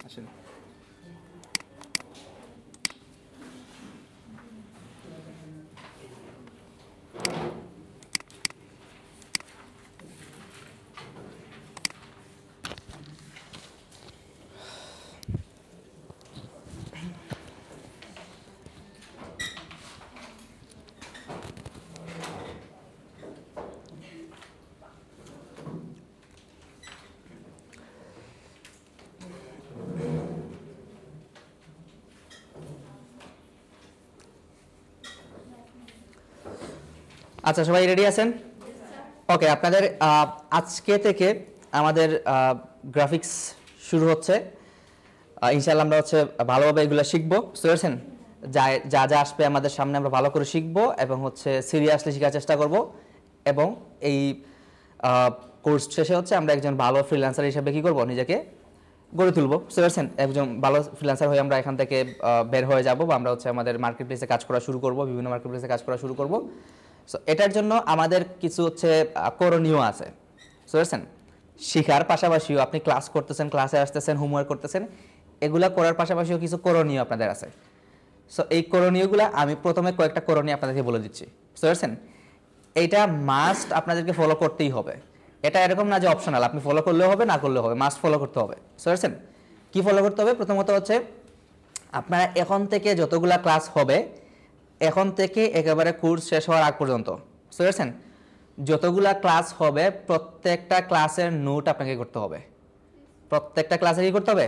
আসেন। আচ্ছা, সবাই রেডি আছেন? ওকে, আপনাদের আজকে থেকে আমাদের গ্রাফিক্স শুরু হচ্ছে। ইনশাআল্লাহ আমরা হচ্ছে ভালোভাবে এগুলো শিখবো, বুঝতে পারছেন? যা যা যা আসবে আমাদের সামনে আমরা ভালো করে শিখবো এবং হচ্ছে সিরিয়াসলি শেখার চেষ্টা করব। এবং এই কোর্স শেষে হচ্ছে আমরা একজন ভালো ফ্রিল্যান্সার হিসেবে কী করবো, নিজেকে গড়ে তুলবো, বুঝতে পারছেন? একজন ভালো ফ্রিল্যান্সার হয়ে আমরা এখান থেকে বের হয়ে যাব, বা আমরা হচ্ছে আমাদের মার্কেট প্লেসে কাজ করা শুরু করব, বিভিন্ন মার্কেট প্লেসে কাজ করা শুরু করব। সো এটার জন্য আমাদের কিছু হচ্ছে করণীয় আছে, বুঝতে পারছেন? শেখার পাশাপাশিও আপনি ক্লাস করতেছেন, ক্লাসে আসতেছেন, হোমওয়ার্ক করতেছেন, এগুলা করার পাশাপাশিও কিছু করণীয় আপনাদের আছে। সো এই করণীয়গুলো আমি প্রথমে কয়েকটা করণীয় আপনাদেরকে বলে দিচ্ছি, বুঝতে পারছেন? এইটা মাস্ট আপনাদেরকে ফলো করতেই হবে। এটা এরকম না যে অপশনাল, আপনি ফলো করলেও হবে, না করলেও হবে, মাস্ট ফলো করতে হবে, বুঝতে পারছেন? কী ফলো করতে হবে? প্রথমত হচ্ছে আপনারা এখন থেকে যতগুলা ক্লাস হবে, এখন থেকে একেবারে কোর্স শেষ হওয়ার আগ পর্যন্ত, বুঝতে পারছেন, যতগুলা ক্লাস হবে প্রত্যেকটা ক্লাসের নোট আপনাকে করতে হবে। প্রত্যেকটা ক্লাসে কি করতে হবে?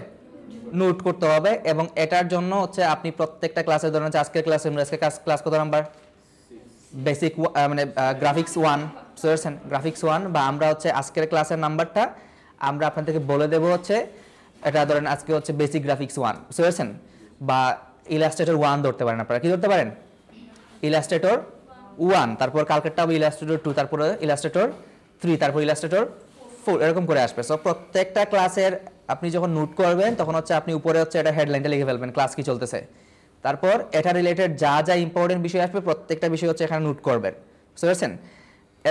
নোট করতে হবে। এবং এটার জন্য হচ্ছে আপনি প্রত্যেকটা ক্লাসের ধরুন আজকের ক্লাসে আজকে ক্লাস কত নাম্বার? বেসিক মানে গ্রাফিক্স 1, বুঝতে পারছেন? গ্রাফিক্স 1, বা আমরা হচ্ছে আজকের ক্লাসের নাম্বারটা আমরা আপনাদেরকে বলে দেবো হচ্ছে, এটা ধরেন আজকে হচ্ছে বেসিক গ্রাফিক্স 1, বুঝতে পারছেন? বা ইলাস্ট্রেটর 1 ধরতে পারেন আপনারা। কি ধরতে পারেন? ইলাস্ট্রেটর 1, তারপর কালকেরটা হবে ইলাস্ট্রেটর 2, তারপরে ইলাস্ট্রেটর 3, তারপর ইলাস্ট্রেটর 4, এরকম করে আসবে। সো প্রত্যেকটা ক্লাসের আপনি যখন নোট করবেন তখন হচ্ছে আপনি উপরে হচ্ছে এটা হেডলাইনটা লিখে ফেলবেন, ক্লাস কি চলতেছে। তারপর এটা রিলেটেড যা যা ইম্পর্টেন্ট বিষয় আসবে প্রত্যেকটা বিষয় হচ্ছে এখানে নোট করবেন, বুঝতে পারছেন?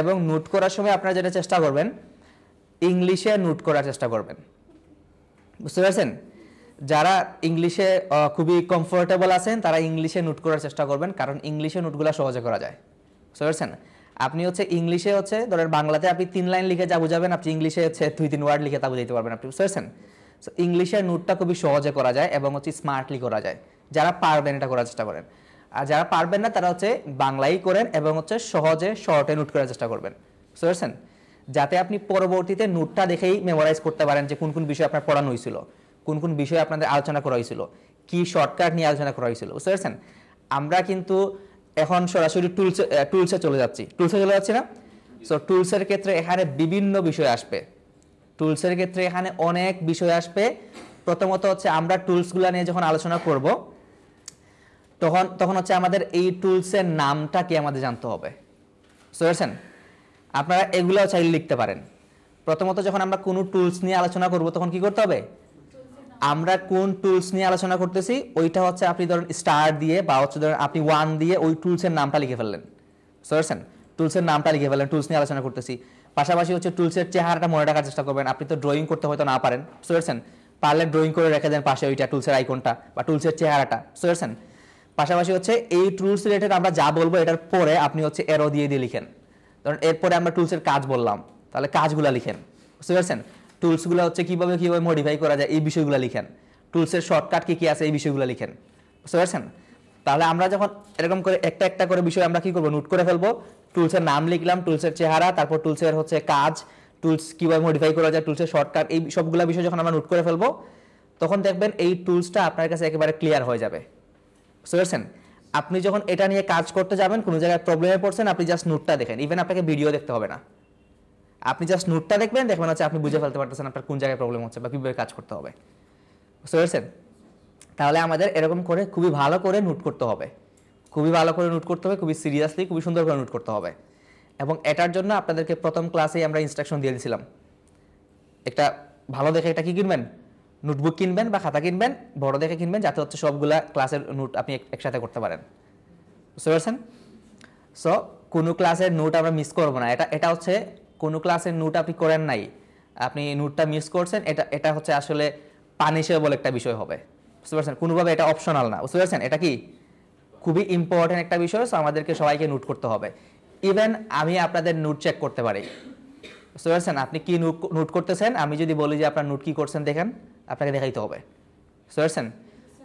এবং নোট করার সময় আপনারা যেটা চেষ্টা করবেন, ইংলিশে নোট করার চেষ্টা করবেন, বুঝতে পারছেন? যারা ইংলিশে খুবই কমফোর্টেবল আছেন তারা ইংলিশে নোট করার চেষ্টা করবেন, কারণ ইংলিশে নোটগুলো সহজে করা যায়, বুঝতে পারছেন? আপনি হচ্ছে ইংলিশে হচ্ছে ধরেন বাংলাতে আপনি 3 লাইন লিখে যা বুঝাবেন, আপনি ইংলিশে হচ্ছে 2-3 ওয়ার্ড লিখে তা বুঝাইতে পারবেন আপনি, বুঝতে পারছেন? সো ইংলিশের নোটটা খুবই সহজে করা যায় এবং হচ্ছে স্মার্টলি করা যায়। যারা পারবেন এটা করার চেষ্টা করেন, আর যারা পারবেন না তারা হচ্ছে বাংলাই করেন এবং হচ্ছে সহজে শর্টে নোট করার চেষ্টা করবেন, বুঝতে পারছেন? যাতে আপনি পরবর্তীতে নোটটা দেখেই মেমোরাইজ করতে পারেন যে কোন কোন বিষয় আপনার পড়ানো হয়েছিল, কোন কোন বিষয়ে আপনাদের আলোচনা করা হয়েছিল, কি শর্টকাট নিয়ে আলোচনা করা হয়েছিল, বুঝতে পারছেন? আমরা কিন্তু এখন সরাসরি টুলসে চলে যাচ্ছি না? সো টুলসের ক্ষেত্রে এখানে বিভিন্ন বিষয় আসবে, টুলসের ক্ষেত্রে এখানে অনেক বিষয় আসবে। প্রথমত হচ্ছে আমরা টুলসগুলো নিয়ে যখন আলোচনা করব তখন হচ্ছে আমাদের এই টুলসের নামটা কি আমাদের জানতে হবে, বুঝতে পারছেন? আপনারা এগুলোও চাইলে লিখতে পারেন। প্রথমত যখন আমরা কোনো টুলস নিয়ে আলোচনা করব তখন কি করতে হবে? আমরা কোন টুলস নিয়ে আলোচনা করতেছি ওইটা হচ্ছে আপনি ধরেন স্টার দিয়ে বা হচ্ছে ধরেন আপনি 1 দিয়ে ওই টুলসের নামটা লিখে ফেললেন, বুঝতে পারছেন? টুলসের নামটা লিখে ফেললেন, টুলস নিয়ে আলোচনা করতেছি। পাশাপাশি হচ্ছে টুলসের চেহারাটা মনে রাখার চেষ্টা করবেন। আপনি তো ড্রয়িং করতে হয়তো না পারেন, বুঝতে পারছেন? পারলে ড্রয়িং করে রেখে দেন পাশে ওইটা টুলসের আইকনটা বা টুলসের চেহারাটা, বুঝতে পারছেন? পাশাপাশি হচ্ছে এই টুলস রিলেটেড আমরা যা বলবো এটার পরে আপনি হচ্ছে এরো দিয়ে দিয়ে লিখেন। ধরেন এরপরে আমরা টুলসের কাজ বললাম, তাহলে কাজগুলো লিখেন, বুঝতে পারছেন? টুলসগুলো হচ্ছে কীভাবে মডিফাই করা যায় এই বিষয়গুলো লিখেন। টুলসের শর্টকাট কী কী আছে এই বিষয়গুলো লিখেন, বুঝতে পারছেন? তাহলে আমরা যখন এরকম করে একটা একটা করে বিষয় আমরা কী করবো, নোট করে ফেলবো। টুলসের নাম লিখলাম, টুলসের চেহারা, তারপর টুলসের হচ্ছে কাজ, টুলস কীভাবে মডিফাই করা যায়, টুলসের শর্টকাট, এই সবগুলো বিষয় যখন আমরা নোট করে ফেলবো তখন দেখবেন এই টুলসটা আপনার কাছে একেবারে ক্লিয়ার হয়ে যাবে, বুঝতে পারছেন? আপনি যখন এটা নিয়ে কাজ করতে যাবেন, কোনো জায়গায় প্রবলেমে পড়ছেন, আপনি জাস্ট নোটটা দেখেন, ইভেন আপনাকে ভিডিও দেখতে হবে না, আপনি জাস্ট নোটটা দেখবেন, দেখবেন হচ্ছে আপনি বুঝে ফেলতে পারতেছেন আপনার কোন জায়গায় প্রবলেম হচ্ছে বা কীভাবে কাজ করতে হবে, বুঝতে পারছেন? তাহলে আমাদের এরকম করে খুবই ভালো করে নোট করতে হবে, খুবই ভালো করে নোট করতে হবে, খুবই সিরিয়াসলি খুবই সুন্দর করে নোট করতে হবে। এবং এটার জন্য আপনাদেরকে প্রথম ক্লাসেই আমরা ইনস্ট্রাকশন দিয়ে দিয়েছিলাম, একটা ভালো দেখে এটা কি কিনবেন, নোটবুক কিনবেন বা খাতা কিনবেন, বড় দেখে কিনবেন, যাতে হচ্ছে সবগুলা ক্লাসের নোট আপনি একসাথে করতে পারেন, বুঝতে পারছেন? সো কোনো ক্লাসের নোট আমরা মিস করবো না। এটা হচ্ছে কোনো ক্লাসের নোট আপনি করেন নাই, আপনি নোটটা মিস করছেন, এটা হচ্ছে আসলে পানিশেবল একটা বিষয় হবে, বুঝতে পারছেন? কোনোভাবে এটা অপশনাল না, বুঝতে পারছেন? এটা কি খুবই ইম্পর্টেন্ট একটা বিষয়, সো আমাদেরকে সবাইকে নোট করতে হবে। ইভেন আমি আপনাদের নোট চেক করতে পারি, বুঝতে পারছেন? আপনি কি নোট করতেছেন, আমি যদি বলি যে আপনার নোট কি করছেন দেখেন, আপনাকে দেখাইতে হবে, বুঝতে পারছেন?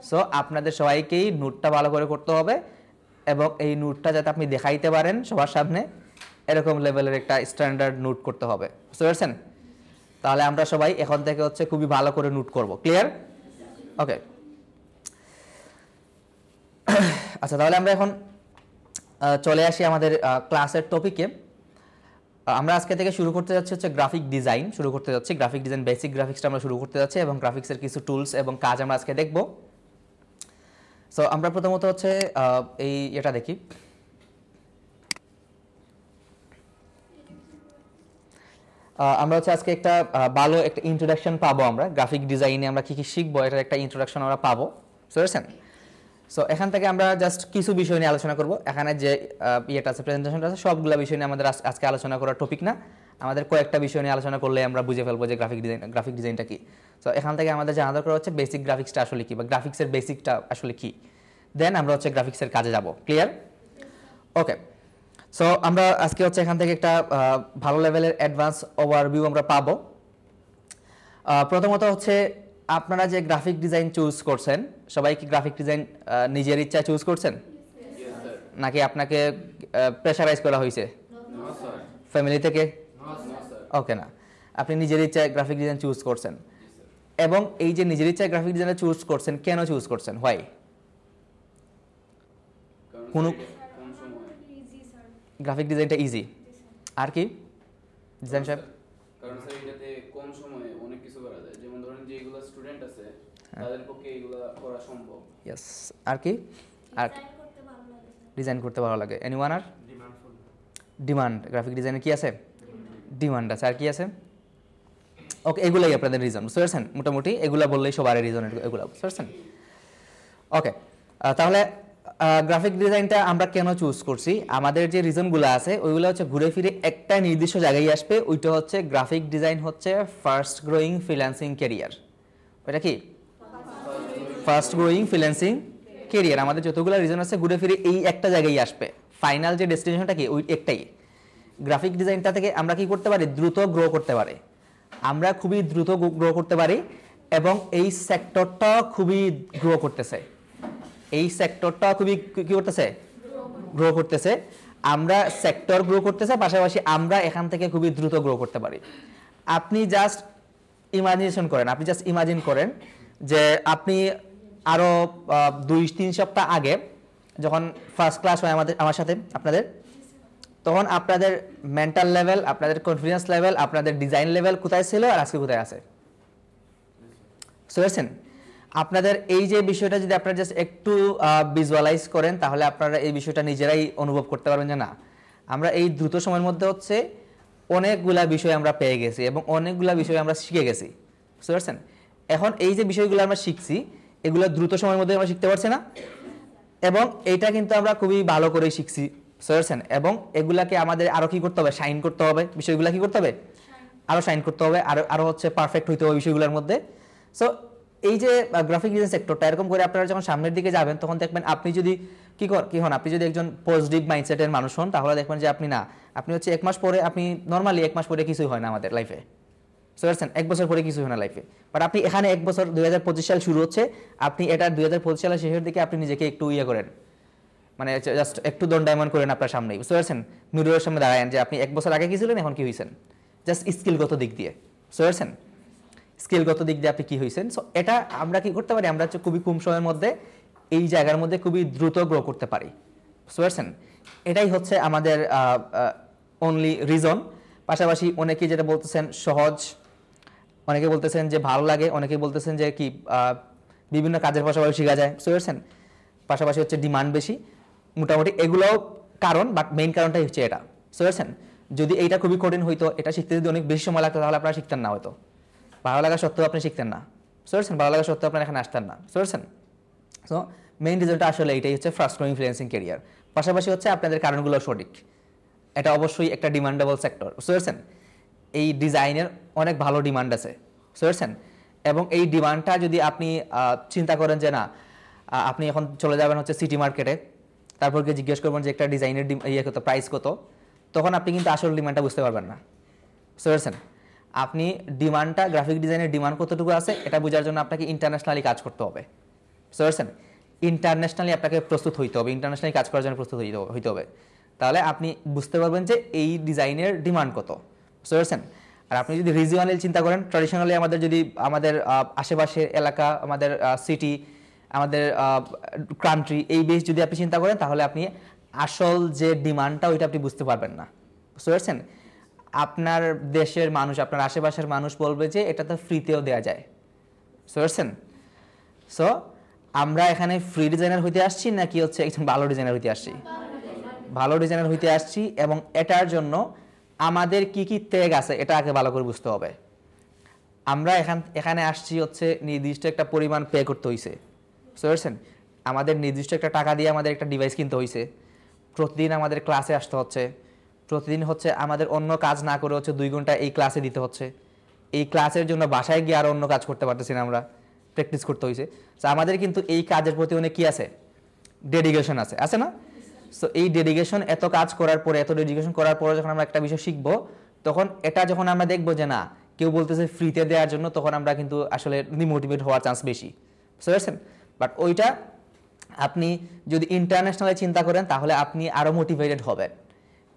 সো আপনাদের সবাইকেই নোটটা ভালো করে করতে হবে, এবং এই নোটটা যাতে আপনি দেখাইতে পারেন সবার সামনে, এরকম লেভেলের একটা স্ট্যান্ডার্ড নোট করতে হবে, বুঝতে পারছেন? তাহলে আমরা সবাই এখন থেকে হচ্ছে খুবই ভালো করে নোট করব। ক্লিয়ার? ওকে। আচ্ছা, তাহলে আমরা এখন চলে আসি আমাদের ক্লাসের টপিকে। আমরা আজকে থেকে শুরু করতে যাচ্ছি হচ্ছে গ্রাফিক ডিজাইন শুরু করতে যাচ্ছি। গ্রাফিক ডিজাইন বেসিক গ্রাফিক্সটা আমরা শুরু করতে যাচ্ছি, এবং গ্রাফিক্সের কিছু টুলস এবং কাজ আমরা আজকে দেখব। সো আমরা প্রথমত হচ্ছে এটা দেখি। আমরা হচ্ছে আজকে একটা ভালো একটা ইন্ট্রোডাকশন পাবো। আমরা গ্রাফিক ডিজাইনে আমরা কি কি শিখবো, এটার একটা ইন্ট্রোডাকশন আমরা পাবো, বুঝতে পারছেন? সো এখান থেকে আমরা জাস্ট কিছু বিষয় নিয়ে আলোচনা করব। এখানে যে ইয়েটা আছে, প্রেজেন্টেশনটা আছে, সবগুলো বিষয় নিয়ে আমাদের আজকে আলোচনা করার টপিক না। আমাদের কয়েকটা বিষয় নিয়ে আলোচনা করলে আমরা বুঝে ফেলবো যে গ্রাফিক ডিজাইনটা কি। সো এখান থেকে আমাদের জানা দরকার হচ্ছে বেসিক গ্রাফিক্সটা আসলে কি, বা গ্রাফিক্সের বেসিকটা আসলে কি। দেন আমরা হচ্ছে গ্রাফিক্সের কাজে যাব। ক্লিয়ার? ওকে। সো আমরা আজকে হচ্ছে এখান থেকে একটা ভালো লেভেলের অ্যাডভান্স ওভারভিউ আমরা পাবো। প্রথমত হচ্ছে আপনারা যে গ্রাফিক ডিজাইন চুজ করছেন, সবাই কি গ্রাফিক ডিজাইন নিজের ইচ্ছায় চুজ করছেন, নাকি আপনাকে প্রেশারাইজ করা হয়েছে ফ্যামিলি থেকে? ওকে, না, আপনি নিজের ইচ্ছায় গ্রাফিক ডিজাইন চুজ করছেন। এবং এই যে নিজের ইচ্ছায় গ্রাফিক ডিজাইন চুজ করছেন, কেন চুজ করছেন, হোয়াই? কোন গ্রাফিক ডিজাইনটা ইজি, আর কি ডিজাইন সাহেব? কারণ স্যার এটাতে কম সময়ে অনেক কিছু করা যায়, যেমন ধরেন যেগুলো স্টুডেন্ট আছে তাদের পক্ষে এগুলো করা সম্ভব। ইয়েস, আর কি? আর ডিজাইন করতে ভালো লাগে। এনিওয়ান? আর ডিমান্ড, গ্রাফিক ডিজাইনে কি আছে? ডিমান্ড আছে। আর কি আছে? ওকে, এগুলাই আপনাদের রিজন, বুঝতে পারছেন? মোটামুটি এগুলা বললেই সবার রিজন এগুলা, বুঝতে পারছেন? ওকে, তাহলে গ্রাফিক ডিজাইনটা আমরা কেন চুজ করছি, আমাদের যে রিজনগুলো আছে ওইগুলো হচ্ছে ঘুরে ফিরে একটা নির্দিষ্ট জায়গায় আসবে। ওইটা হচ্ছে গ্রাফিক ডিজাইন হচ্ছে ফার্স্ট গ্রোয়িং ফ্রিল্যান্সিং ক্যারিয়ার। ওইটা কি ফার্স্ট গ্রোয়িং ফ্রিল্যান্সিং ক্যারিয়ার? আমাদের যতগুলো রিজন আছে ঘুরে ফিরে এই একটা জায়গায় আসবে। ফাইনাল যে ডেস্টিনেশনটা কি, ওই একটাই। গ্রাফিক ডিজাইনটা থেকে আমরা কি করতে পারি, দ্রুত গ্রো করতে পারি। আমরা খুবই দ্রুত গ্রো করতে পারি, এবং এই সেক্টরটা খুবই গ্রো করতেছে। এই সেক্টরটা খুবই কি করতেছে, গ্রো করতেছে। আমরা সেক্টর গ্রো করতেছে, পাশাপাশি আমরা এখান থেকে খুবই দ্রুত গ্রো করতে পারি। আপনি জাস্ট ইমাজিন করেন যে আপনি আরো 2-3 সপ্তাহ আগে যখন ফার্স্ট ক্লাস হয় আমার সাথে আপনাদের, তখন আপনাদের মেন্টাল লেভেল, আপনাদের কনফিডেন্স লেভেল, আপনাদের ডিজাইন লেভেল কোথায় ছিল আর আজকে কোথায় আছে, বুঝতে পারছেন? আপনাদের এই যে বিষয়টা যদি আপনারা জাস্ট একটু ভিজুয়ালাইজ করেন, তাহলে আপনারা এই বিষয়টা নিজেরাই অনুভব করতে পারবেন যে না, আমরা এই দ্রুত সময়ের মধ্যে হচ্ছে অনেকগুলা বিষয় আমরা পেয়ে গেছি, এবং অনেকগুলা বিষয় আমরা শিখে গেছি, বুঝতে পারছেন? এখন এই যে বিষয়গুলো আমরা শিখছি, এগুলো দ্রুত সময়ের মধ্যে আমরা শিখতে পারছি না, এবং এইটা কিন্তু আমরা খুবই ভালো করে শিখছি, বুঝতে পারছেন? এবং এগুলাকে আমাদের আরো কি করতে হবে, শাইন করতে হবে। বিষয়গুলো কি করতে হবে, আরো শাইন করতে হবে, আরো হচ্ছে পারফেক্ট হইতে হবে বিষয়গুলোর মধ্যে। সো এই যে গ্রাফিক ডিজাইন সেক্টরটা, এরকম করে আপনারা যখন সামনের দিকে যাবেন, তখন দেখবেন আপনি যদি কি হন, আপনি যদি একজন পজিটিভ মাইন্ডসেটের মানুষ হন, তাহলে দেখবেন যে আপনি হচ্ছে 1 মাস পরে, আপনি নর্মালি 1 মাস পরে কিছুই হয় না আমাদের লাইফে, বুঝতে পারছেন? 1 বছর পরে কিছুই হয় না লাইফে। বাট আপনি এখানে 1 বছর, 2025 সাল শুরু হচ্ছে, আপনি এটা 2025 সালের শেষের দিকে আপনি নিজেকে একটু করেন, মানে জাস্ট একটু দণ্ডায়মান করেন আপনার সামনেই, বুঝতে পারছেন? মিররের সামনে দাঁড়ায়েন যে আপনি 1 বছর আগে কি ছিলেন, এখন কি হয়েছেন, জাস্ট স্কিলগত দিক দিয়ে, বুঝতে পারছেন? স্কিলগত দিক দিয়ে আপনি কি হয়েছেন। সো এটা আমরা কি করতে পারি, আমরা হচ্ছে খুবই কম সময়ের মধ্যে এই জায়গার মধ্যে খুবই দ্রুত গ্রো করতে পারি, বুঝতে পারছেন? এটাই হচ্ছে আমাদের অনলি রিজন। পাশাপাশি অনেকেই যেটা বলতেছেন সহজ, অনেকে বলতেছেন যে ভালো লাগে, অনেকে বলতেছেন যে কি বিভিন্ন কাজের পাশাপাশি শেখা যায়, বুঝতে পারছেন? পাশাপাশি হচ্ছে ডিমান্ড বেশি। মোটামুটি এগুলোও কারণ, বাট মেইন কারণটাই হচ্ছে এটা, বুঝতে পারছেন? যদি এইটা খুবই কঠিন হইতো, এটা শিখতে যদি অনেক বেশি সময় লাগতো, তাহলে আপনারা শিখতেন না, হয়তো ভালো লাগা সত্ত্বেও আপনি শিখতেন না, বুঝতে পারছেন? ভালো লাগা সত্ত্বেও আপনারা এখানে আসতেন না, বুঝতে পারছেন? সো মেইন রিজনটা আসলে এইটাই হচ্ছে ফার্স্ট গ্রোয়িং ফ্রিল্যান্সিং ক্যারিয়ার। পাশাপাশি হচ্ছে আপনাদের কারণগুলো সঠিক, এটা অবশ্যই একটা ডিমান্ডেবল সেক্টর, বুঝতে পারছেন? এই ডিজাইনের অনেক ভালো ডিমান্ড আছে, বুঝতে পারছেন? এবং এই ডিমান্ডটা যদি আপনি চিন্তা করেন যে না আপনি এখন চলে যাবেন হচ্ছে সিটি মার্কেটে, তারপর গিয়ে জিজ্ঞেস করবেন যে একটা ডিজাইনের ইয়ে কত, প্রাইস কত, তখন আপনি কিন্তু আসল ডিমান্ডটা বুঝতে পারবেন না। বুঝতে পারছেন? আপনি ডিমান্ডটা, গ্রাফিক ডিজাইনের ডিমান্ড কতটুকু আছে এটা বোঝার জন্য আপনাকে ইন্টারন্যাশনালি কাজ করতে হবে। বুঝতে পারছেন? ইন্টারন্যাশনালি আপনাকে প্রস্তুত হইতে হবে, ইন্টারন্যাশনালি কাজ করার জন্য প্রস্তুত হইতে হবে। তাহলে আপনি বুঝতে পারবেন যে এই ডিজাইনের ডিমান্ড কত। বুঝতে পারছেন? আর আপনি যদি রিজিওনাল চিন্তা করেন, ট্র্যাডিশনালি আমাদের যদি আমাদের আশেপাশের এলাকা, আমাদের সিটি, আমাদের কান্ট্রি, এই বেস যদি আপনি চিন্তা করেন, তাহলে আপনি আসল যে ডিমান্ডটা ওইটা আপনি বুঝতে পারবেন না। বুঝতে পারছেন? আপনার দেশের মানুষ, আপনার আশেপাশের মানুষ বলবে যে এটা তো ফ্রিতেও দেওয়া যায়। বুঝতে পারছেন? সো আমরা এখানে ফ্রি ডিজাইনার হইতে আসছি নাকি হচ্ছে একজন ভালো ডিজাইনার হইতে আসছি? ভালো ডিজাইনার হইতে আসছি, এবং এটার জন্য আমাদের কি কি ত্যাগ আছে এটা আগে ভালো করে বুঝতে হবে। আমরা এখানে আসছি হচ্ছে নির্দিষ্ট একটা পরিমাণ পে করতে হইছে। বুঝতে পারছেন? আমাদের নির্দিষ্ট একটা টাকা দিয়ে আমাদের একটা ডিভাইস কিনতে হইছে, প্রতিদিন আমাদের ক্লাসে আসতে হচ্ছে, প্রতিদিন হচ্ছে আমাদের অন্য কাজ না করে হচ্ছে 2 ঘন্টা এই ক্লাসে দিতে হচ্ছে। এই ক্লাসের জন্য বাসায় গিয়ে আর অন্য কাজ করতে পারতেছি না, আমরা প্র্যাকটিস করতে হয়েছে। সো আমাদের কিন্তু এই কাজের প্রতি অনেক কি আছে, ডেডিকেশন আছে না? সো এই ডেডিকেশন, এত কাজ করার পরে, এত ডেডিকেশন করার পরে যখন আমরা একটা বিষয় শিখবো, তখন এটা যখন আমরা দেখবো যে না কেউ বলতেছে ফ্রিতে দেওয়ার জন্য, তখন আমরা কিন্তু আসলে ডিমোটিভেট হওয়ার চান্স বেশি। বুঝতে পারছেন? বাট ওইটা আপনি যদি ইন্টারন্যাশনালি চিন্তা করেন তাহলে আপনি আরও মোটিভেটেড হবেন।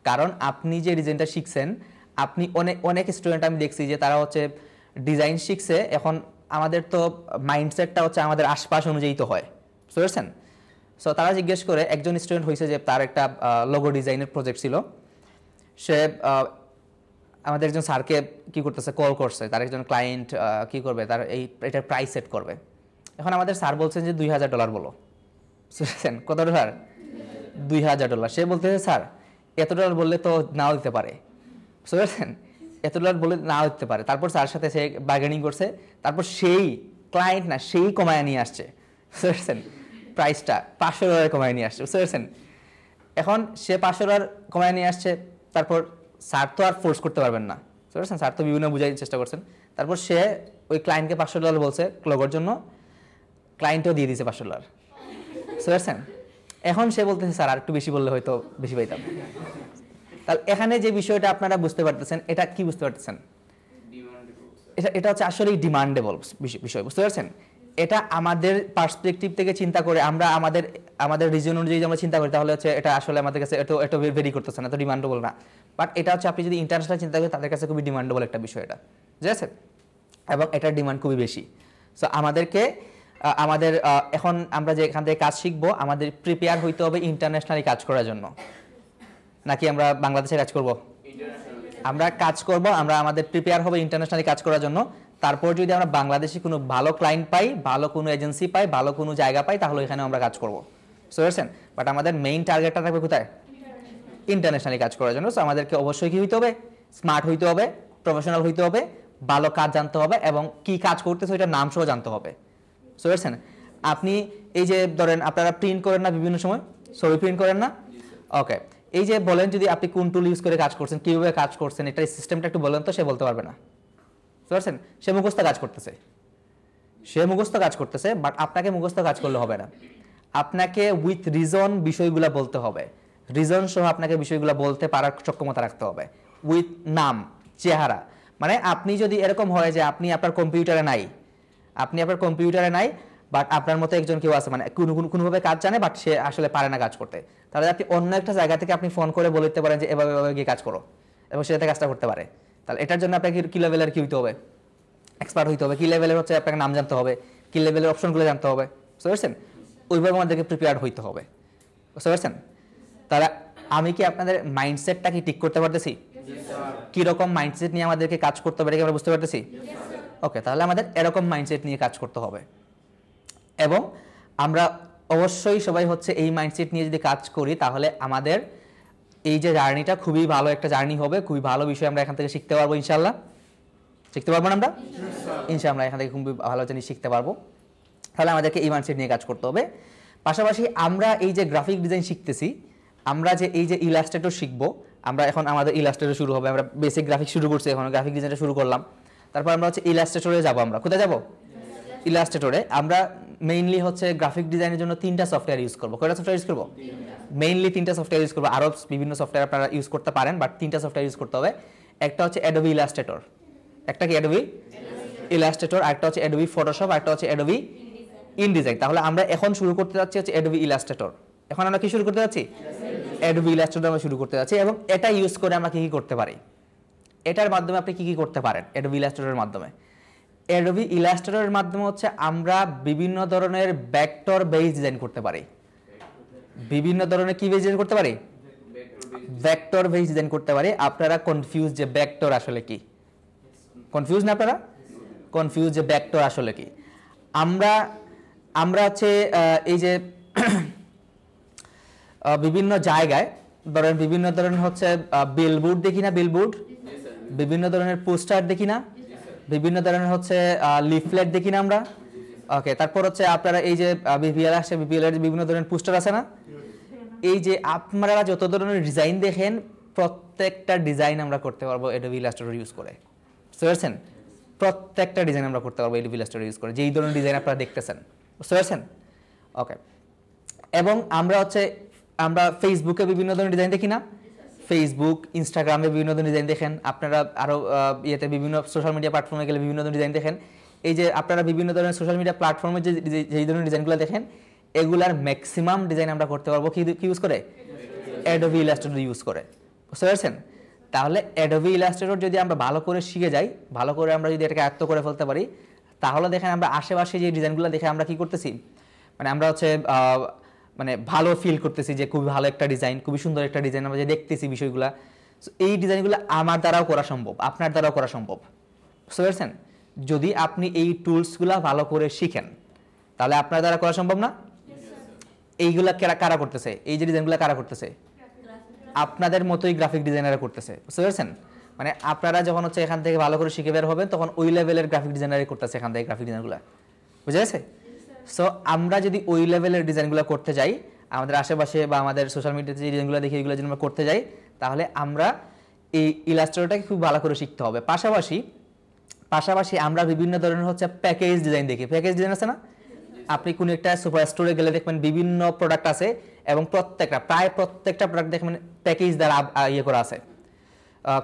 কারণ আপনি যে ডিজাইনটা শিখছেন, আপনি অনেক স্টুডেন্ট আমি দেখছি যে তারা হচ্ছে ডিজাইন শিখছে, এখন আমাদের তো মাইন্ডসেটটা হচ্ছে আমাদের আশপাশ অনুযায়ী তো হয়। বুঝতে পারছেন? সো তারা জিজ্ঞেস করে, একজন স্টুডেন্ট হয়েছে যে তার একটা লোগো ডিজাইনের প্রজেক্ট ছিল, সে আমাদের একজন স্যারকে কি করতেছে, কল করছে, তার একজন ক্লায়েন্ট কি করবে, তার এটার প্রাইস সেট করবে। এখন আমাদের স্যার বলছেন যে $2000 বলো। বুঝছেন? কত ডলার? $2000। সে বলতেছে স্যার এত ডলার বললে তো নাও দিতে পারে। বুঝতে পারছেন? এত ডলার বলে নাও দিতে পারে। তারপর স্যার সাথে সে বার্গেনিং করছে, তারপর সেই ক্লায়েন্ট না সেই কমায় নিয়ে আসছে। বুঝতে পারছেন? প্রাইসটা $500 কমায় নিয়ে আসছে। বুঝতে পারছেন? এখন সে $500 কমায় নিয়ে আসছে, তারপর স্যার তো আর ফোর্স করতে পারবেন না। বুঝতে পারছেন? স্যার তো বিভিন্ন বুঝাই চেষ্টা করছেন। তারপর সে ওই ক্লায়েন্টকে $500 বলছে লোগোর জন্য, ক্লায়েন্টও দিয়ে দিয়েছে $500। বুঝতে পারছেন? এখন সে বলতেছে স্যার আর একটু বেশি বললে হয়তো বেশি পাইতাম। তাহলে এখানে যে বিষয়টা আপনারা বুঝতে পারতেছেন, এটা কি বুঝতে পারতেছেন? এটা হচ্ছে আসলেই ডিমান্ডেবল বিষয়। বুঝতে পারছেন? এটা আমাদের পার্সপেক্টিভ থেকে চিন্তা করে, আমরা আমাদের রিজন অনুযায়ী আমরা চিন্তা করি, তাহলে হচ্ছে এটা আসলে আমাদের কাছে এটা ভেরি করতেছে না, এত ডিমান্ডেবল না। বাট এটা হচ্ছে আপনি যদি ইন্টারন্যাশনাল চিন্তা করেন, তাদের কাছে খুবই ডিমান্ডেবল একটা বিষয় এটা, ঠিক আছে? এবং এটার ডিমান্ড খুবই বেশি। সো আমাদেরকে এখন আমরা যে এখান থেকে কাজ শিখবো, আমাদের প্রিপেয়ার হইতে হবে ইন্টারন্যাশনালি কাজ করার জন্য, নাকি আমরা বাংলাদেশে কাজ করব? আমরা কাজ করব, আমরা আমাদের প্রিপেয়ার হবে ইন্টারন্যাশনালি কাজ করার জন্য। তারপর যদি আমরা বাংলাদেশে কোনো ভালো ক্লায়েন্ট পাই, ভালো কোনো এজেন্সি পাই, ভালো কোনো জায়গা পাই, তাহলে এখানে আমরা কাজ করব। বুঝতে পারছেন? বাট আমাদের মেইন টার্গেটটা থাকবে কোথায়? ইন্টারন্যাশনালি কাজ করার জন্য। সো আমাদেরকে অবশ্যই কি হইতে হবে? স্মার্ট হইতে হবে, প্রফেশনাল হইতে হবে, ভালো কাজ জানতে হবে, এবং কি কাজ করতেছে ওইটার নাম সহ জানতে হবে। বুঝতে পারছেন? আপনি এই যে ধরেন আপনারা প্রিন্ট করেন না বিভিন্ন সময়, ছবি প্রিন্ট করেন না? ওকে, এই যে বলেন যদি আপনি কোন টুল ইউজ করে কাজ করছেন, কীভাবে কাজ করছেন, এটার সিস্টেমটা একটু বলেন তো, সে বলতে পারবে না। বুঝতে পারছেন? সে মুখস্থ কাজ করতেছে, বাট আপনাকে মুখস্থ কাজ করলে হবে না। আপনাকে উইথ রিজন বিষয়গুলো বলতে হবে, রিজন সহ আপনাকে বিষয়গুলো বলতে পারার সক্ষমতা রাখতে হবে, উইথ নাম, চেহারা। মানে আপনি যদি এরকম হয় যে আপনি আপনার কম্পিউটারে নাই, বাট আপনার মতো একজন কেউ আছে, মানে কোনোভাবে কাজ জানে, বাট সে আসলে পারে না কাজ করতে, তাহলে আপনি অন্য একটা জায়গা থেকে আপনি ফোন করে বলে দিতে পারেন যে এভাবে গিয়ে কাজ করো, এবং সেটাতে কাজটা করতে পারে। তাহলে এটার জন্য আপনাকে কি লেভেলের কি হইতে হবে? এক্সপার্ট হইতে হবে। কি লেভেলের হচ্ছে আপনাকে নাম জানতে হবে, কি লেভেলের অপশনগুলো জানতে হবে। বুঝতে পারছেন? ওইভাবে আমাদেরকে প্রিপেয়ার হইতে হবে। বুঝতে পারছেন? তাহলে আমি কি আপনাদের মাইন্ডসেটটা কি ঠিক করতে পারতেছি? কীরকম মাইন্ডসেট নিয়ে আমাদেরকে কাজ করতে হবে এটা কি আমরা বুঝতে পারতেছি? ওকে, তাহলে আমাদের এরকম মাইন্ডসেট নিয়ে কাজ করতে হবে, এবং আমরা অবশ্যই সবাই হচ্ছে এই মাইন্ডসেট নিয়ে যদি কাজ করি, তাহলে আমাদের এই যে জার্নিটা খুবই ভালো একটা জার্নি হবে, খুবই ভালো বিষয় আমরা এখান থেকে শিখতে পারবো। ইনশাল্লাহ শিখতে পারবো না আমরা? ইনশাল্লাহ আমরা এখান থেকে খুবই ভালো জিনিস শিখতে পারবো। তাহলে আমাদেরকে এই মাইন্ডসেট নিয়ে কাজ করতে হবে। পাশাপাশি আমরা এই যে গ্রাফিক ডিজাইন শিখতেছি, আমরা যে এই যে ইলাস্ট্রেটর শিখবো, আমরা এখন আমাদের ইলাস্ট্রেটর শুরু হবে, আমরা বেসিক গ্রাফিক শুরু করছি, এখন গ্রাফিক ডিজাইনটা শুরু করলাম। তারপর আমরা হচ্ছে ইলাস্ট্রেটরে যাব। আমরা কোথায় যাব? ইলাস্ট্রেটরে আমরা মেইনলি হচ্ছে গ্রাফিক ডিজাইনের জন্য 3টা সফটওয়্যার ইউজ করব। কয়টা সফটওয়্যার ইউজ করব? মেইনলি 3টা সফটওয়্যার ইউজ করব। আরও বিভিন্ন সফটওয়্যার আপনারা ইউজ করতে পারেন, বাট 3টা সফটওয়্যার ইউজ করতে হবে। একটা হচ্ছে অ্যাডোবি ইলাস্ট্রেটর, একটা কি অ্যাডোবি ইলাস্ট্রেটর, আরেকটা হচ্ছে অ্যাডোবি ফটোশপ, আরেকটা হচ্ছে অ্যাডোবি ইনডিজাইন। তাহলে আমরা এখন শুরু করতে যাচ্ছি হচ্ছে অ্যাডোবি ইলাস্ট্রেটর। এখন আমরা কি শুরু করতে যাচ্ছি? অ্যাডোবি ইলাস্ট্রেটর আমরা শুরু করতে যাচ্ছি, এবং এটা ইউজ করে আমরা কি কি করতে পারি, এটার মাধ্যমে আপনি কি কি করতে পারেন অ্যাডোবি ইলাস্ট্রেটরের মাধ্যমে। অ্যাডোবি ইলাস্ট্রেটরের মাধ্যমে হচ্ছে আমরা বিভিন্ন ধরনের ভেক্টর বেস ডিজাইন করতে পারি। বিভিন্ন ধরনের কি বেস ডিজাইন করতে পারি? ভেক্টর বেস ডিজাইন করতে পারি। আপনারা কনফিউজ যে ভেক্টর আসলে কি? কনফিউজ না আপনারা? কনফিউজ যে ভেক্টর আসলে কি? আমরা হচ্ছে এই যে বিভিন্ন জায়গায় ধরেন বিভিন্ন ধরনের হচ্ছে বিলবোর্ড দেখি না, বিলবোর্ড, বিভিন্ন ধরনের পোস্টার দেখি না, বিভিন্ন ধরনের হচ্ছে লিফলেট দেখি না আমরা। ওকে, তারপর হচ্ছে আপনারা এই যে বিপিএল আসছে, বিপিএল এর বিভিন্ন ধরনের পোস্টার আছে না? এই যে আপনারা যত ধরনের ডিজাইন দেখেন প্রত্যেকটা ডিজাইন আমরা করতে পারবো অ্যাডোবি ইলাস্ট্রেটর ইউজ করে। বুঝতে পারছেন? প্রত্যেকটা ডিজাইন আমরা করতে পারবো অ্যাডোবি ইলাস্ট্রেটর ইউজ করে, যেই ধরনের ডিজাইন আপনারা দেখতেছেন। বুঝতে পারছেন? ওকে, এবং আমরা ফেসবুকে বিভিন্ন ধরনের ডিজাইন দেখি না? ফেসবুক, ইনস্টাগ্রামে বিভিন্ন ধরনের ডিজাইন দেখেন, আপনারা আরও ইয়েতে বিভিন্ন সোশ্যাল মিডিয়া প্ল্যাটফর্মে গেলে বিভিন্ন ধরনের ডিজাইন দেখেন। এই যে আপনারা বিভিন্ন ধরনের সোশ্যাল মিডিয়া প্ল্যাটফর্মে যেই ধরনের ডিজাইনগুলো দেখেন, এগুলার ম্যাক্সিমাম ডিজাইন আমরা করতে পারবো কি ইউজ করে? অ্যাডোবি ইলাস্ট্রেটর ইউজ করে। বুঝতে পারছেন? তাহলে অ্যাডোবি ইলাস্ট্রেটর যদি আমরা ভালো করে শিখে যাই, ভালো করে আমরা যদি এটাকে আয়ত্ত করে ফেলতে পারি, তাহলে দেখেন আমরা আশেপাশে যে ডিজাইনগুলো দেখে আমরা কি করতেছি, মানে আমরা হচ্ছে মানে ভালো ফিল করতেছি যে খুবই ভালো একটা ডিজাইন, খুবই সুন্দর একটা ডিজাইন, আমরা যে দেখতেছি বিষয়গুলো, এই ডিজাইনগুলো আমার দ্বারাও করা সম্ভব, আপনার দ্বারাও করা সম্ভব। বুঝতে পারছেন? যদি আপনি এই টুলসগুলো ভালো করে শিখেন, তাহলে আপনার দ্বারা করা সম্ভব না? এইগুলা কারা করতেছে? এই যে ডিজাইনগুলো কারা করতেছে? আপনাদের মতোই গ্রাফিক ডিজাইনাররা করতেছে। বুঝতে পারছেন? মানে আপনারা যখন হচ্ছে এখান থেকে ভালো করে শিখে বের হবেন, তখন ওই লেভেলের গ্রাফিক ডিজাইনারই করতেছে এখান থেকে গ্রাফিক ডিজাইনগুলো। বুঝা গেছে? সো আমরা যদি ওই লেভেলের ডিজাইনগুলো করতে যাই, আমাদের আশেপাশে বা আমাদের সোশ্যাল মিডিয়াতে যে ডিজাইনগুলো দেখি এগুলো যদি আমরা করতে যাই, তাহলে আমরা এই ইলাস্ট্রেটরটাকে খুব ভালো করে শিখতে হবে। পাশাপাশি আমরা বিভিন্ন ধরনের হচ্ছে প্যাকেজ ডিজাইন দেখি। প্যাকেজ ডিজাইন আছে না? আপনি কোনো একটা সুপার স্টোরে গেলে দেখবেন বিভিন্ন প্রোডাক্ট আছে, এবং প্রায় প্রত্যেকটা প্রোডাক্ট দেখবেন প্যাকেজ দ্বারা ইয়ে করা আছে,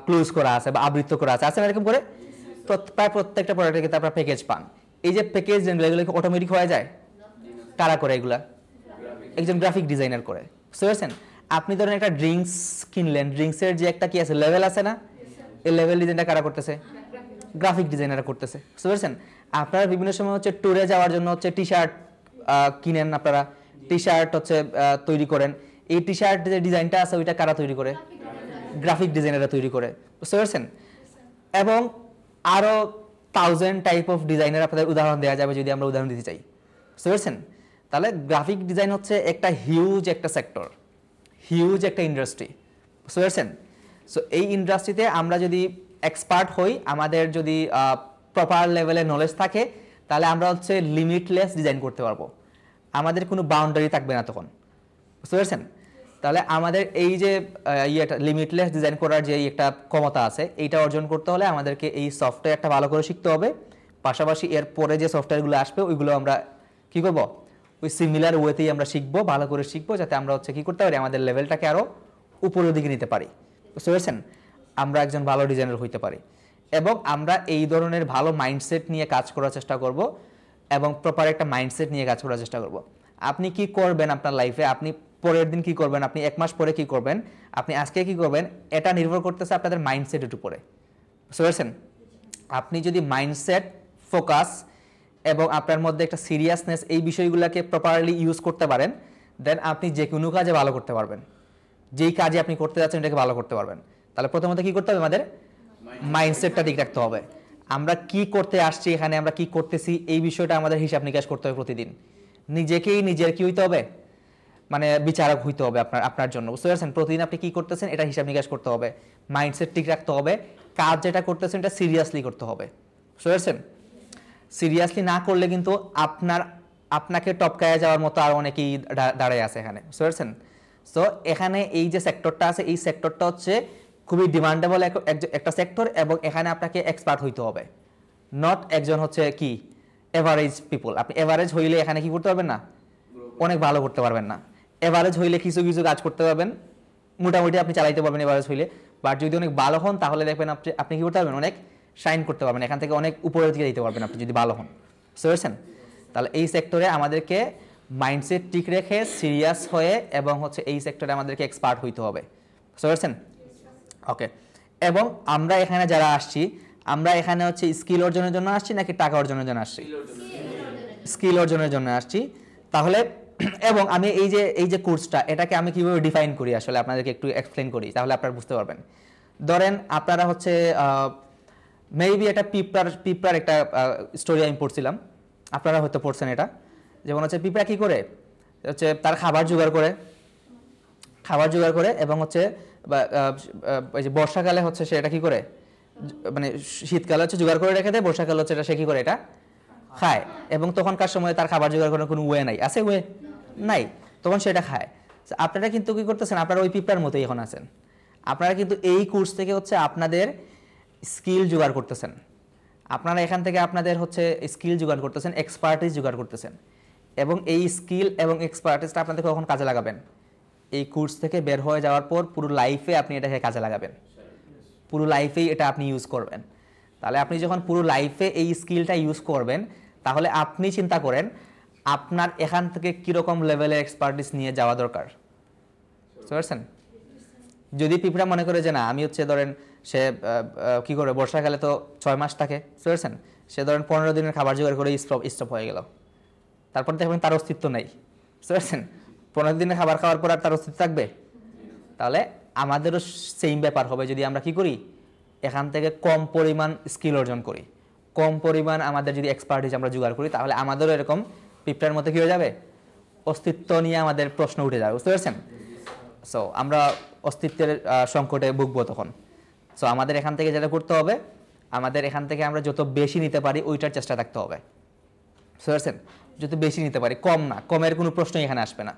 ক্লোজ করা আছে বা আবৃত করা আছে না এরকম করে? প্রায় প্রত্যেকটা প্রোডাক্টের ক্ষেত্রে আপনারা প্যাকেজ পান। এই যে প্যাকেজ ডিজাইনগুলো, এগুলো কি অটোমেটিক হয়ে যায়? কারা করে এগুলা? একজন গ্রাফিক ডিজাইনার করে। বুঝতে পারছেন? আপনি ধরেন একটা ড্রিঙ্কস কিনলেন, ড্রিঙ্কসের যে একটা কি আছে, লেভেল আছে না? এই লেভেল ডিজাইনটা কারা করতেছে? গ্রাফিক ডিজাইনাররা করতেছে। বুঝতে পারছেন? আপনারা বিভিন্ন সময় হচ্ছে ট্যুরে যাওয়ার জন্য হচ্ছে টি শার্ট কিনেন, আপনারা টি শার্ট হচ্ছে তৈরি করেন। এই টি শার্ট যে ডিজাইনটা আছে ওইটা কারা তৈরি করে? গ্রাফিক ডিজাইনাররা তৈরি করে। বুঝতে পারছেন? এবং আরও 1000 টাইপ অফ ডিজাইনের আপনাদের উদাহরণ দেওয়া যাবে যদি আমরা উদাহরণ দিতে চাই। বুঝতে পারছেন? তাহলে গ্রাফিক ডিজাইন হচ্ছে একটা হিউজ একটা সেক্টর, হিউজ একটা ইন্ডাস্ট্রি। বুঝতে পারছেন? সো এই ইন্ডাস্ট্রিতে আমরা যদি এক্সপার্ট হই, আমাদের যদি প্রপার লেভেলের নলেজ থাকে, তাহলে আমরা হচ্ছে লিমিটলেস ডিজাইন করতে পারবো। আমাদের কোনো বাউন্ডারি থাকবে না তখন। বুঝতে পারছেন? তাহলে আমাদের এই যে লিমিটলেস ডিজাইন করার যে একটা ক্ষমতা আছে, এইটা অর্জন করতে হলে আমাদেরকে এই সফটওয়্যারটা ভালো করে শিখতে হবে। পাশাপাশি এর পরে যে সফটওয়্যারগুলো আসবে ওইগুলো আমরা কি করব? ওই সিমিলার ওয়েতেই আমরা শিখবো, ভালো করে শিখবো, যাতে আমরা হচ্ছে কি করতে পারি, আমাদের লেভেলটাকে আরও উপরের দিকে নিতে পারি। বুঝতে পারছেন? আমরা একজন ভালো ডিজাইনার হইতে পারি, এবং আমরা এই ধরনের ভালো মাইন্ডসেট নিয়ে কাজ করার চেষ্টা করব, এবং প্রপার একটা মাইন্ডসেট নিয়ে কাজ করার চেষ্টা করব। আপনি কি করবেন আপনার লাইফে, আপনি পরের দিন কি করবেন, আপনি 1 মাস পরে কি করবেন, আপনি আজকে কি করবেন, এটা নির্ভর করতেছে আপনাদের মাইন্ডসেটের উপরে। বুঝতে পারছেন? আপনি যদি মাইন্ডসেট, ফোকাস এবং আপনার মধ্যে একটা সিরিয়াসনেস, এই বিষয়গুলোকে প্রপারলি ইউজ করতে পারেন, দেন আপনি যে কোনো কাজে ভালো করতে পারবেন। যেই কাজে আপনি করতে যাচ্ছেন এটাকে ভালো করতে পারবেন। তাহলে প্রথমত কি করতে হবে? আমাদের মাইন্ডসেটটা ঠিক রাখতে হবে। আমরা কি করতে আসছি এখানে, আমরা কি করতেছি, এই বিষয়টা আমাদের হিসাব নিকাশ করতে হবে প্রতিদিন। নিজেকেই নিজের কি হইতে হবে, মানে বিচারক হইতে হবে আপনার জন্য। বুঝতে পারছেন? প্রতিদিন আপনি কি করতেছেন এটা হিসাব নিকাশ করতে হবে, মাইন্ডসেট ঠিক রাখতে হবে, কাজ যেটা করতেছেন এটা সিরিয়াসলি করতে হবে। বুঝতে পারছেন? সিরিয়াসলি না করলে কিন্তু আপনাকে টপকায় যাওয়ার মতো আর অনেকেই দাঁড়ায় আছে এখানে। বুঝতে পারছেন? সো এখানে এই যে সেক্টরটা আছে, এই সেক্টরটা হচ্ছে খুবই ডিমান্ডেবল একটা সেক্টর, এবং এখানে আপনাকে এক্সপার্ট হইতে হবে। নট একজন হচ্ছে কি এভারেজ পিপল। আপনি এভারেজ হইলে এখানে কি করতে পারবেন না, অনেক ভালো করতে পারবেন না। এভারেজ হইলে কিছু কিছু কাজ করতে পারবেন, মোটামুটি আপনি চালাইতে পারবেন এভারেজ হইলে। বাট যদি অনেক ভালো হন তাহলে দেখবেন আপনি কি করতে পারবেন, অনেক শাইন করতে পারবেন, এখান থেকে অনেক উপরের দিকে দিতে পারবেন আপনি যদি ভালো হন। বুঝতে পেরেছেন? তাহলে এই সেক্টরে আমাদেরকে মাইন্ডসেট ঠিক রেখে সিরিয়াস হয়ে এবং হচ্ছে এই সেক্টরে আমাদেরকে এক্সপার্ট হইতে হবে। বুঝতে পেরেছেন? ওকে। এবং আমরা এখানে যারা আসছি, আমরা এখানে হচ্ছে স্কিল অর্জনের জন্য আসছি নাকি টাকা অর্জনের জন্য আসছি? স্কিল অর্জনের জন্য আসছি। তাহলে এবং আমি এই যে কোর্সটা, এটাকে আমি কিভাবে ডিফাইন করি আসলে আপনাদেরকে একটু এক্সপ্লেন করি, তাহলে আপনারা বুঝতে পারবেন। ধরেন আপনারা হচ্ছে মেবি এটা পিঁপড়ার একটা স্টোরি আমি পড়ছিলাম, আপনারা হয়তো পড়ছেন এটা। যেমন হচ্ছে পিঁপড়া কি করে, হচ্ছে তার খাবার জোগাড় করে এবং হচ্ছে এই যে বর্ষাকালে হচ্ছে সে এটা কি করে, মানে শীতকালে হচ্ছে জোগাড় করে রেখে দেয়, বর্ষাকালে হচ্ছে এটা সে কি করে, এটা খায়। এবং তখনকার সময় তার খাবার জোগাড় করার কোনো ওয়ে নাই, আছে ওয়ে নাই, তখন সেটা খায়। আপনারা কিন্তু কি করতেছেন, আপনারা ওই পিঁপড়ার মতোই এখন আছেন। আপনারা কিন্তু এই কোর্স থেকে হচ্ছে আপনাদের স্কিল জোগাড় করতেছেন, আপনারা এখান থেকে আপনাদের হচ্ছে স্কিল জোগাড় করতেছেন, এক্সপার্টিস জোগাড় করতেছেন। এবং এই স্কিল এবং এক্সপার্টিসটা আপনাদের কখন কাজে লাগাবেন, এই কোর্স থেকে বের হয়ে যাওয়ার পর পুরো লাইফে আপনি এটাকে কাজে লাগাবেন, পুরো লাইফেই এটা আপনি ইউজ করবেন। তাহলে আপনি যখন পুরো লাইফে এই স্কিলটা ইউজ করবেন, তাহলে আপনি চিন্তা করেন আপনার এখান থেকে কীরকম লেভেলের এক্সপার্টিস নিয়ে যাওয়া দরকার। বুঝতে পারছেন? যদি পিঁপড়া মনে করে যে না আমি হচ্ছে ধরেন সে কি করে, বর্ষাকালে তো 6 মাস থাকে, বুঝতে পারছেন, সে ধরেন 15 দিনের খাবার জোগাড় করে স্টপ হয়ে গেল, তারপর দেখবেন তার অস্তিত্ব নেই। বুঝতে পারছেন? 15 দিনের খাবার খাওয়ার পর আর তার অস্তিত্ব থাকবে? তাহলে আমাদেরও সেম ব্যাপার হবে যদি আমরা কি করি, এখান থেকে কম পরিমাণ স্কিল অর্জন করি, কম পরিমাণ আমাদের যদি এক্সপার্টিস আমরা জোগাড় করি, তাহলে আমাদেরও এরকম পিঁপড়ার মধ্যে কি হয়ে যাবে, অস্তিত্ব নিয়ে আমাদের প্রশ্ন উঠে যাবে। বুঝতে পারছেন? সো আমরা অস্তিত্বের সংকটে ভুগবো তখন। সো আমাদের এখান থেকে যেটা করতে হবে, আমাদের এখান থেকে আমরা যত বেশি নিতে পারি ওইটার চেষ্টা থাকতে হবে। বুঝতে পারছেন? যত বেশি নিতে পারি, কম না, কমের কোনো প্রশ্নই এখানে আসবে না।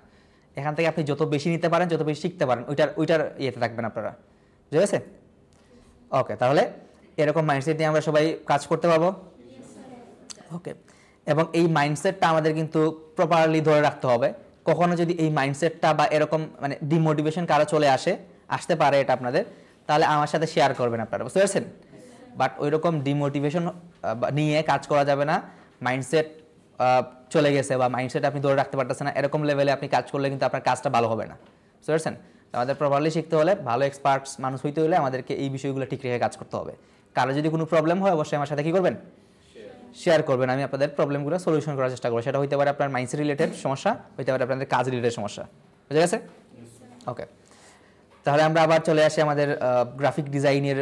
এখান থেকে আপনি যত বেশি নিতে পারেন, যত বেশি শিখতে পারেন, ওইটার ইয়েতে থাকবেন আপনারা। বুঝতে পেরেছে? ওকে, তাহলে এরকম মাইন্ডসেট নিয়ে আমরা সবাই কাজ করতে পারবো। ওকে, এবং এই মাইন্ডসেটটা আমাদের কিন্তু প্রপারলি ধরে রাখতে হবে। কখনো যদি এই মাইন্ডসেটটা বা এরকম মানে ডিমোটিভেশন কারো চলে আসতে পারে এটা আপনাদের, তাহলে আমার সাথে শেয়ার করবেন আপনারা। বুঝতে পারছেন? বাট ওই রকম ডিমোটিভেশন নিয়ে কাজ করা যাবে না। মাইন্ডসেট চলে গেছে বা মাইন্ডসেট আপনি ধরে রাখতে পারতেছেন না, এরকম লেভেলে আপনি কাজ করলে কিন্তু আপনার কাজটা ভালো হবে না। বুঝতে পারছেন? আমাদের প্রপারলি শিখতে হলে, ভালো এক্সপার্টস মানুষ হইতে হলে আমাদেরকে এই বিষয়গুলো ঠিক রেখে কাজ করতে হবে। কারো যদি কোনো প্রবলেম হয় অবশ্যই আমার সাথে কি করবেন, শেয়ার করবেন। আমি আপনাদের প্রবলেমগুলো সলিউশন করার চেষ্টা করবো। সেটা হইতে পারে আপনার মাইন্ডসেট রিলেটেড সমস্যা, হইতে পারে আপনাদের কাজ রিলেটেড সমস্যা। বুঝে গেছে? ওকে, তাহলে আমরা আবার চলে আসি আমাদের গ্রাফিক ডিজাইনের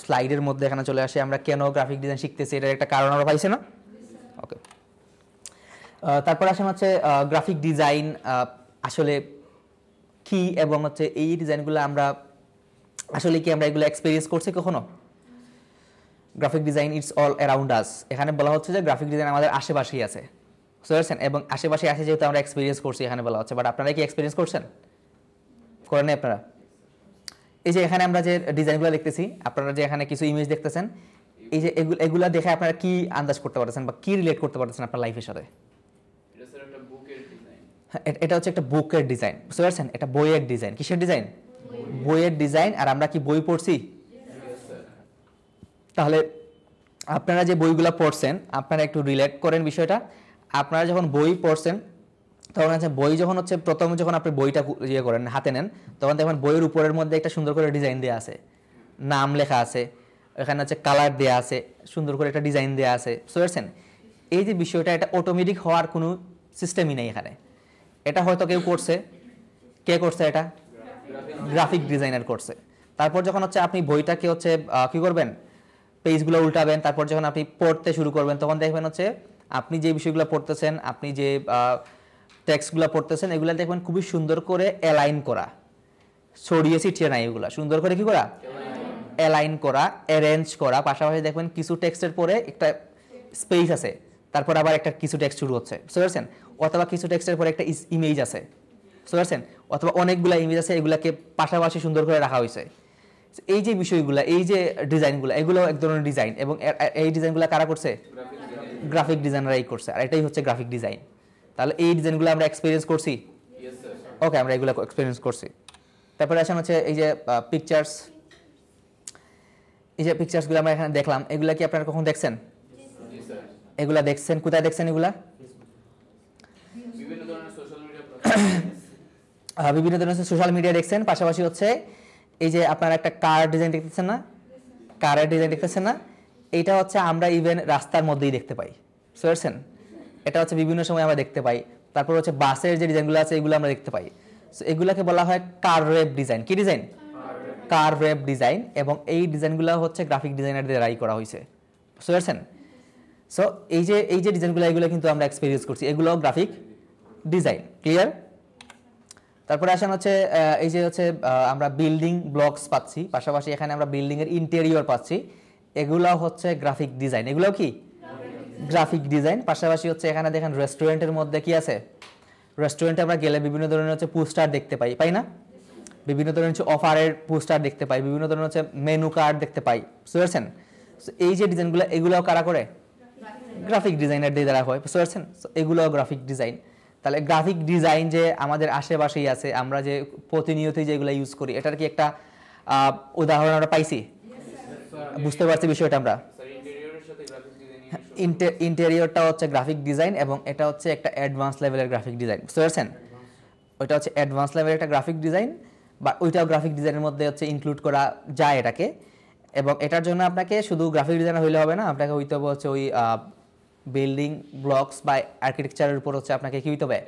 স্লাইডের মধ্যে। এখানে চলে আসি আমরা কেন গ্রাফিক ডিজাইন শিখতেছি, এটার একটা কারণ আমরা পাইছি না? ওকে, তারপর আসেন হচ্ছে গ্রাফিক ডিজাইন আসলে কি, এবং হচ্ছে এই ডিজাইনগুলো আমরা আসলে কি আমরা এগুলো এক্সপেরিয়েন্স করছি কখনো? Graphic design it's all around us. এখানে বলা হচ্ছে যে গ্রাফিক ডিজাইন আমাদের আশেপাশেই আছে। বুঝতে পারছেন? এবং আশেপাশে আছে যেহেতু আমরা এক্সপেরিয়েন্স করছি এখানে বলা হচ্ছে। বাট আপনারা কি এক্সপেরিয়েন্স করছেন? করেন আপনারা? এই যে এখানে আমরা যে ডিজাইনগুলো দেখতেছি, আপনারা যে এখানে কিছু ইমেজ দেখতেছেন, এই যে এগুলা দেখে আপনারা কি আন্দাজ করতে পারতেছেন বা কি রিলেট করতে পারতেছেন আপনার লাইফের সাথে? এটা হচ্ছে একটা বুকের ডিজাইন। বুঝতে পারছেন? এটা বইয়ের ডিজাইন। কিসের ডিজাইন? বইয়ের ডিজাইন। আর আমরা কি বই পড়ছি? তাহলে আপনারা যে বইগুলো পড়ছেন, আপনারা একটু রিলেট করেন বিষয়টা। আপনারা যখন বই পড়ছেন তখন হচ্ছে বই যখন হচ্ছে প্রথম যখন আপনি বইটা ইয়ে করেন, হাতে নেন, তখন দেখবেন বইয়ের উপরের মধ্যে একটা সুন্দর করে ডিজাইন দেওয়া আছে, নাম লেখা আছে, এখানে হচ্ছে কালার দেওয়া আছে, সুন্দর করে একটা ডিজাইন দেওয়া আছে। বুঝতে পারছেন? এই যে বিষয়টা, এটা অটোমেটিক হওয়ার কোনো সিস্টেমই নেই এখানে। এটা হয়তো কেউ করছে। কে করছে এটা? গ্রাফিক ডিজাইনার করছে। তারপর যখন হচ্ছে আপনি বইটাকে হচ্ছে কি করবেন, পেজগুলো উল্টাবেন, তারপর যখন আপনি পড়তে শুরু করবেন তখন দেখবেন হচ্ছে আপনি যে বিষয়গুলো পড়তেছেন, আপনি যে টেক্সটগুলো পড়তেছেন, এগুলো দেখবেন খুবই সুন্দর করে অ্যালাইন করা, ছড়িয়ে ছিটিয়ে নাই, এগুলা সুন্দর করে কি করা, অ্যালাইন করা, অ্যারেঞ্জ করা। পাশাপাশি দেখবেন কিছু টেক্সটের পরে একটা স্পেস আছে, তারপর আবার একটা কিছু টেক্সট শুরু হচ্ছে। বুঝতে পারছেন? অথবা কিছু টেক্সটের পরে একটা ইমেজ আছে। বুঝতে পারছেন? অথবা অনেকগুলা ইমেজ আছে, এগুলাকে পাশাপাশি সুন্দর করে রাখা হয়েছে। এই যে বিষয়গুলো, এই যে ডিজাইনগুলো, এগুলো এক ধরনের ডিজাইন, এবং এই ডিজাইনগুলো কারা করছে? গ্রাফিক ডিজাইনাররাই করছে, আর এটাই হচ্ছে গ্রাফিক ডিজাইন। তাহলে এই ডিজাইনগুলো আমরা এক্সপেরিয়েন্স করছি, ইয়েস স্যার। ওকে, আমরা এগুলো এক্সপেরিয়েন্স করছি। তারপরে আসেন হচ্ছে এই যে পিকচার্স, এই যে পিকচার্সগুলো আমরা এখানে দেখলাম, এগুলা কি আপনারা কখন দেখছেন? জি স্যার। এগুলা দেখছেন কোথায় দেখছেন? এগুলা বিভিন্ন ধরনের সোশ্যাল মিডিয়া প্ল্যাটফর্ম। বিভিন্ন ধরনের সোশ্যাল মিডিয়া দেখছেন, পাশাপাশি হচ্ছে এই যে আপনারা একটা কার ডিজাইন দেখতেছেন না, কারের ডিজাইন দেখতেছেন না, এইটা হচ্ছে আমরা ইভেন রাস্তার মধ্যেই দেখতে পাই, বুঝতে পারছেন? এটা হচ্ছে বিভিন্ন সময় আমরা দেখতে পাই। তারপর হচ্ছে বাসের যে ডিজাইনগুলো আছে এগুলো আমরা দেখতে পাই। সো এগুলোকে বলা হয় কার রেপ ডিজাইন। কি ডিজাইন? কার রেপ ডিজাইন। এবং এই ডিজাইনগুলো হচ্ছে গ্রাফিক ডিজাইনারদের দ্বারাই করা হয়েছে, বুঝতে পারছেন? সো এই যে ডিজাইনগুলো, এগুলো কিন্তু আমরা এক্সপেরিয়েন্স করছি, এগুলো গ্রাফিক ডিজাইন। ক্লিয়ার? তারপরে আসেন হচ্ছে এই যে হচ্ছে আমরা বিল্ডিং ব্লকস পাচ্ছি, পাশাপাশি এখানে আমরা বিল্ডিং এর ইন্টেরিয়র পাচ্ছি, এগুলো হচ্ছে গ্রাফিক ডিজাইন। এগুলো কি গ্রাফিক ডিজাইন। পাশাপাশি হচ্ছে এখানে দেখেন রেস্টুরেন্টের মধ্যে কি আছে, রেস্টুরেন্টে আমরা গেলে বিভিন্ন ধরনের হচ্ছে পোস্টার দেখতে পাই, পাই না? বিভিন্ন ধরনের হচ্ছে অফারের পোস্টার দেখতে পাই, বিভিন্ন ধরনের হচ্ছে মেনু কার্ড দেখতে পাই, বুঝতে পারছেন? এই যে ডিজাইনগুলো, এগুলোও কারা করে? গ্রাফিক ডিজাইনার দিয়ে দ্বারা হয়, বুঝতে পারছেন? এগুলোও গ্রাফিক ডিজাইন। তাহলে গ্রাফিক ডিজাইন যে আমাদের আশেপাশেই আছে, আমরা যে প্রতিনিয়তই যেগুলো ইউজ করি, এটার কি একটা উদাহরণ আমরা পাইছি? বুঝতে পারছি বিষয়টা আমরা। স্যার ইন্টেরিয়রের সাথে গ্রাফিক ডিজাইনিং ইন্টেরিয়রটা হচ্ছে গ্রাফিক ডিজাইন, এবং এটা হচ্ছে একটা অ্যাডভান্স লেভেলের গ্রাফিক ডিজাইন, বুঝতে পারছেন? ওইটা হচ্ছে অ্যাডভান্স লেভেলের একটা গ্রাফিক ডিজাইন, বা ওইটাও গ্রাফিক ডিজাইনের মধ্যে হচ্ছে ইনক্লুড করা যায় এটাকে। এবং এটার জন্য আপনাকে শুধু গ্রাফিক ডিজাইনার হইলে হবে না, আপনাকে হইতে হবে হচ্ছে ওই বিল্ডিং ব্লকস বা আর্কিটেকচারের উপর হচ্ছে আপনাকে কি হইতে হবে?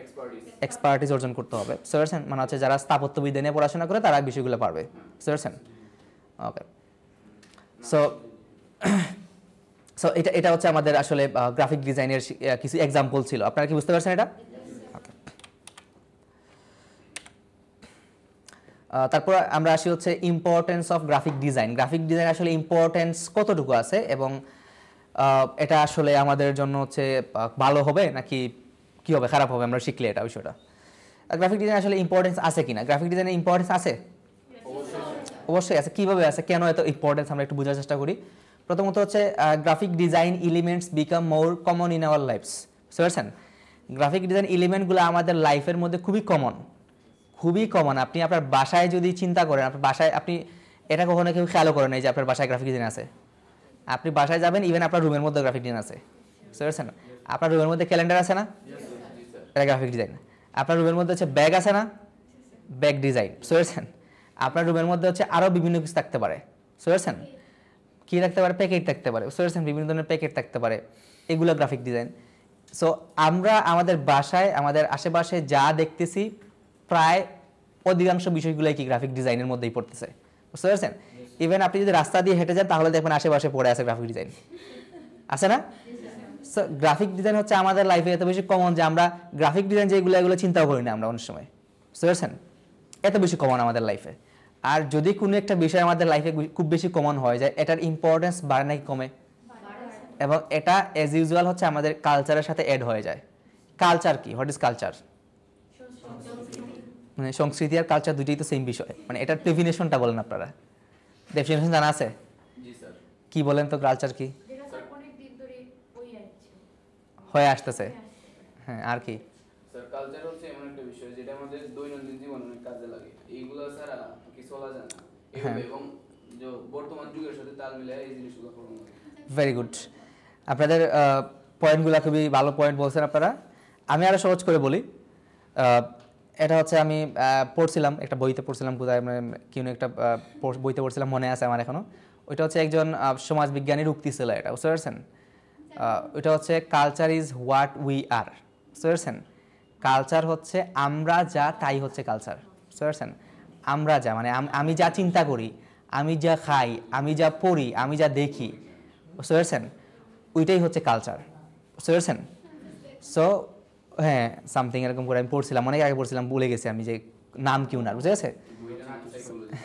এক্সপার্টিস অর্জন করতে হবে, বুঝতে পারছেন? মানে হচ্ছে যারা স্থাপত্যবিদ্যা নিয়ে পড়াশোনা করে তারা বিষয়গুলো পারবে, বুঝতে পারছেন? ওকে, সো সো এটা হচ্ছে আমাদের আসলে গ্রাফিক ডিজাইনের কিছু এক্সাম্পল ছিল। আপনারা কি বুঝতে পারছেন এটা? Okay. তারপর আমরা আসি হচ্ছে importance of graphic design. Graphic design আসলে ইম্পর্টেন্স কতটুকু আছে, এবং এটা আসলে আমাদের জন্য হচ্ছে ভালো হবে নাকি কি হবে, খারাপ হবে আমরা শিখলে এটা বিষয়টা। গ্রাফিক ডিজাইন আসলে ইম্পর্টেন্স আছে কিনা? গ্রাফিক ডিজাইনের ইম্পর্টেন্স আছে, অবশ্যই আছে। কিভাবে আছে, কেন এত ইম্পর্টেন্স, আমরা একটু বোঝার চেষ্টা করি। প্রথমত হচ্ছে graphic design elements become more common in our lifes, বুঝতে পারছেন? গ্রাফিক ডিজাইন এলিমেন্টগুলো আমাদের লাইফের মধ্যে খুবই কমন, খুবই কমন। আপনি আপনার বাসায় যদি চিন্তা করেন, আপনার বাসায় আপনি এটা কখনো কেউ খেয়ালও করেন নাই যে আপনার বাসায় গ্রাফিক ডিজাইন আছে। আপনি বাসায় যাবেন, ইভেন আপনার রুমের মধ্যে গ্রাফিক ডিজাইন আছে, বুঝতে পারছেন? আপনার রুমের মধ্যে ক্যালেন্ডার আছে না, এটা গ্রাফিক ডিজাইন। আপনার রুমের মধ্যে হচ্ছে ব্যাগ আছে না, ব্যাগ ডিজাইন, বুঝতে পারছেন? আপনার রুমের মধ্যে হচ্ছে আরও বিভিন্ন কিছু থাকতে পারে, বুঝতে পারছেন? কী থাকতে পারে? প্যাকেট থাকতে পারে, বুঝতে পারছেন? বিভিন্ন ধরনের প্যাকেট থাকতে পারে, এগুলো গ্রাফিক ডিজাইন। সো আমরা আমাদের বাসায়, আমাদের আশেপাশে যা দেখতেছি, প্রায় অধিকাংশ বিষয়গুলোই কি গ্রাফিক ডিজাইনের মধ্যেই পড়তেছে, বুঝতে পারছেন? ইভেন আপনি যদি রাস্তা দিয়ে হেঁটে যান তাহলে দেখবেন আশেপাশে পড়ে আছে গ্রাফিক ডিজাইন, আছে না? সো গ্রাফিক ডিজাইন হচ্ছে আমাদের লাইফে এত বেশি কমন যে আমরা গ্রাফিক ডিজাইন যেগুলো, এগুলো চিন্তাও করি না আমরা অনেক সময়, বুঝতে পারছেন? এত বেশি কমন আমাদের লাইফে। আর যদি কোনো একটা বিষয় আমাদের লাইফে খুব বেশি কমন হয়ে যায়, এটার ইম্পর্টেন্স বাড়ে নাকি কমে? এবং এটা অ্যাজ ইউজুয়াল হচ্ছে আমাদের কালচারের সাথে অ্যাড হয়ে যায়। কালচার কি? What is culture? মানে সংস্কৃতি আর কালচার দুটোই তো সেম বিষয়। মানে এটার ডেফিনেশনটা বলেন আপনারা, ডেফিনেশন জানা আছে? জি স্যার। কি বলেন তো, কালচার কি? হয়ে আসতেছে, হ্যাঁ। আর কি? স্যার কালচার হচ্ছে এমন একটা বিষয় যেটা আমাদের দৈনন্দিন জীবনে অনেক কাজে লাগে। এইগুলো ছাড়া কি চলা যায় না, এবং যে বর্তমান যুগের সাথে তাল মিলিয়ে এই জিনিসগুলো করতে হবে। Very good. আপনাদের পয়েন্টগুলো খুবই ভালো পয়েন্ট বলছেন আপনারা। আমি আরও সহজ করে বলি। এটা হচ্ছে আমি পড়ছিলাম, একটা বইতে পড়ছিলাম, কোথায় কোনো একটা বইতে পড়ছিলাম, মনে আছে আমার এখনও। ওইটা হচ্ছে একজন সমাজবিজ্ঞানীর উক্তি ছিল, এটা বুঝতে পারছেন? ওইটা হচ্ছে culture is what we are, বুঝতে পারছেন? কালচার হচ্ছে আমরা যা, তাই হচ্ছে কালচার, বুঝতে পারছেন? আমরা যা মানে আমি যা চিন্তা করি, আমি যা খাই, আমি যা পড়ি, আমি যা দেখি, বুঝতে পারছেন? ওইটাই হচ্ছে কালচার, বুঝতে পারছেন? সো হ্যাঁ, সামথিং এরকম করে আমি পড়ছিলাম, অনেক আগে পড়ছিলাম, ভুলে গেছি আমি যে নাম কি উনার, বুঝতে গেছে?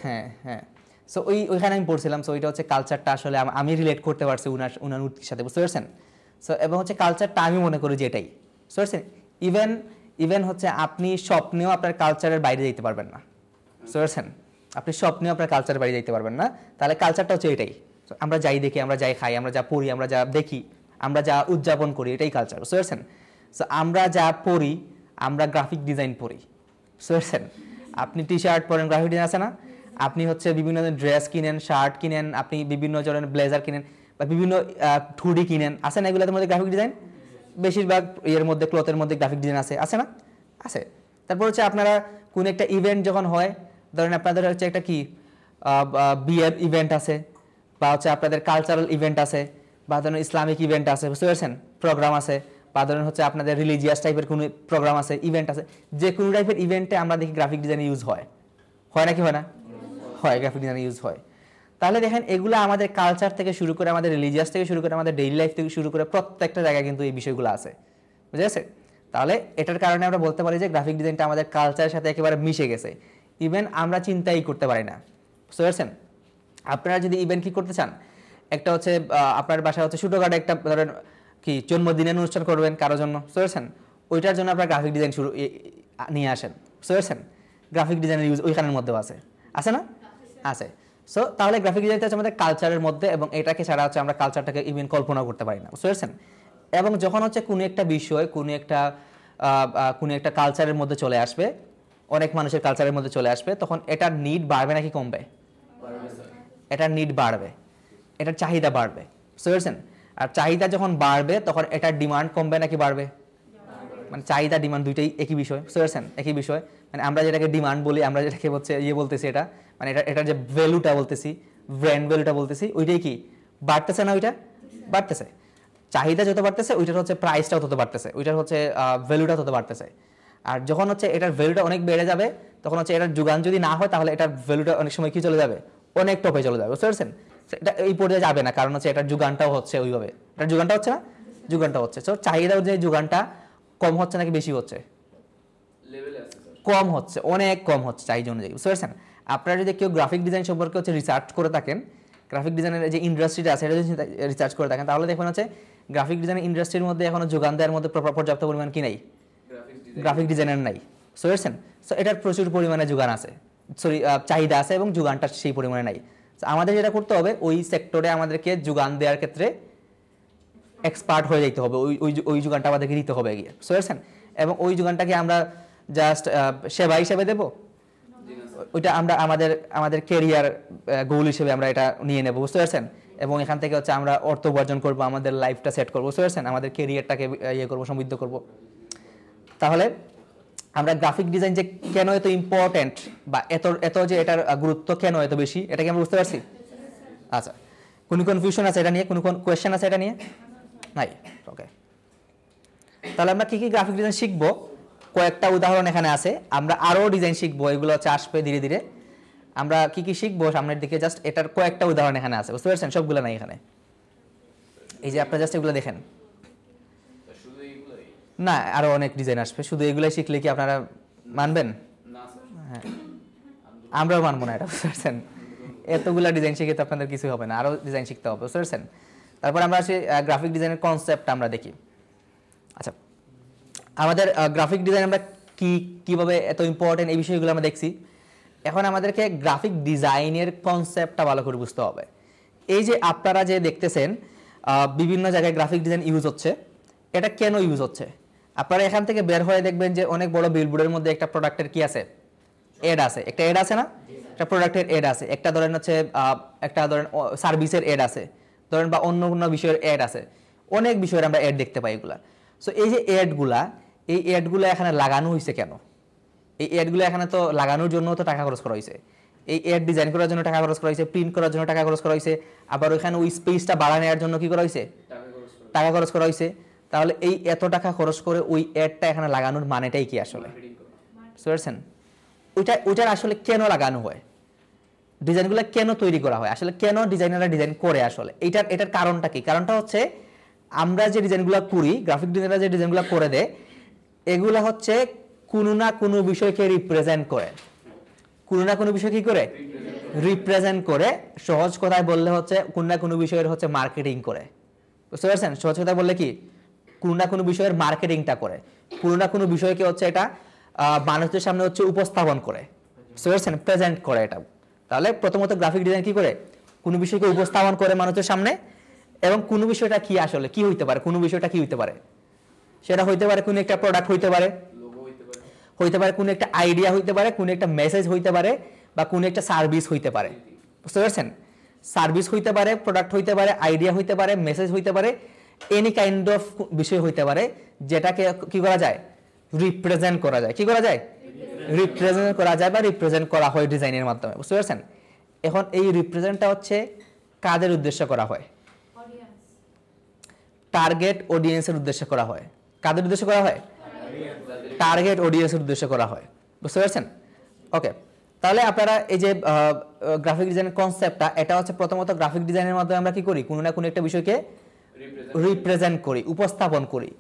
হ্যাঁ হ্যাঁ। সো ওইখানে আমি পড়ছিলাম। সো ওইটা হচ্ছে কালচারটা আসলে আমি রিলেট করতে পারছি উনার উক্তির সাথে, বুঝতে পারছেন? সো এবং হচ্ছে কালচারটা আমি মনে করি যে এটাই, বুঝতে পারছেন? ইভেন হচ্ছে আপনি স্বপ্নেও আপনার কালচারের বাইরে যেতে পারবেন না, বুঝতে পারছেন? আপনি স্বপ্নে আপনার কালচার বাড়ি যাইতে পারবেন না। তাহলে কালচারটা হচ্ছে এটাই, আমরা যাই দেখি, আমরা যাই খাই, আমরা যা পড়ি, আমরা যা দেখি, আমরা যা উদযাপন করি, এটাই কালচার, বুঝতে পারছেন? সো আমরা যা পড়ি, আমরা গ্রাফিক ডিজাইন পড়ি, বুঝতে পারছেন? আপনি টি শার্ট পরেন, গ্রাফিক ডিজাইন আছে না? আপনি হচ্ছে বিভিন্ন ধরনের ড্রেস কিনেন, শার্ট কিনেন, আপনি বিভিন্ন ধরনের ব্লেজার কিনেন বা বিভিন্ন হুডি কিনেন, আছে না এগুলোর মধ্যে গ্রাফিক ডিজাইন? বেশিরভাগ এর মধ্যে ক্লথের মধ্যে গ্রাফিক ডিজাইন আছে না? আছে। তারপর হচ্ছে আপনারা কোন একটা ইভেন্ট যখন হয়, ধরেন আপনাদের হচ্ছে একটা কি বিয়ের ইভেন্ট আছে, বা হচ্ছে আপনাদের কালচারাল ইভেন্ট আছে, বা ধরেন ইসলামিক ইভেন্ট আছে, বুঝতে পারছেন, প্রোগ্রাম আছে, বা ধরেন হচ্ছে আপনাদের রিলিজিয়াস টাইপের কোনো প্রোগ্রাম আছে, ইভেন্ট আছে, যে কোনো টাইপের ইভেন্টে আমরা দেখি গ্রাফিক ডিজাইন ইউজ হয় নাকি হয় না? হয়, গ্রাফিক ডিজাইন ইউজ হয়। তাহলে দেখেন এগুলো আমাদের কালচার থেকে শুরু করে, আমাদের রিলিজিয়াস থেকে শুরু করে, আমাদের ডেইলি লাইফ থেকে শুরু করে প্রত্যেকটা জায়গায় কিন্তু এই বিষয়গুলো আছে, বুঝে গেছে? তাহলে এটার কারণে আমরা বলতে পারি যে গ্রাফিক ডিজাইনটা আমাদের কালচারের সাথে একেবারে মিশে গেছে, ইভেন আমরা চিন্তাই করতে পারি না, বুঝতে পারছেন? আপনারা যদি ইভেন্ট কি করতে চান, একটা হচ্ছে আপনার বাসায় হচ্ছে ছোটোখাটো একটা ধরেন কি জন্মদিনের অনুষ্ঠান করবেন কারোর জন্য, বুঝতে পারছেন? ওইটার জন্য আপনার গ্রাফিক ডিজাইন নিয়ে আসেন, বুঝতে পারছেন? গ্রাফিক ডিজাইনের ইউজ ওইখানের মধ্যেও আছে না? আছে। সো তাহলে গ্রাফিক ডিজাইনটা হচ্ছে আমাদের কালচারের মধ্যে, এবং এটাকে ছাড়া হচ্ছে আমরা কালচারটাকে ইভেন কল্পনা করতে পারি না, বুঝতে পারছেন? এবং যখন হচ্ছে কোনো একটা বিষয় কোনো একটা কালচারের মধ্যে চলে আসবে, অনেক মানুষের কালচারের মধ্যে চলে আসবে, তখন এটার নিড বাড়বে নাকি কমবে? এটার নিড বাড়বে, এটার চাহিদা বাড়বে, বুঝতে পারছেন? আর চাহিদা যখন বাড়বে তখন এটার ডিমান্ড কমবে নাকি বাড়বে? মানে চাহিদা ডিমান্ড দুইটাই একই বিষয়, বুঝতে পারছেন? একই বিষয়। মানে আমরা যেটাকে ডিমান্ড বলি, আমরা যেটাকে হচ্ছে বলতেছি, এটা মানে এটার যে ভ্যালুটা বলতেছি, ব্র্যান্ড ভ্যালুটা বলতেছি, ওইটাই কি বাড়তেছে না? ওইটা বাড়তেছে। চাহিদা যত বাড়তেছে ওইটার হচ্ছে প্রাইসটাও তত বাড়তেছে, ওইটার হচ্ছে ভ্যালুটা তত বাড়তেছে। আর যখন হচ্ছে এটার ভ্যালুটা অনেক বেড়ে যাবে, তখন হচ্ছে এটার যোগান যদি না হয়, তাহলে এটার ভ্যালুটা অনেক সময় কি চলে যাবে? অনেক টপে চলে যাবে, বুঝতে পারছেন? এটা এই পর্যায়ে যাবে না, কারণ হচ্ছে এটার যোগানটাও হচ্ছে ওইভাবে, এটার যোগানটা হচ্ছে না, যোগানটা হচ্ছে। তো চাহিদা অনুযায়ী যোগানটা কম হচ্ছে নাকি বেশি হচ্ছে? কম হচ্ছে, অনেক কম হচ্ছে চাহিদা অনুযায়ী, বুঝতে পারছেন? আপনারা যদি কেউ গ্রাফিক ডিজাইন সম্পর্কে হচ্ছে রিসার্চ করে থাকেন, গ্রাফিক ডিজাইনের যে ইন্ডাস্ট্রিটা আছে এটা যদি রিসার্চ করে থাকেন, তাহলে দেখবেন হচ্ছে গ্রাফিক ডিজাইন ইন্ডাস্ট্রির মধ্যে এখনো যোগান দেওয়ার মধ্যে পর্যাপ্ত পরিমাণ কি নাই, গ্রাফিক ডিজাইনার নাই, বুঝতে পারছেন? সো এটার প্রচুর পরিমাণে যোগান আছে, চাহিদা আছে, এবং যোগানটা সেই পরিমাণে নাই। আমাদের যেটা করতে হবে, ওই সেক্টরে আমাদেরকে যোগান দেওয়ার ক্ষেত্রে এক্সপার্ট হয়ে যেতে হবে, ওই যোগানটা আমাদেরকে দিতে হবে গিয়ে, বুঝতে পারছেন? এবং ওই যোগানটাকে আমরা জাস্ট সেবা হিসেবে দেবো, ওইটা আমরা আমাদের ক্যারিয়ার গোল হিসেবে আমরা এটা নিয়ে নেব, বুঝতে পারছেন? এবং এখান থেকে হচ্ছে আমরা অর্থ উপার্জন করবো, আমাদের লাইফটা সেট করবো, বুঝতে পারছেন? আমাদের ক্যারিয়ারটাকে করবো, সমৃদ্ধ করবো। তাহলে আমরা গ্রাফিক ডিজাইন যে কেন এত ইম্পর্টেন্ট, বা এত যে এটার গুরুত্ব কেন এত বেশি, এটা কি আমরা বুঝতে পারছি? আচ্ছা, কোনো কনফিউশন আছে এটা নিয়ে? কোনো কোয়েশ্চেন আছে এটা নিয়ে? নাই? ওকে, তাহলে আমরা কি কি গ্রাফিক ডিজাইন শিখবো, কয়েকটা উদাহরণ এখানে আছে, আমরা আরও ডিজাইন শিখবো, এগুলো হচ্ছে আসবে ধীরে ধীরে। আমরা কি কি শিখবো সামনের দিকে, জাস্ট এটার কয়েকটা উদাহরণ এখানে আছে, বুঝতে পারছেন? সবগুলো নাই এখানে, এই যে আপনারা জাস্ট এগুলো দেখেন না, আরো অনেক ডিজাইন আসবে। শুধু এগুলাই শিখলে কি আপনারা মানবেন? হ্যাঁ, আমরাও মানবো না এটা, বুঝতে পারছেন? এতগুলা ডিজাইন শিখে তো আপনাদের কিছু হবে না, আরো ডিজাইন শিখতে হবে, বুঝতে পারছেন? তারপর আমরা আসি গ্রাফিক ডিজাইনের কনসেপ্ট আমরা দেখি। আচ্ছা, আমাদের গ্রাফিক ডিজাইন আমরা কিভাবে এত ইম্পর্টেন্ট, এই বিষয়গুলো আমরা দেখছি। এখন আমাদেরকে গ্রাফিক ডিজাইনের কনসেপ্টটা ভালো করে বুঝতে হবে। এই যে আপনারা যে দেখতেছেন বিভিন্ন জায়গায় গ্রাফিক ডিজাইন ইউজ হচ্ছে, এটা কেন ইউজ হচ্ছে? আপনারা এখান থেকে বের হয়ে দেখবেন যে অনেক বড় বিলবোর্ডের মধ্যে একটা প্রোডাক্টের কি আছে, এড আছে, একটা এড আছে না, একটা প্রোডাক্টের এড আছে, একটা ধরেন হচ্ছে একটা ধরেন সার্ভিসের এড আছে, ধরেন বা অন্য কোনো বিষয়ের এড আছে, অনেক বিষয়ের আমরা এড দেখতে পাই এগুলা। সো এই যে এই এডগুলা এখানে লাগানো হয়েছে কেন? এই এডগুলো এখানে তো লাগানোর জন্য তো টাকা খরচ করা হয়েছে, এই এড ডিজাইন করার জন্য টাকা খরচ করা হয়েছে, প্রিন্ট করার জন্য টাকা খরচ করা হয়েছে, আবার ওইখানে ওই স্পেসটা বাড়া নেওয়ার জন্য কি করা হয়েছে, টাকা খরচ করা হয়েছে। তাহলে এই এত টাকা খরচ করে ওই এডটা এখানে লাগানোর মানেটাই কি আসলে, বুঝতে পারছেন? ওইটার আসলে কেন লাগানো হয়, ডিজাইনগুলো কেন তৈরি করা হয়, আসলে কেন ডিজাইনাররা ডিজাইন করে, আসলে এটার কারণটা কি? কারণটা হচ্ছে আমরা যে ডিজাইনগুলো করি, গ্রাফিক ডিজাইনাররা যে ডিজাইনগুলো করে দেয়, এগুলা হচ্ছে কোনো না কোনো বিষয়কে রিপ্রেজেন্ট করে, কোনো না কোনো বিষয় কি করে রিপ্রেজেন্ট করে। সহজ কথায় বললে হচ্ছে কোনো না কোনো বিষয়ের হচ্ছে মার্কেটিং করে, বুঝতে পারছেন? সহজ কথায় বললে কি, কোনো না কোনো বিষয়ের মার্কেটিংটা করে, কোনো না কোনো বিষয়কে হচ্ছে এটা মানুষদের সামনে হচ্ছে উপস্থাপন করে, বুঝতে পারছেন? প্রেজেন্ট করে এটা। তাহলে প্রথমত গ্রাফিক ডিজাইন কি করে, কোনো বিষয়কে উপস্থাপন করে মানুষের সামনে, এবং কোনো বিষয়টা কি আসলে কি হইতে পারে, কোনো বিষয়টা কি হইতে পারে, সেটা হইতে পারে কোনো একটা প্রোডাক্ট হইতে পারে, লোগো হইতে পারে, হইতে পারে কোনো একটা আইডিয়া হইতে পারে, কোনো একটা মেসেজ হইতে পারে, বা কোনো একটা সার্ভিস হইতে পারে। বুঝতে পারছেন? সার্ভিস হইতে পারে, প্রোডাক্ট হইতে পারে, আইডিয়া হইতে পারে, মেসেজ হইতে পারে, এনি কাইন্ড অফ বিষয় হইতে পারে যেটাকে কি করা যায়, রিপ্রেজেন্ট করা যায়। কি করা যায়? রিপ্রেজেন্ট করা যায় বা রিপ্রেজেন্ট করা হয় ডিজাইনের মাধ্যমে। বুঝতে পারছেন? এখন এই রিপ্রেজেন্টটা হচ্ছে কাদের উদ্দেশ্যে করা হয়? টার্গেট অডিয়েন্সের উদ্দেশ্যে করা হয়। কাদের উদ্দেশ্যে করা হয়? টার্গেট অডিয়েন্সের উদ্দেশ্যে করা হয়। বুঝতে পারছেন? ওকে, তাহলে আপনারা এই যে গ্রাফিক ডিজাইনের কনসেপ্টটা, এটা হচ্ছে প্রথমত গ্রাফিক ডিজাইনের মাধ্যমে আমরা কি করি, কোনো না কোনো একটা বিষয়কে রিপ্রেজেন্ট করি, উপস্থাপন করি।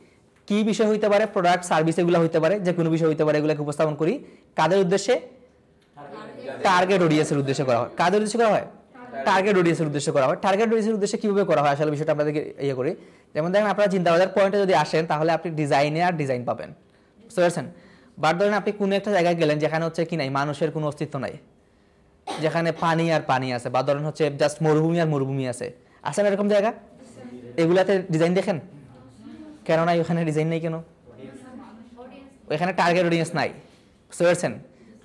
কি বিষয় হইতে পারে, প্রোডাক্ট, সার্ভিস, এগুলো হইতে পারে, যে কোনো বিষয় হইতে পারে, এগুলোকে উপস্থাপন করি কাদের উদ্দেশ্যে? টার্গেট অডিয়েন্সের উদ্দেশ্যে করা হয়। কাদের উদ্দেশ্যে করা হয়? টার্গেট অডিয়েন্সের উদ্দেশ্যে করা হয়। টার্গেট অডিয়েন্সের উদ্দেশ্যে কিভাবে করা হয় আসলে বিষয়টা আপনাদেরকে ইয়ে করি। যেমন দেখেন, আপনারা চিন্তাবাজার পয়েন্টে যদি আসেন তাহলে আপনি ডিজাইনে আর ডিজাইন পাবেন। বুঝতে পারছেন? বাট ধরেন আপনি কোনো একটা জায়গায় গেলেন যেখানে হচ্ছে কি নাই, মানুষের কোনো অস্তিত্ব নাই, যেখানে পানি আর পানি আছে, বা ধরেন হচ্ছে জাস্ট মরুভূমি আর মরুভূমি আছে, না এরকম জায়গা? এগুলাতে ডিজাইন দেখেন কেন নাই? ওখানে ডিজাইন নেই কেন? ওইখানে টার্গেট অডিয়েন্স নাই। বুঝতে পারছেন?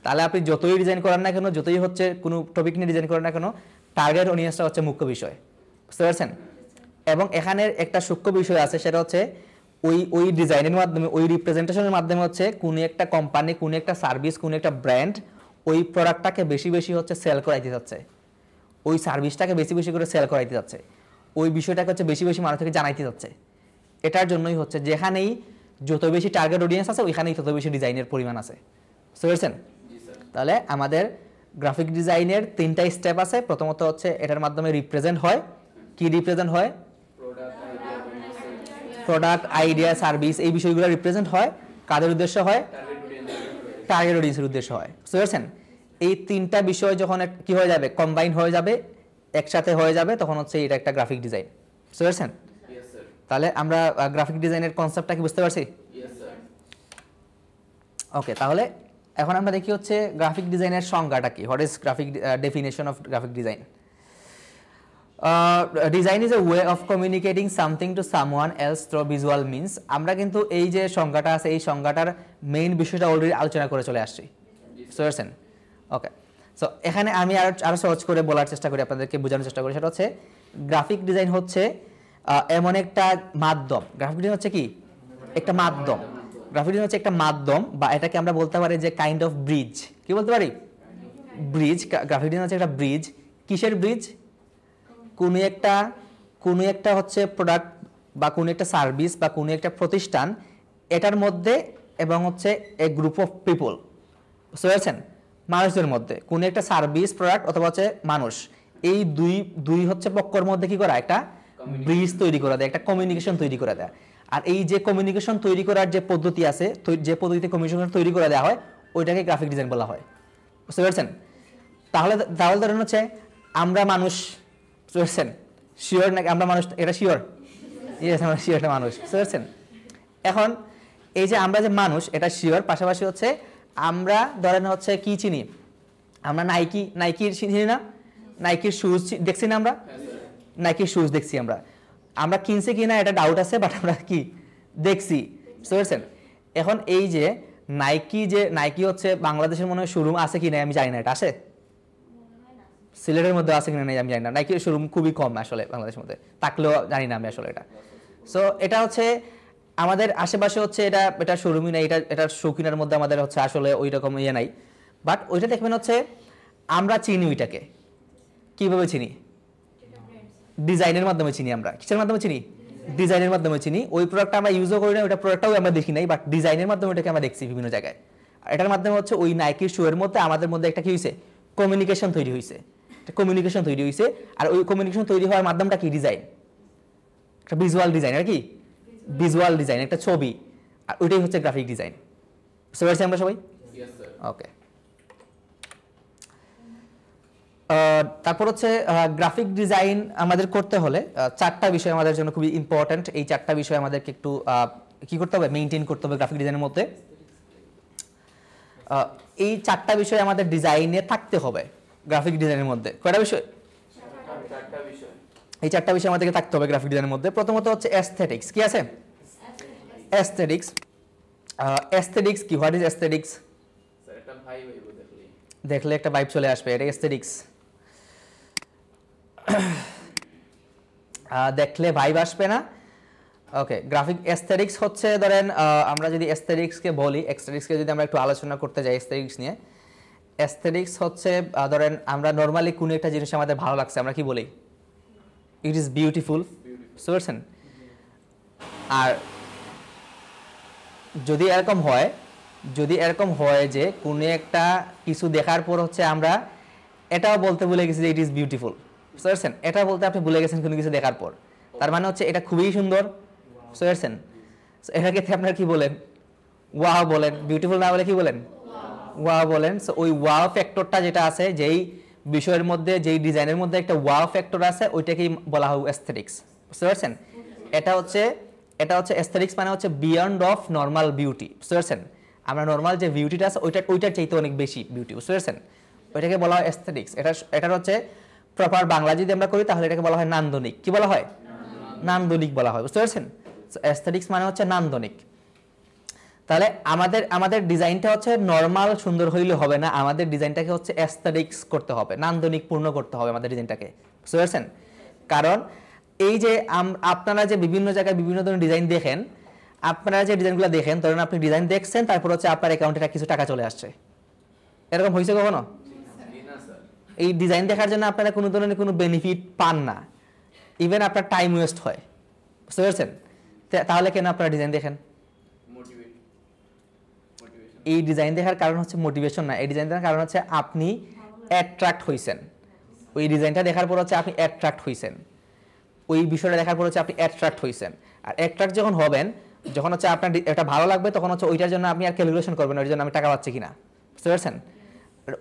তাহলে আপনি যতই ডিজাইন করেন না কেন, যতই হচ্ছে কোনো টপিক নিয়ে ডিজাইন করেন না কেন, টার্গেট অডিয়েন্সটা হচ্ছে মুখ্য বিষয়। বুঝতে পারছেন? এবং এখানে একটা সূক্ষ্ম বিষয় আছে, সেটা হচ্ছে ওই ডিজাইনের মাধ্যমে, ওই রিপ্রেজেন্টেশনের মাধ্যমে হচ্ছে কোনো একটা কোম্পানি, কোনো একটা সার্ভিস, কোনো একটা ব্র্যান্ড ওই প্রোডাক্টটাকে বেশি বেশি হচ্ছে সেল করাইতে যাচ্ছে, ওই সার্ভিসটাকে বেশি বেশি করে সেল করাইতে যাচ্ছে, ওই বিষয়টাকে হচ্ছে বেশি বেশি মানুষকে জানাইতে যাচ্ছে। এটার জন্যই হচ্ছে যেখানেই যত বেশি টার্গেট অডিয়েন্স আছে, ওইখানেই তত বেশি ডিজাইনের পরিমাণ আছে। বুঝতে পেরেছেন? তাহলে আমাদের গ্রাফিক ডিজাইনের 3টা স্টেপ আছে। প্রথমত হচ্ছে এটার মাধ্যমে রিপ্রেজেন্ট হয়। কি রিপ্রেজেন্ট হয়? প্রোডাক্ট, আইডিয়া, সার্ভিস, এই বিষয়গুলো রিপ্রেজেন্ট হয়। কাদের উদ্দেশ্য হয়? টার্গেট অডিয়েন্সের উদ্দেশ্য হয়। বুঝতে পারছেন? এই 3টা বিষয় যখন কি হয়ে যাবে, কম্বাইন হয়ে যাবে, একসাথে হয়ে যাবে, তখন হচ্ছে এটা একটা গ্রাফিক ডিজাইন। বুঝতে পারছেন? তাহলে আমরা গ্রাফিক ডিজাইনের কনসেপ্টটা কি বুঝতে পারছি? ওকে, তাহলে এখন আমরা দেখি হচ্ছে গ্রাফিক ডিজাইনের সংজ্ঞাটা কি। What is graphic definition of graphic design? Design is a way of communicating something to someone else through visual means. আমরা কিন্তু এই যে সংজ্ঞাটা আছে, এই সংজ্ঞাটার মেইন বিষয়টা অলরেডি আলোচনা করে চলে আসছি। বুঝতে পারছেন? ওকে, সো এখানে আমি আরো সহজ করে বলার চেষ্টা করি, আপনাদেরকে বোঝানোর চেষ্টা করি। সেটা হচ্ছে গ্রাফিক ডিজাইন হচ্ছে এমন একটা মাধ্যম। গ্রাফিক ডিজাইন হচ্ছে কি? একটা মাধ্যম। গ্রাফিক ডিজাইন হচ্ছে একটা মাধ্যম, বা এটাকে আমরা বলতে পারি যে কাইন্ড অফ ব্রিজ। কি বলতে পারি? ব্রিজ। গ্রাফিক ডিজাইন হচ্ছে একটা ব্রিজ। কিসের ব্রিজ? কোনো একটা হচ্ছে প্রোডাক্ট বা কোনো একটা সার্ভিস বা কোনো একটা প্রতিষ্ঠান, এটার মধ্যে এবং হচ্ছে এ গ্রুপ অফ পিপল, বুঝতে পারছেন, মানুষদের মধ্যে কোনো একটা সার্ভিস, প্রোডাক্ট অথবা হচ্ছে মানুষ, এই দুই হচ্ছে পক্ষের মধ্যে কি করা, একটা ব্রিজ তৈরি করে দেয়, একটা কমিউনিকেশন তৈরি করে দেয়। আর এই যে কমিউনিকেশন তৈরি করার যে পদ্ধতি আছে, যে পদ্ধতিতে কমিউনিকেশন তৈরি করে দেওয়া হয়, ওইটাকে গ্রাফিক ডিজাইন বলা হয়। বুঝতে পারছেন? তাহলে ধরেন হচ্ছে আমরা মানুষ, বুঝতে পারছেন? শিওর নাকি আমরা মানুষ? এটা শিওর? ইয়েস, আমরা শিওর একটা মানুষ। বুঝতে পারছেন? এখন এই যে আমরা যে মানুষ, এটা শিওর। পাশাপাশি হচ্ছে আমরা ধরেন হচ্ছে কি চিনি, আমরা নাইকির চিনি না? নাইকির শুজ দেখছি না? আমরা নাইকির শুজ দেখছি। আমরা কিনছি কিনা এটা ডাউট আছে, বাট আমরা কি দেখছি। বুঝতে পারছেন? এখন এই যে নাইকি হচ্ছে বাংলাদেশের মনে হয় শোরুম আছে কিনা আমি জানি না, এটা আছে? সিলেটের মধ্যে আছে কিনা আমি জানি না। নাইকির শোরুম খুবই কম আসলে বাংলাদেশের মধ্যে, থাকলেও জানি না আমি আসলে এটা। সো এটা হচ্ছে আমাদের আশেপাশে হচ্ছে এটা শোরুমই নাই, এটার শৌখিনের মধ্যে আমাদের হচ্ছে আসলে ওই রকম ইয়ে নাই। বাট ওইটা দেখবেন হচ্ছে আমরা চিনি ওইটাকে। কিভাবে চিনি? ডিজাইনের মাধ্যমে চিনি। আমরা কিসের মাধ্যমে চিনি? ডিজাইনের মাধ্যমে চিনি। ওই প্রোডাক্টটা আমরা ইউজও করি না, ওইটা প্রোডাক্টটাও আমরা দেখি নাই, বাট ডিজাইনের মাধ্যমে ওটাকে আমরা দেখছি বিভিন্ন জায়গায়। এটার মাধ্যমে হচ্ছে ওই নাইকির শু এর মধ্যে আমাদের মধ্যে একটা কি হয়েছে, কমিউনিকেশন তৈরি হয়েছে। আর ওই কমিউনিকেশন তৈরি হওয়ার মাধ্যমটা কি? ডিজাইন, একটা ভিজুয়াল ডিজাইন। আর কি ভিজুয়াল ডিজাইন, একটা ছবি। আর ওইটাই হচ্ছে গ্রাফিক ডিজাইন। বুঝতে পারছি আমরা সবাই? ওকে, তারপর হচ্ছে গ্রাফিক ডিজাইন আমাদের করতে হলে 4টা বিষয় আমাদের জন্য খুবই ইম্পর্ট্যান্ট। এই 4টা বিষয় আমাদেরকে একটু কি করতে হবে, মেইনটেইন করতে হবে গ্রাফিক ডিজাইনের মধ্যে। এই 4টা বিষয় আমাদের ডিজাইনে থাকতে হবে। গ্রাফিক ডিজাইনের মধ্যে? কয়টা বিষয়? চারটা বিষয়। এই চারটা বিষয় আমাদেরকে থাকতে হবে গ্রাফিক ডিজাইনের মধ্যে। প্রথমত হচ্ছে অ্যাস্থেটিক্স। কি আছে? অ্যাস্থেটিক্স। অ্যাস্থেটিক্স কি? What is aesthetics? স্যার একটা ভাই ভাইবো দেখলেই। দেখলে একটা ভাইব চলে আসবে, এটা অ্যাস্থেটিক্স। দেখলে ভাইব আসবে না? ওকে, গ্রাফিক অ্যাস্থেটিক্স হচ্ছে ধরেন আমরা যদি অ্যাস্থেটিক্সকে বলি, অ্যাস্থেটিক্সকে যদি আমরা একটু আলোচনা করতে যাই অ্যাস্থেটিক্স নিয়ে, অ্যাস্থেটিক্স হচ্ছে ধরেন আমরা নর্মালি কোনো একটা জিনিস আমাদের ভালো লাগছে, আমরা কি বলি? It is beautiful. বুঝতে পারছেন? আর যদি এরকম হয় যে কোনো একটা কিছু দেখার পর হচ্ছে আমরা এটাও বলতে ভুলে গেছি যে ইট ইজ বিউটিফুল, বুঝতে পারছেন? এটা বলতে আপনি ভুলে গেছেন কোনো কিছু দেখার পর, তার মানে হচ্ছে এটা খুবই সুন্দর, বুঝতে পারছেন? এটার ক্ষেত্রে আপনারা কি বলেন? ওয়াও বলেন। বিউটিফুল না বলে কি বলেন? ওয়াও বলেন। সো ওই ওয়াও ফ্যাক্টরটা যেটা আছে, যেই বিষয়ের মধ্যে, যেই ডিজাইনের মধ্যে একটা ওয়াও ফ্যাক্টর আছে, ওইটাকেই বলা হয় অ্যাস্থেটিক্স, বুঝতে পারছেন? এটা হচ্ছে অ্যাস্থেটিক্স মানে হচ্ছে বিয়ন্ড অফ নর্মাল বিউটি, বুঝতে পারছেন? আমরা নর্মাল যে বিউটিটা আছে ওইটার চাইতে অনেক বেশি বিউটি, বুঝতে পারছেন? ওইটাকে বলা হয় অ্যাস্থেটিক্স। এটার হচ্ছে প্রপার বাংলা যদি আমরা করি তাহলে এটাকে বলা হয় নান্দনিক। কি বলা হয়? নান্দনিক বলা হয়, বুঝতে পারছেন? অ্যাস্থেটিক্স মানে হচ্ছে নান্দনিক। তাহলে আমাদের ডিজাইনটা হচ্ছে নর্মাল সুন্দর হইলে হবে না, আমাদের ডিজাইনটাকে হচ্ছে অ্যাস্থেটিক্স করতে হবে, নান্দনিক পূর্ণ করতে হবে আমাদের ডিজাইনটাকে, বুঝতে পারছেন? কারণ এই যে আপনারা যে বিভিন্ন জায়গায় বিভিন্ন ধরনের ডিজাইন দেখেন, আপনারা যে ডিজাইনগুলো দেখেন, ধরেন আপনি ডিজাইন দেখছেন, তারপর হচ্ছে আপনার অ্যাকাউন্টে কিছু টাকা চলে আসছে, এরকম হয়েছে কখনো? এই ডিজাইন দেখার জন্য আপনারা কোনো ধরনের কোনো বেনিফিট পান না, ইভেন আপনার টাইম ওয়েস্ট হয়, বুঝতে পারছেন? তাহলে কেন আপনারা ডিজাইন দেখেন? এই ডিজাইন দেখার কারণ হচ্ছে মোটিভেশন না, এই ডিজাইন দেখার কারণ হচ্ছে আপনি অ্যাট্রাক্ট হইছেন। ওই ডিজাইনটা দেখার পর হচ্ছে আপনি অ্যাট্রাক্ট হইছেন, ওই বিষয়টা দেখার পর হচ্ছে আপনি অ্যাট্রাক্ট হইছেন। আর অ্যাট্রাক্ট যখন হবেন, যখন হচ্ছে আপনার এটা ভালো লাগবে, তখন হচ্ছে ওইটার জন্য আপনি আর ক্যালকুলেশন করবেন ওইটার জন্য আমি টাকা পাচ্ছি কিনা, বুঝতে পারছেন?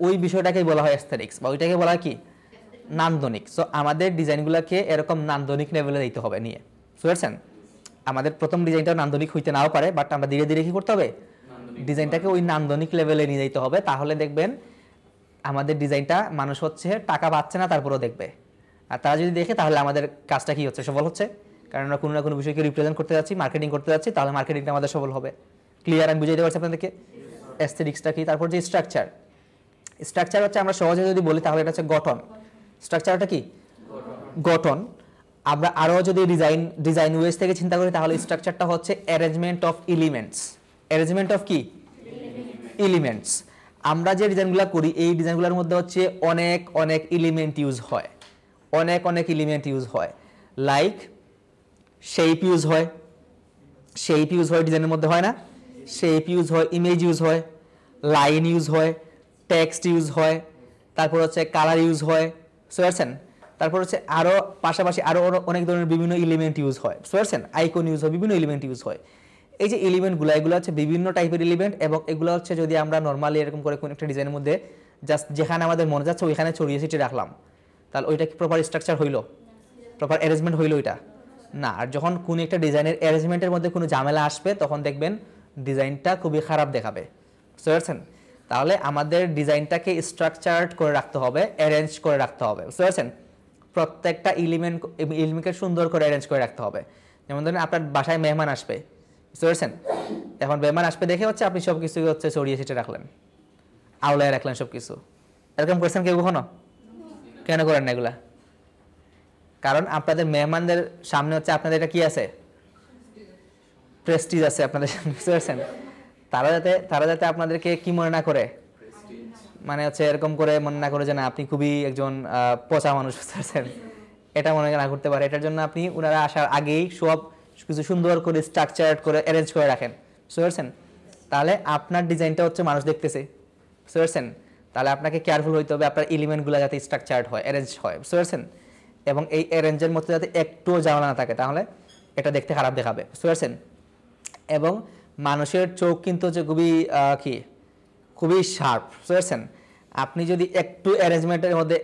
ওই বিষয়টাকেই বলা হয় অ্যাস্থেটিক্স, বা ওইটাকে বলা হয় কি? নান্দনিক। সো আমাদের ডিজাইনগুলোকে এরকম নান্দনিক লেভেলে দিতে হবে নিয়ে, বুঝতে পারছেন? আমাদের প্রথম ডিজাইনটাও নান্দনিক হইতে নাও পারে, বাট আমরা ধীরে ধীরে কি করতে হবে? ডিজাইনটাকে ওই নান্দনিক লেভেলে নিয়ে যেতে হবে। তাহলে দেখবেন আমাদের ডিজাইনটা মানুষ হচ্ছে টাকা পাচ্ছে না তারপরেও দেখবে, আর তারা যদি দেখে তাহলে আমাদের কাজটা কি হচ্ছে? সফল হচ্ছে। কারণ আমরা কোনো না কোনো বিষয়কে রিপ্রেজেন্ট করতে যাচ্ছি, মার্কেটিং করতে যাচ্ছি, তাহলে মার্কেটিংটা আমাদের সফল হবে। ক্লিয়ার? আমি বুঝাইতে পারছি আপনাদেরকে অ্যাস্থেটিক্সটা কি। তারপর যে স্ট্রাকচার হচ্ছে, আমরা সহজে যদি বলি তাহলে এটা হচ্ছে গঠন। স্ট্রাকচারটা কি? গঠন। আমরা আরও যদি ডিজাইন ওয়েজ থেকে চিন্তা করি তাহলে স্ট্রাকচারটা হচ্ছে arrangement of elements. Arrangement of কি? এলিমেন্টস। আমরা যে ডিজাইনগুলো করি এই ডিজাইনগুলোর মধ্যে হচ্ছে অনেক এলিমেন্ট ইউজ হয়, অনেক এলিমেন্ট ইউজ হয়। লাইক শেপ ইউজ হয় ডিজাইনের মধ্যে, হয় না? শেপ ইউজ হয়, ইমেজ ইউজ হয়, লাইন ইউজ হয়, টেক্সট ইউজ হয়, তারপর হচ্ছে কালার ইউজ হয়, বুঝতে পারছেন? তারপর হচ্ছে আরও পাশাপাশি আরও অনেক ধরনের বিভিন্ন এলিমেন্ট ইউজ হয়, বুঝতে পারছেন? আইকন ইউজ হয়, বিভিন্ন এলিমেন্ট ইউজ হয়। এই যে এলিমেন্টগুলো, এগুলো হচ্ছে বিভিন্ন টাইপের এলিমেন্ট, এবং এগুলো হচ্ছে যদি আমরা নর্মালি এরকম করে কোনো একটা ডিজাইনের মধ্যে জাস্ট যেখানে আমাদের মনে যাচ্ছে ওইখানে ছড়িয়ে ছিটিয়ে রাখলাম, তাহলে ওইটা কি প্রপার স্ট্রাকচার হইলো? প্রপার অ্যারেঞ্জমেন্ট হইলো ওইটা? না। আর যখন কোনো একটা ডিজাইনের অ্যারেঞ্জমেন্টের মধ্যে কোনো ঝামেলা আসবে তখন দেখবেন ডিজাইনটা খুবই খারাপ দেখাবে, বুঝতে পারছেন? তাহলে আমাদের ডিজাইনটাকে স্ট্রাকচার্ড করে রাখতে হবে, অ্যারেঞ্জ করে রাখতে হবে, বুঝতে পারছেন? প্রত্যেকটা এলিমেন্টকে সুন্দর করে অ্যারেঞ্জ করে রাখতে হবে। যেমন ধরেন আপনার বাসায় মেহমান আসবে, বুঝতে পারছেন? এখন মেহমান আসবে দেখে হচ্ছে আপনি সব কিছু হচ্ছে ছড়িয়ে ছিটিয়ে রাখলেন, আওলায় রাখলেন সব কিছু। এরকম করছেন কেউ কখনো? কেন করেন না এগুলা? কারণ আপনাদের মেহমানদের সামনে হচ্ছে আপনাদের এটা কি আছে? প্রেস্টিজ আছে আপনাদের সামনে, বুঝতে পারছেন? তারা যাতে আপনাদেরকে কি মনে না করে, মানে হচ্ছে এরকম করে মনে না করে যে না আপনি খুবই একজন পচা মানুষ, বুঝতে পারছেন? এটা মনে না করতে পারে। এটার জন্য আপনি ওনারা আসার আগেই সব কিছু সুন্দর করে স্ট্রাকচার্ড করে অ্যারেঞ্জ করে রাখেন, বুঝতে পারছেন? তাহলে আপনার ডিজাইনটা হচ্ছে মানুষ দেখতেছে, বুঝতে পারছেন? তাহলে আপনাকে কেয়ারফুল হইতে হবে আপনার এলিমেন্টগুলো যাতে স্ট্রাকচার্ড হয়, অ্যারেঞ্জ হয়, বুঝতে পারছেন? এবং এই অ্যারেঞ্জের মধ্যে যাতে একটুও ঝামেলা না থাকে, তাহলে এটা দেখতে খারাপ দেখাবে, বুঝতে পারছেন? এবং মানুষের চোখ কিন্তু হচ্ছে খুবই শার্প, বুঝতে পারছেন? আপনি যদি একটু অ্যারেঞ্জমেন্টের মধ্যে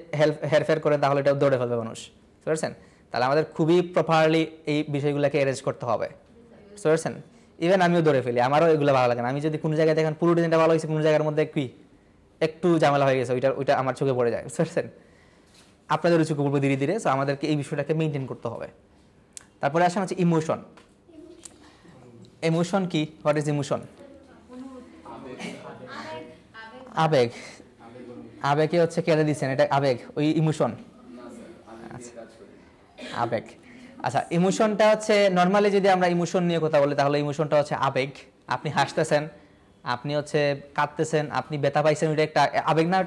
হেরফের করেন তাহলে এটা দৌড়ে ফেলবে মানুষ, বুঝতে পারছেন? তাহলে আমাদের খুবই প্রপারলি এই বিষয়গুলোকে অ্যারেঞ্জ করতে হবে, বুঝতে পারছেন? ইভেন আমিও দৌড়ে ফেলি, আমারও এগুলো ভালো লাগে না। আমি যদি কোনো জায়গায় দেখেন পুরো ডিজাইনটা ভালো হয়েছে, কোনো জায়গার মধ্যে কি একটু ঝামেলা হয়ে গেছে, ওইটা আমার চোখে পড়ে যায়, বুঝতে পারছেন? আপনাদেরও চোখে পড়বে ধীরে ধীরে। সো আমাদেরকে এই বিষয়টাকে মেনটেন করতে হবে। তারপরে আসেন হচ্ছে ইমোশন। ইমোশন কি? What is emotion? আবেগ। আবেগে হচ্ছে কেড়ে দিচ্ছেন, এটা আবেগ, ওই ইমোশন। আবেগ। আচ্ছা, ইমোশনটা হচ্ছে নর্মালি যদি আমরা ইমোশন নিয়ে কথা বলি তাহলে ইমোশনটা হচ্ছে আবেগ। আপনি হাসতেছেন, আপনি হচ্ছে কাঁদতেছেন, আপনি ব্যথা পাইছেন, ওইটা একটা আবেগ না?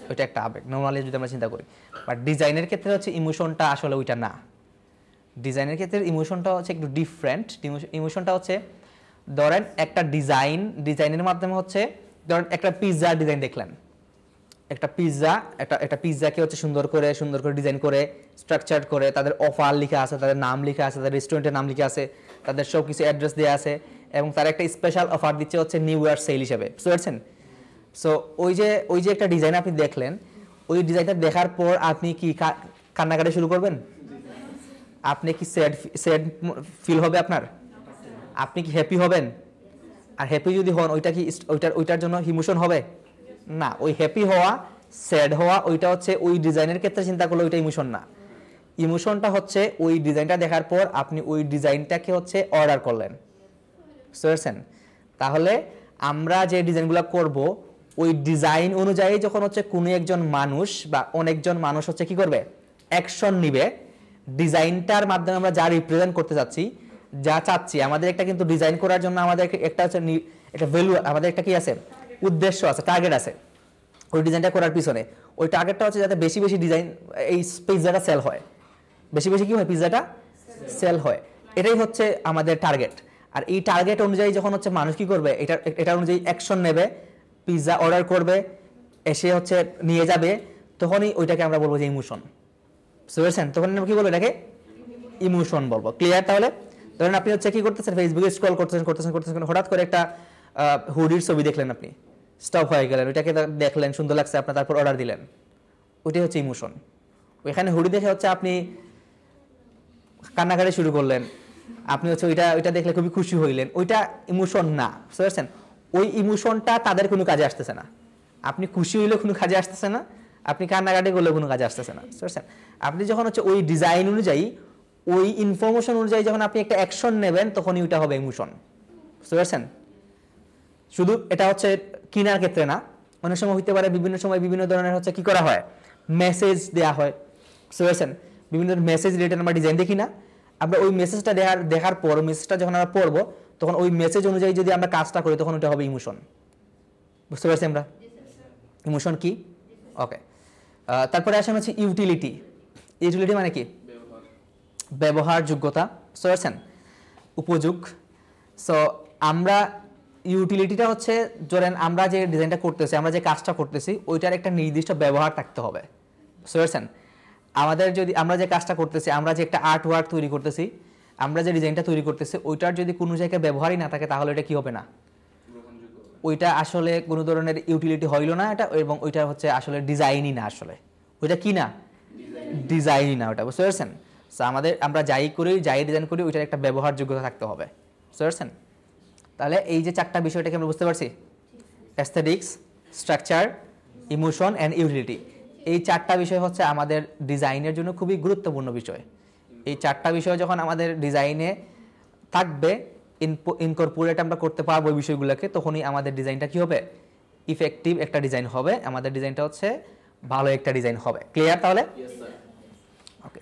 ওইটা একটা আবেগ নর্মালি যদি আমরা চিন্তা করি। বাট ডিজাইনের ক্ষেত্রে হচ্ছে ইমোশনটা আসলে ওইটা না। ডিজাইনের ক্ষেত্রে ইমোশনটা হচ্ছে একটু ডিফারেন্ট। ইমোশনটা হচ্ছে ধরেন একটা ডিজাইনের মাধ্যমে হচ্ছে, ধরেন একটা পিৎজা ডিজাইন দেখলেন, একটা পিৎজাকে হচ্ছে সুন্দর করে ডিজাইন করে স্ট্রাকচার করে, তাদের অফার লেখা আছে, তাদের নাম লেখা আছে, তাদের রেস্টুরেন্টের নাম লেখা আছে, তাদের সব কিছু অ্যাড্রেস দেওয়া আছে, এবং তারা একটা স্পেশাল অফার দিচ্ছে হচ্ছে নিউ ইয়ার সেল হিসেবে, বুঝতে পারছেন? সো ওই যে একটা ডিজাইন আপনি দেখলেন, ওই ডিজাইনটা দেখার পর আপনি কি কান্নাকাটি শুরু করবেন? আপনি কি স্যাড ফিল হবে আপনার? আপনি কি হ্যাপি হবেন? আর হ্যাপি যদি হন, ওইটা কি ওইটার জন্য ইমোশন হবে না? ওই হ্যাপি হওয়া, স্যাড হওয়া, ওইটা হচ্ছে ওই ডিজাইনের ক্ষেত্রে চিন্তা করলে ওইটা ইমোশন না। ইমোশনটা হচ্ছে ওই ডিজাইনটা দেখার পর আপনি ওই ডিজাইনটাকে হচ্ছে অর্ডার করলেন, বুঝতে পারছেন? তাহলে আমরা যে ডিজাইনগুলো করব, ওই ডিজাইন অনুযায়ী যখন হচ্ছে কোনো একজন মানুষ বা অনেকজন মানুষ হচ্ছে কি করবে, অ্যাকশন নিবে, ডিজাইনটার মাধ্যমে আমরা যা রিপ্রেজেন্ট করতে চাচ্ছি, যা চাচ্ছি, আমাদের একটা কিন্তু ডিজাইন করার জন্য আমাদের একটা হচ্ছে একটা ভ্যালু, আমাদের একটা কি আছে, উদ্দেশ্য আছে, টার্গেট আছে ওই ডিজাইনটা করার পিছনে। ওই টার্গেটটা হচ্ছে যাতে বেশি বেশি ডিজাইন এই পিৎজাটা সেল হয়, বেশি বেশি কি হয়, পিৎজাটা সেল হয়, এটাই হচ্ছে আমাদের টার্গেট। আর এই টার্গেট অনুযায়ী যখন হচ্ছে মানুষ কি করবে, এটা অনুযায়ী অ্যাকশন নেবে, পিৎজা অর্ডার করবে, এসে হচ্ছে নিয়ে যাবে, তখনই ওইটাকে আমরা বলবো যে ইমোশন, বুঝতে পেরেছেন? তখন আমরা কি বলবো, এটাকে ইমোশন বলবো। ক্লিয়ার? তাহলে ধরেন আপনি হচ্ছে কি করতেছেন, ফেসবুকে স্ক্রল করতেছেন, হঠাৎ করে একটা হুডির ছবি দেখলেন, আপনি স্টপ হয়ে গেলেন, ওইটাকে দেখলেন, সুন্দর লাগছে আপনার, তারপর অর্ডার দিলেন, ওইটাই হচ্ছে ইমোশন। ওইখানে হুডি দেখে হচ্ছে আপনি কান্নাকাটি শুরু করলেন, আপনি হচ্ছে ওইটা দেখলে খুবই খুশি হইলেন, ওইটা ইমোশন না, বুঝতে পারছেন? ওই ইমোশনটা তাদের কোনো কাজে আসতেছে না। আপনি খুশি হইলে কোনো কাজে আসতেছে না, আপনি কান্নাকাটি করলে কোনো কাজে আসতেছে না, বুঝতে পারছেন? আপনি যখন হচ্ছে ওই ডিজাইন অনুযায়ী, ওই ইনফরমেশন অনুযায়ী যখন আপনি একটা অ্যাকশন নেবেন, তখনই ওইটা হবে ইমোশন, বুঝতে পারছেন? শুধু এটা হচ্ছে কেনার ক্ষেত্রে না, অনেক সময় হইতে পারে বিভিন্ন সময় বিভিন্ন ধরনের হচ্ছে কি করা হয়, মেসেজ দেওয়া হয়, বুঝতে পারছেন? বিভিন্ন মেসেজ রিলেটেড আমরা ডিজাইন দেখি না, আমরা ওই মেসেজটা দেখার পর, মেসেজটা যখন আমরা পড়বো, তখন ওই মেসেজ অনুযায়ী যদি আমরা কাজটা করি, তখন ওটা হবে ইমোশন, বুঝতে পারছি আমরা? ইমোশন কি? ওকে। তারপরে আসেন হচ্ছে ইউটিলিটি। ইউটিলিটি মানে কি? ব্যবহারযোগ্যতা, বুঝতে পারছেন? উপযোগ। সো আমরা ইউটিলিটিটা হচ্ছে, ধরেন আমরা যে ডিজাইনটা করতেছি, আমরা যে কাজটা করতেছি, ওইটার একটা নির্দিষ্ট ব্যবহার থাকতে হবে, বুঝতে পারছেন? আমরা যে কাজটা করতেছি, আমরা যে একটা আর্ট ওয়ার্ক তৈরি করতেছি, আমরা যে ডিজাইনটা তৈরি করতেছি, ওইটার যদি কোনো জায়গায় ব্যবহারই না থাকে, তাহলে এটা কি হবে না, ওইটা আসলে কোনো ধরনের ইউটিলিটি হইল না এটা, এবং ওইটা হচ্ছে আসলে ডিজাইনই না, আসলে ওইটা কি না, ডিজাইনই না ওটা, বুঝতে পারছেন? আমরা যাই ডিজাইন করি, ওইটার একটা ব্যবহারযোগ্যতা থাকতে হবে, বুঝতে পারছেন? তাহলে এই যে চারটা বিষয়টাকে আমরা বুঝতে পারছি, aesthetics, structure, emotion and utility, এই চারটা বিষয় হচ্ছে আমাদের ডিজাইনের জন্য খুবই গুরুত্বপূর্ণ বিষয়। এই চারটা বিষয় যখন আমাদের ডিজাইনে থাকবে, ইনকর্পোরেট আমরা করতে পারবো ওই বিষয়গুলোকে, তখনই আমাদের ডিজাইনটা কি হবে, ইফেক্টিভ একটা ডিজাইন হবে, আমাদের ডিজাইনটা হচ্ছে ভালো একটা ডিজাইন হবে। ক্লিয়ার? তাহলে ওকে।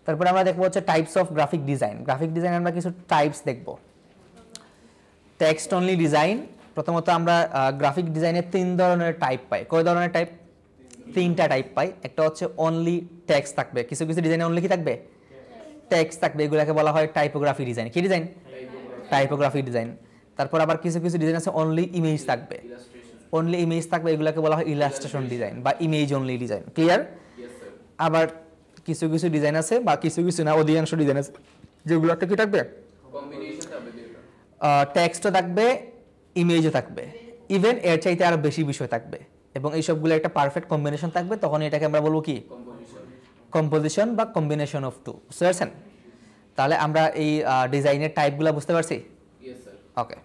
তারপরে আমরা দেখবো হচ্ছে types of graphic design. Graphic design আমরা কিছু টাইপস দেখবো। Text only design. প্রথমত আমরা গ্রাফিক ডিজাইনের 3 ধরনের টাইপ পাই। কয় ধরনের টাইপ? 3টা টাইপ পাই। একটা হচ্ছে অনলি টেক্সট থাকবে, কিছু কিছু ডিজাইনে অনলি কি থাকবে, টেক্সট থাকবে, এগুলোকে বলা হয় টাইপোগ্রাফি ডিজাইন। কি ডিজাইন? Typography design. তারপর আবার কিছু কিছু ডিজাইন আছে অনলি ইমেজ থাকবে, অনলি ইমেজ থাকবে, এগুলোকে বলা হয় ইলাস্ট্রেশন ডিজাইন বা ইমেজ অনলি ডিজাইন। ক্লিয়ার? আবার কিছু কিছু ডিজাইন আছে, বা কিছু কিছু না, অধিকাংশ ডিজাইন আছে যেগুলোতে কি থাকবে, টেক্সটও থাকবে, ইমেজও থাকবে, ইভেন এর চাইতে আরো বেশি বিষয় থাকবে, এবং এই সবগুলো একটা পারফেক্ট কম্বিনেশন থাকবে, তখন এটাকে আমরা বলবো কি, কম্পোজিশন বা কম্বিনেশন অফ টু। বুঝতে পারছেন? তাহলে আমরা এই ডিজাইনের টাইপগুলো বুঝতে পারছি? Yes sir. ওকে,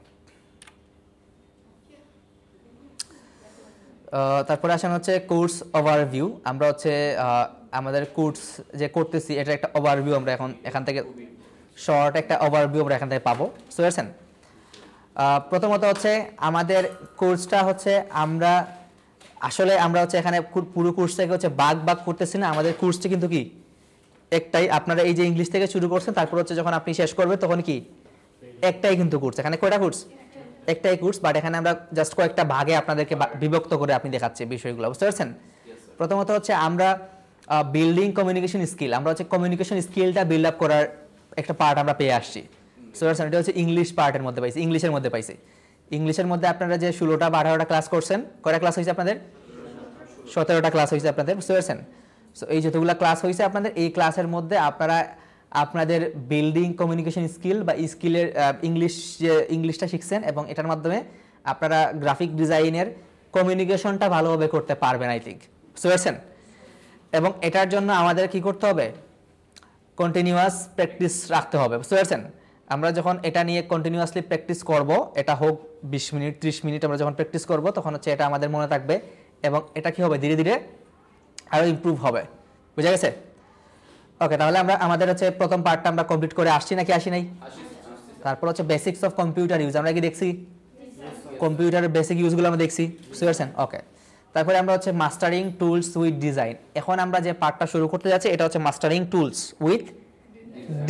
তারপরে আসেন হচ্ছে কোর্স ওভারভিউ। আমরা হচ্ছে আমাদের কোর্স যে করতেছি এটা একটা ওভারভিউ আমরা এখান থেকে শর্ট একটা ওভারভিউ আমরা এখান থেকে পাবো, বুঝতে পারছেন? প্রথমত হচ্ছে আমাদের কোর্সটা হচ্ছে আমরা হচ্ছে এখানে পুরো কোর্সটাকে হচ্ছে ভাগ করতেছি না। আমাদের কোর্সটি কিন্তু কি একটাই। আপনারা এই যে ইংলিশ থেকে শুরু করছেন, তারপর হচ্ছে যখন আপনি শেষ করবেন তখন কি একটাই কিন্তু কোর্স। এখানে কয়টা কোর্স? একটাই কোর্স, বাট এখানে আমরা জাস্ট কয়েকটা ভাগে আপনাদেরকে বিভক্ত করে আপনি দেখাচ্ছি বিষয়গুলো, বুঝতে পারছেন? প্রথমত হচ্ছে আমরা বিল্ডিং কমিউনিকেশন স্কিল, আমরা হচ্ছে কমিউনিকেশন স্কিলটা বিল্ড আপ করার একটা পার্ট আমরা পেয়ে আসছি, বুঝতে পারছেন? এটা হচ্ছে ইংলিশ পার্টের মধ্যে পাইছি, ইংলিশের মধ্যে পাইছি। ইংলিশের মধ্যে আপনারা যে 16টা বা 18টা ক্লাস করছেন, কয়টা ক্লাস হয়েছে আপনাদের? 17টা ক্লাস হয়েছে আপনাদের, বুঝতে পারছেন? সো এই যতগুলো ক্লাস হয়েছে আপনাদের, এই ক্লাসের মধ্যে আপনারা আপনাদের বিল্ডিং কমিউনিকেশন স্কিল বা স্কিলের ইংলিশটা শিখছেন, এবং এটার মাধ্যমে আপনারা গ্রাফিক ডিজাইনের কমিউনিকেশনটা ভালোভাবে করতে পারবেন, আই থিঙ্ক, বুঝতে পারছেন? এবং এটার জন্য আমাদের কি করতে হবে? কন্টিনিউয়াস প্র্যাকটিস রাখতে হবে, বুঝতে পারছেন? আমরা যখন এটা নিয়ে কন্টিনিউয়াসলি প্র্যাকটিস করব, এটা হোক 20 মিনিট 30 মিনিট, আমরা যখন প্র্যাকটিস করব তখন হচ্ছে এটা আমাদের মনে থাকবে, এবং এটা কি হবে ধীরে ধীরে আরও ইমপ্রুভ হবে, বুঝা গেছে? ওকে, তাহলে আমরা আমাদের হচ্ছে প্রথম পার্টটা আমরা কমপ্লিট করে আসছি নাকি আসি নাই? তারপর হচ্ছে বেসিক্স অফ কম্পিউটার ইউজ আমরা কি দেখছি? কম্পিউটারের বেসিক ইউজগুলো আমরা দেখছি, বুঝতে পারছেন? ওকে, তারপরে আমরা হচ্ছে মাস্টারিং টুলস উইথ ডিজাইন। এখন আমরা যে পার্টটা শুরু করতে যাচ্ছি এটা হচ্ছে মাস্টারিং টুলস উইথ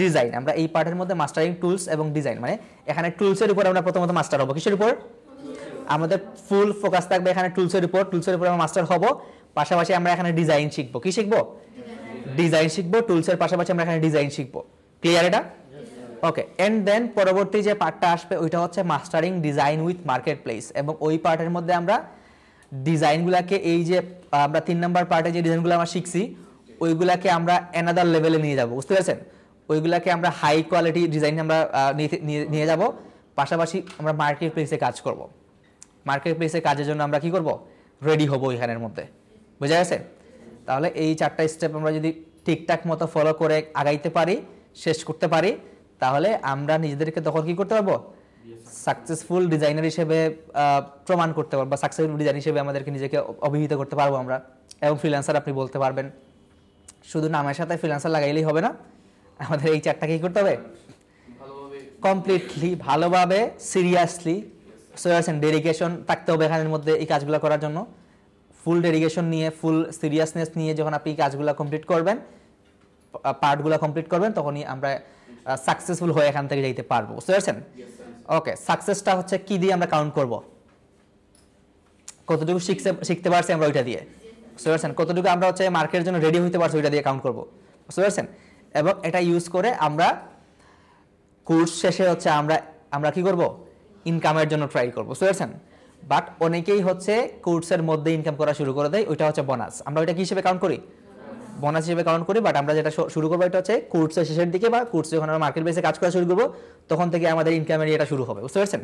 ডিজাইন। আমরা এই পার্টের মধ্যে মাস্টারিং টুলস এবং ডিজাইন, মানে এখানে টুলসের উপর আমরা প্রথমত মাস্টার হবো। কিসের উপর? আমাদের ফুল ফোকাস থাকবে এখানে টুলসের উপর আমরা মাস্টার হব। পাশাপাশি আমরা এখানে ডিজাইন শিখবো। কি শিখবো? ডিজাইন শিখবো। টুলসের পাশাপাশি আমরা এখানে ডিজাইন শিখবো। ক্লিয়ার এটা? ওকে, এন্ড দেন পরবর্তী যে পার্টটা আসবে ওইটা হচ্ছে mastering design with market place, এবং ওই পার্টের মধ্যে আমরা ডিজাইনগুলোকে, এই যে আমরা 3 নম্বর পার্টে যে ডিজাইনগুলো আমরা শিখছি ওইগুলাকে আমরা অ্যানাদার লেভেলে নিয়ে যাব, বুঝতে পারছেন? ওইগুলাকে আমরা হাই কোয়ালিটি ডিজাইন আমরা নিয়ে যাব। পাশাপাশি আমরা মার্কেট প্লেসে কাজ করব। মার্কেট প্লেসে কাজের জন্য আমরা কি করব? রেডি হব এখানের মধ্যে, বুঝা গেছে? তাহলে এই 4টা স্টেপ আমরা যদি ঠিকঠাক মতো ফলো করে আগাইতে পারি, শেষ করতে পারি, তাহলে আমরা নিজেদেরকে তখন কি করতে পারবো? সাকসেসফুল ডিজাইনার হিসেবে প্রমাণ করতে পারবো, সাকসেসফুল ডিজাইন হিসেবে আমাদেরকে নিজেকে অভিহিত করতে পারবো আমরা। এবং ফ্রিল্যান্সার আপনি বলতে পারবেন। শুধু নামের সাথে ফ্রিল্যান্সার লাগাইলেই হবে না, আমাদের এই 4টা কি করতে হবে? কমপ্লিটলি ভালোভাবে সিরিয়াসলি ডেডিকেশন থাকতে হবে এখানের মধ্যে এই কাজগুলো করার জন্য। ফুল ডেডিকেশন নিয়ে, ফুল সিরিয়াসনেস নিয়ে যখন আপনি কাজগুলো কমপ্লিট করবেন, পার্টগুলো কমপ্লিট করবেন, তখনই আমরা সাকসেসফুল হয়ে এখান থেকে যাইতে পারবো, বুঝতে পারছেন? ওকে, সাকসেসটা হচ্ছে কি দিয়ে আমরা কাউন্ট করব? কতটুকু শিখতে পারছি আমরা ওইটা দিয়ে, বুঝতে পারছেন? কতটুকু আমরা হচ্ছে মার্কেটের জন্য রেডি হইতে পারছি ওইটা দিয়ে কাউন্ট করব, বুঝতে পারছেন? এবং এটা ইউজ করে আমরা কোর্স শেষে হচ্ছে আমরা কি করব? ইনকামের জন্য ট্রাই করব, বুঝতে পারছেন? বাট অনেকেই হচ্ছে কোর্সের মধ্যে ইনকাম করা শুরু করে দেয়, ওইটা হচ্ছে বোনাস। আমরা ওইটা কি হিসেবে কাউন্ট করি? বোনাস হিসেবে কাউন্ট করি। বাট আমরা যেটা শুরু করবো এটা হচ্ছে কোর্সের শেষের দিকে, বা কোর্স যখন আমরা মার্কেট বেসে কাজ করা শুরু করবো তখন থেকে আমাদের ইনকামের এটা শুরু হবে, বুঝতে পারছেন?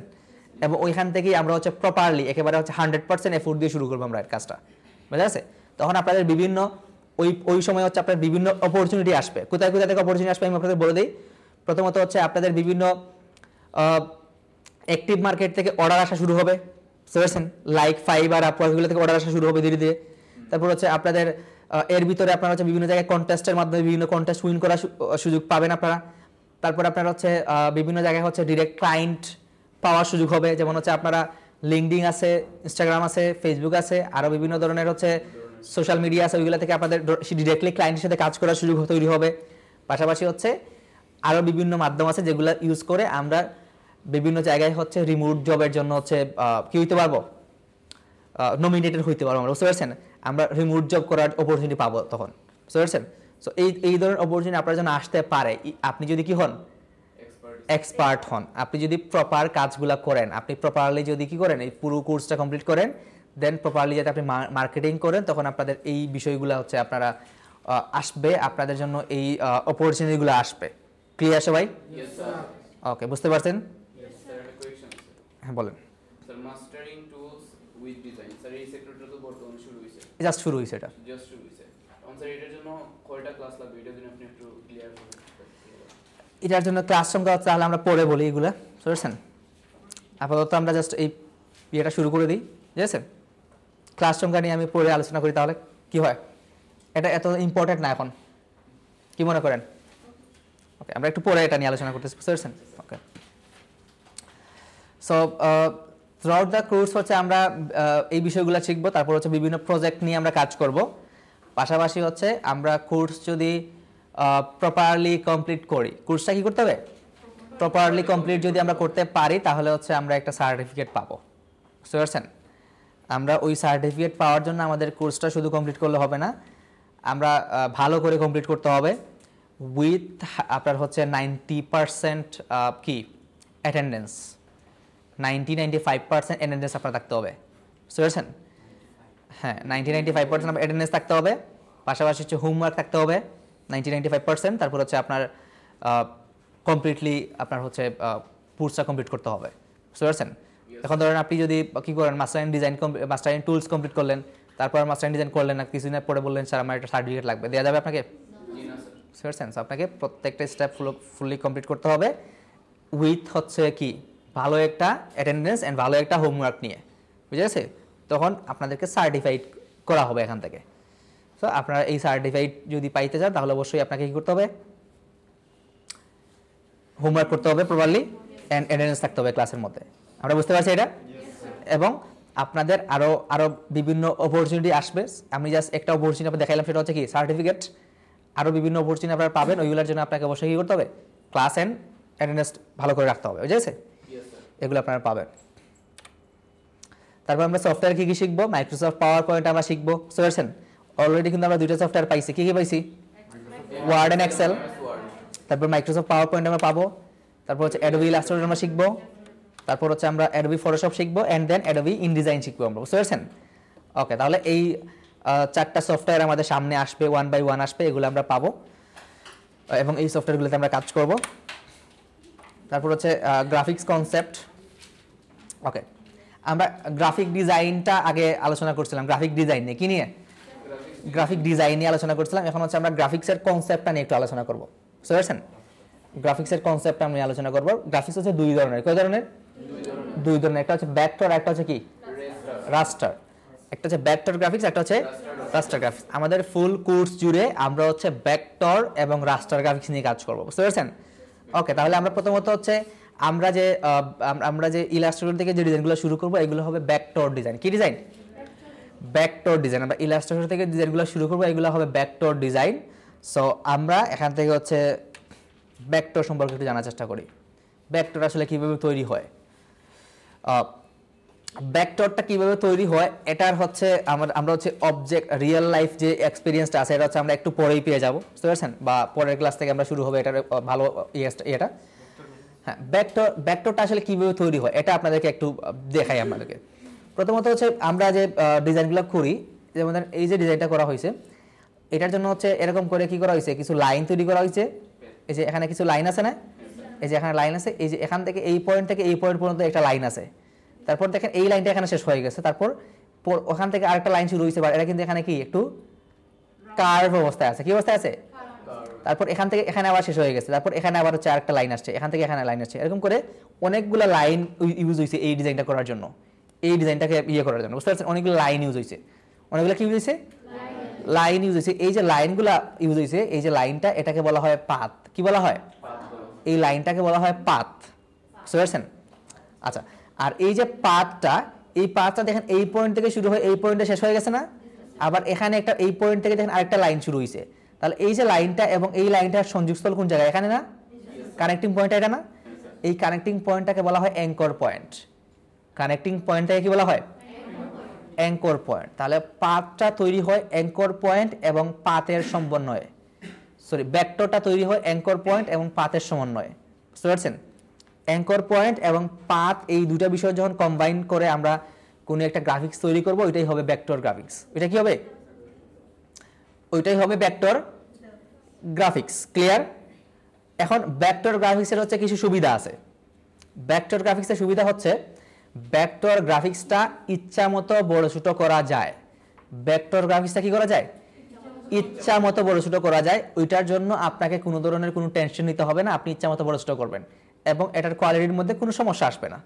এবং ওইখান থেকেই আমরা হচ্ছে প্রপারলি একেবারে হচ্ছে 100% এফোর্ট দিয়ে শুরু করবো আমরা এই কাজটা, বুঝা গেছে? তখন আপনাদের বিভিন্ন ওই সময় হচ্ছে আপনার বিভিন্ন অপরচুনিটি আসবে। কোথায় কোথায় থেকে অপরচুনিটি আসবে আমি আপনাদের বলে দিই। প্রথমত হচ্ছে আপনাদের বিভিন্ন অ্যাক্টিভ মার্কেট থেকে অর্ডার আসা শুরু হবে, বুঝতে পারছেন? লাইক ফাইবার, আপওয়ার্কগুলো থেকে অর্ডার আসা শুরু হবে ধীরে ধীরে। তারপর হচ্ছে আপনাদের এর ভিতরে আপনারা হচ্ছে বিভিন্ন জায়গায় কন্টেস্টের মাধ্যমে বিভিন্ন কন্টেস্ট উইন করার সুযোগ পাবেন আপনারা। তারপর আপনারা হচ্ছে বিভিন্ন জায়গায় হচ্ছে ডিরেক্ট ক্লায়েন্ট পাওয়ার সুযোগ হবে। যেমন হচ্ছে আপনারা লিঙ্কডইন আছে, ইনস্টাগ্রাম আছে, ফেসবুক আছে, আরও বিভিন্ন ধরনের হচ্ছে সোশ্যাল মিডিয়া আছে, ওইগুলো থেকে আপনাদের ডিরেক্টলি ক্লায়েন্টের সাথে কাজ করার সুযোগ তৈরি হবে। পাশাপাশি হচ্ছে আরও বিভিন্ন মাধ্যম আছে যেগুলো ইউজ করে আমরা বিভিন্ন জায়গায় হচ্ছে রিমোট জবের জন্য হচ্ছে কি হইতে পারবো? নমিনেটেড হইতে পারবো আমরা, বুঝতে পারছেন? আমরা রিমোট জব করার অপরচুনিটি পাবো তখন, বুঝতে পারছেন? সো এই ধরনের অপরচুনিটি আপনার জন্য আসতে পারে আপনি যদি কি হন? এক্সপার্ট হন। আপনি যদি প্রপার কাজগুলো করেন, আপনি প্রপারলি যদি কি করেন, এই পুরো কোর্সটা কমপ্লিট করেন, দেন প্রপারলি যাতে আপনি মার্কেটিং করেন, তখন আপনাদের এই বিষয়গুলো হচ্ছে আপনারা আসবে, আপনাদের জন্য এই অপরচুনিটিগুলো আসবে। ক্লিয়ার সবাই? ওকে, বুঝতে পারছেন? হ্যাঁ বলেন। Sir mastering tools with design, sir এই সেক্টরটা তো বর্তমানে শুরু হইছে, জাস্ট শুরু হইছে এটা। জাস্ট শুরু হইছে। স্যার এটার জন্য কয়টা ক্লাস লাগবে এটা যদি আপনি একটু ক্লিয়ার করেন। এটার জন্য ক্লাস সংখ্যা হচ্ছে, তাহলে আমরা পরে বলি এগুলা, বুঝছেন? আপাতত আমরা জাস্ট এই ইয়েটা শুরু করে দিই, ঠিক আছে? ক্লাস সংখ্যা নিয়ে আমি পরে আলোচনা করি, তাহলে কি হয়? এটা এত ইম্পর্টেন্ট না এখন, কি মনে করেন? ওকে, আমরা একটু পরে এটা নিয়ে আলোচনা করতেছি, বুঝছেন? ওকে, সো থ্রুআউট দ্য কোর্স হচ্ছে আমরা এই বিষয়গুলো শিখবো, তারপর হচ্ছে বিভিন্ন প্রজেক্ট নিয়ে আমরা কাজ করব। পাশাপাশি হচ্ছে আমরা কোর্স যদি প্রপারলি কমপ্লিট করি, কোর্সটা কি করতে হবে? প্রপারলি কমপ্লিট যদি আমরা করতে পারি তাহলে হচ্ছে আমরা একটা সার্টিফিকেট পাবো, বুঝতে পারছেন? আমরা ওই সার্টিফিকেট পাওয়ার জন্য আমাদের কোর্সটা শুধু কমপ্লিট করলে হবে না, আমরা ভালো করে কমপ্লিট করতে হবে উইথ আপনার হচ্ছে 90% কি অ্যাটেন্ডেন্স, 95% অ্যাটেন্ডেন্স আপনার থাকতে হবে, বুঝতে পারছেন? হ্যাঁ, 95% অ্যাটেন্ডেন্স থাকতে হবে, পাশাপাশি হচ্ছে হোমওয়ার্ক থাকতে হবে 95%, তারপর হচ্ছে আপনার কমপ্লিটলি আপনার হচ্ছে কোর্সটা কমপ্লিট করতে হবে, বুঝতে পারছেন? এখন ধরেন আপনি যদি কী করেন, মাস্টারিং টুলস কমপ্লিট করলেন, তারপর মাস্টারিং ডিজাইন করলেন না, কিছুদিন পরে বললেন স্যার আমার একটা সার্টিফিকেট লাগবে, দেওয়া যাবে আপনাকে? বুঝতে পারছেন? আপনাকে প্রত্যেকটা স্টেপ ফুললি কমপ্লিট করতে হবে উইথ হচ্ছে কি ভালো একটা অ্যাটেন্ডেন্স অ্যান্ড ভালো একটা হোমওয়ার্ক নিয়ে, বুঝে গেছে? তখন আপনাদেরকে সার্টিফাইড করা হবে এখান থেকে। তো আপনারা এই সার্টিফাইড যদি পাইতে চান তাহলে অবশ্যই আপনাকে কী করতে হবে? হোমওয়ার্ক করতে হবে প্রপারলি অ্যান্ড অ্যাটেন্ডেন্স থাকতে হবে ক্লাসের মধ্যে। আমরা বুঝতে পারছি এটা? এবং আপনাদের আরও বিভিন্ন অপরচুনিটি আসবে। আমি জাস্ট একটা অপরচুনিটি আপনাকে দেখাইলাম, সেটা হচ্ছে কি সার্টিফিকেট। আরও বিভিন্ন অপরচুনিটি আপনারা পাবেন, ওইগুলোর জন্য আপনাকে অবশ্যই কী করতে হবে? ক্লাস অ্যান্ড অ্যাটেন্ডেন্স ভালো করে রাখতে হবে, বুঝে গেছে? এগুলো আপনারা পাবেন। তারপর আমরা সফটওয়্যার কী কী শিখবো? মাইক্রোসফট পাওয়ার পয়েন্ট আমরা শিখবো, বুঝতে পারছেন? অলরেডি কিন্তু আমরা দুইটা সফটওয়্যার পাইছি। কী কী পাইছি? Word and Excel. তারপর মাইক্রোসফট পাওয়ার পয়েন্ট আমরা পাবো। তারপর হচ্ছে অ্যাডোবি ইলাস্ট্রেটর আমরা শিখবো। তারপর হচ্ছে আমরা অ্যাডোবি ফটোশপ শিখবো অ্যান্ড দেন অ্যাডোবি ইনডিজাইন শিখবো আমরা, বুঝতে পারছেন? ওকে, তাহলে এই 4টা সফটওয়্যার আমাদের সামনে আসবে, 1 বাই 1 আসবে, এগুলো আমরা পাবো এবং এই সফটওয়্যারগুলোতে আমরা কাজ করব। তারপর হচ্ছে গ্রাফিক্স কনসেপ্ট। ওকে, আমরা গ্রাফিক ডিজাইনটা আগে আলোচনা করছিলাম, গ্রাফিক ডিজাইন নিয়ে, কি নিয়ে? গ্রাফিক ডিজাইন নিয়ে আলোচনা করছিলাম। এখন হচ্ছে আমরা গ্রাফিক্সের কনসেপ্টটা নিয়ে একটু আলোচনা করবো, বুঝতে পারছেন? গ্রাফিক্সের কনসেপ্টটা আমি আলোচনা করবো। গ্রাফিক্স হচ্ছে দুই ধরনের। কয় ধরনের? দুই ধরনের। একটা হচ্ছে ভেক্টর, একটা হচ্ছে কি রাস্টার। একটা হচ্ছে ভেক্টর গ্রাফিক্স, একটা হচ্ছে রাস্টার গ্রাফিক্স। আমাদের ফুল কোর্স জুড়ে আমরা হচ্ছে ভেক্টর এবং রাস্টার গ্রাফিক্স নিয়ে কাজ করবো, বুঝতে পারছেন? ওকে, তাহলে আমরা প্রথমত হচ্ছে আমরা যে ইলাস্ট্রেটর থেকে যে ডিজাইনগুলো শুরু করবো এগুলো হবে ভেক্টর ডিজাইন। কি ডিজাইন? Vector design. আমরা ইলাস্ট্রেটর থেকে ডিজাইনগুলো শুরু করবো, এগুলো হবে ভেক্টর ডিজাইন। সো আমরা এখান থেকে হচ্ছে ভেক্টর সম্পর্কে একটু জানার চেষ্টা করি। ভেক্টর আসলে কিভাবে তৈরি হয়, ভেক্টরটা কিভাবে তৈরি হয়, এটার হচ্ছে আমরা হচ্ছে অবজেক্ট রিয়েল লাইফ যে এক্সপিরিয়েন্সটা আছে এটা হচ্ছে আমরা একটু পরেই পেয়ে যাবো, বুঝতে পারছেন? বা পরের ক্লাস থেকে আমরা শুরু হবে এটার ভালো ইয়েটা। হ্যাঁ, ভেক্টরটা আসলে কিভাবে তৈরি হয় এটা আপনাদেরকে একটু দেখাই। আপনাদেরকে প্রথমত হচ্ছে আমরা যে ডিজাইনগুলো করি, যেমন এই যে ডিজাইনটা করা হয়েছে, এটার জন্য হচ্ছে এরকম করে কি করা হয়েছে, কিছু লাইন তৈরি করা হয়েছে। এই যে এখানে কিছু লাইন আছে না, এই যে এখানে লাইন আছে, এই যে এখান থেকে এই পয়েন্ট থেকে এই পয়েন্ট পর্যন্ত একটা লাইন আছে। তারপর দেখেন এই লাইনটা এখানে শেষ হয়ে গেছে, তারপর ওখান থেকে আরেকটা লাইন শুরু হয়েছে, এটা কিন্তু এখানে কি একটু কার্ভ অবস্থায় আছে। কি অবস্থায় আছে? তারপর এখান থেকে এখানে আবার শেষ হয়ে গেছে, তারপর এখানে আবার হচ্ছে আরেকটা লাইন আসছে, এখান থেকে এখানে লাইন আসছে। এরকম করে অনেকগুলো লাইন ইউজ হয়েছে এই ডিজাইনটা করার জন্য, এই ডিজাইনটাকে করার জন্য, বুঝতে পারছেন? অনেকগুলো লাইন ইউজ হয়েছে, অনেকগুলো কি ইউজ হয়েছে? লাইন ইউজ হয়েছে। এই যে লাইনগুলা ইউজ হয়েছে, এই যে লাইনটা, এটাকে বলা হয় পাথ। কি বলা হয়? এই লাইনটাকে বলা হয় পাথ, বুঝতে পারছেন? আচ্ছা, আর এই যে পাথটা, এই পাথটা দেখেন এই পয়েন্ট থেকে শুরু হয়ে এই পয়েন্টে শেষ হয়ে গেছে না? আবার এখানে একটা এই পয়েন্ট থেকে দেখেন আরেকটা লাইন শুরু হয়েছে। তাহলে এই যে লাইনটা এবং এই লাইনটার সংযোগস্থল কোন জায়গায়? এখানে না? কানেক্টিং পয়েন্ট এটা না? এই কানেক্টিং পয়েন্টটাকে বলা হয় অ্যাঙ্কর পয়েন্ট। কানেক্টিং পয়েন্টটাকে কি বলা হয়? Anchor point. তাহলে পাথটা তৈরি হয় অ্যাঙ্কর পয়েন্ট এবং পাথের সমন্বয়ে। ভেক্টরটা তৈরি হয় অ্যাঙ্কর পয়েন্ট এবং পাথের সমন্বয়ে, বুঝতে পারছেন? অ্যাঙ্কর পয়েন্ট এবং পাথ এই দুটো বিষয় যখন কম্বাইন করে আমরা কোনো একটা গ্রাফিক্স তৈরি করব, ওইটাই হবে ভেক্টর গ্রাফিক্স। ওইটা কি হবে? ওইটাই হবে ভেক্টর গ্রাফিক্স। ক্লিয়ার? এখন ভেক্টর গ্রাফিক্সের হচ্ছে কিছু সুবিধা আছে। ভেক্টর গ্রাফিক্সের সুবিধা হচ্ছে ভেক্টর গ্রাফিক্সটা ইচ্ছা মতো বড় ছোট করা যায়। ভেক্টর গ্রাফিক্সটা কি করা যায়? ইচ্ছা মতো বড় ছোট করা যায়, ওইটার জন্য আপনাকে কোনো ধরনের কোনো টেনশন নিতে হবে না, আপনি ইচ্ছা মতো বড় ছোট করবেন এবং এটার কোয়ালিটির মধ্যে কোনো সমস্যা আসবে না,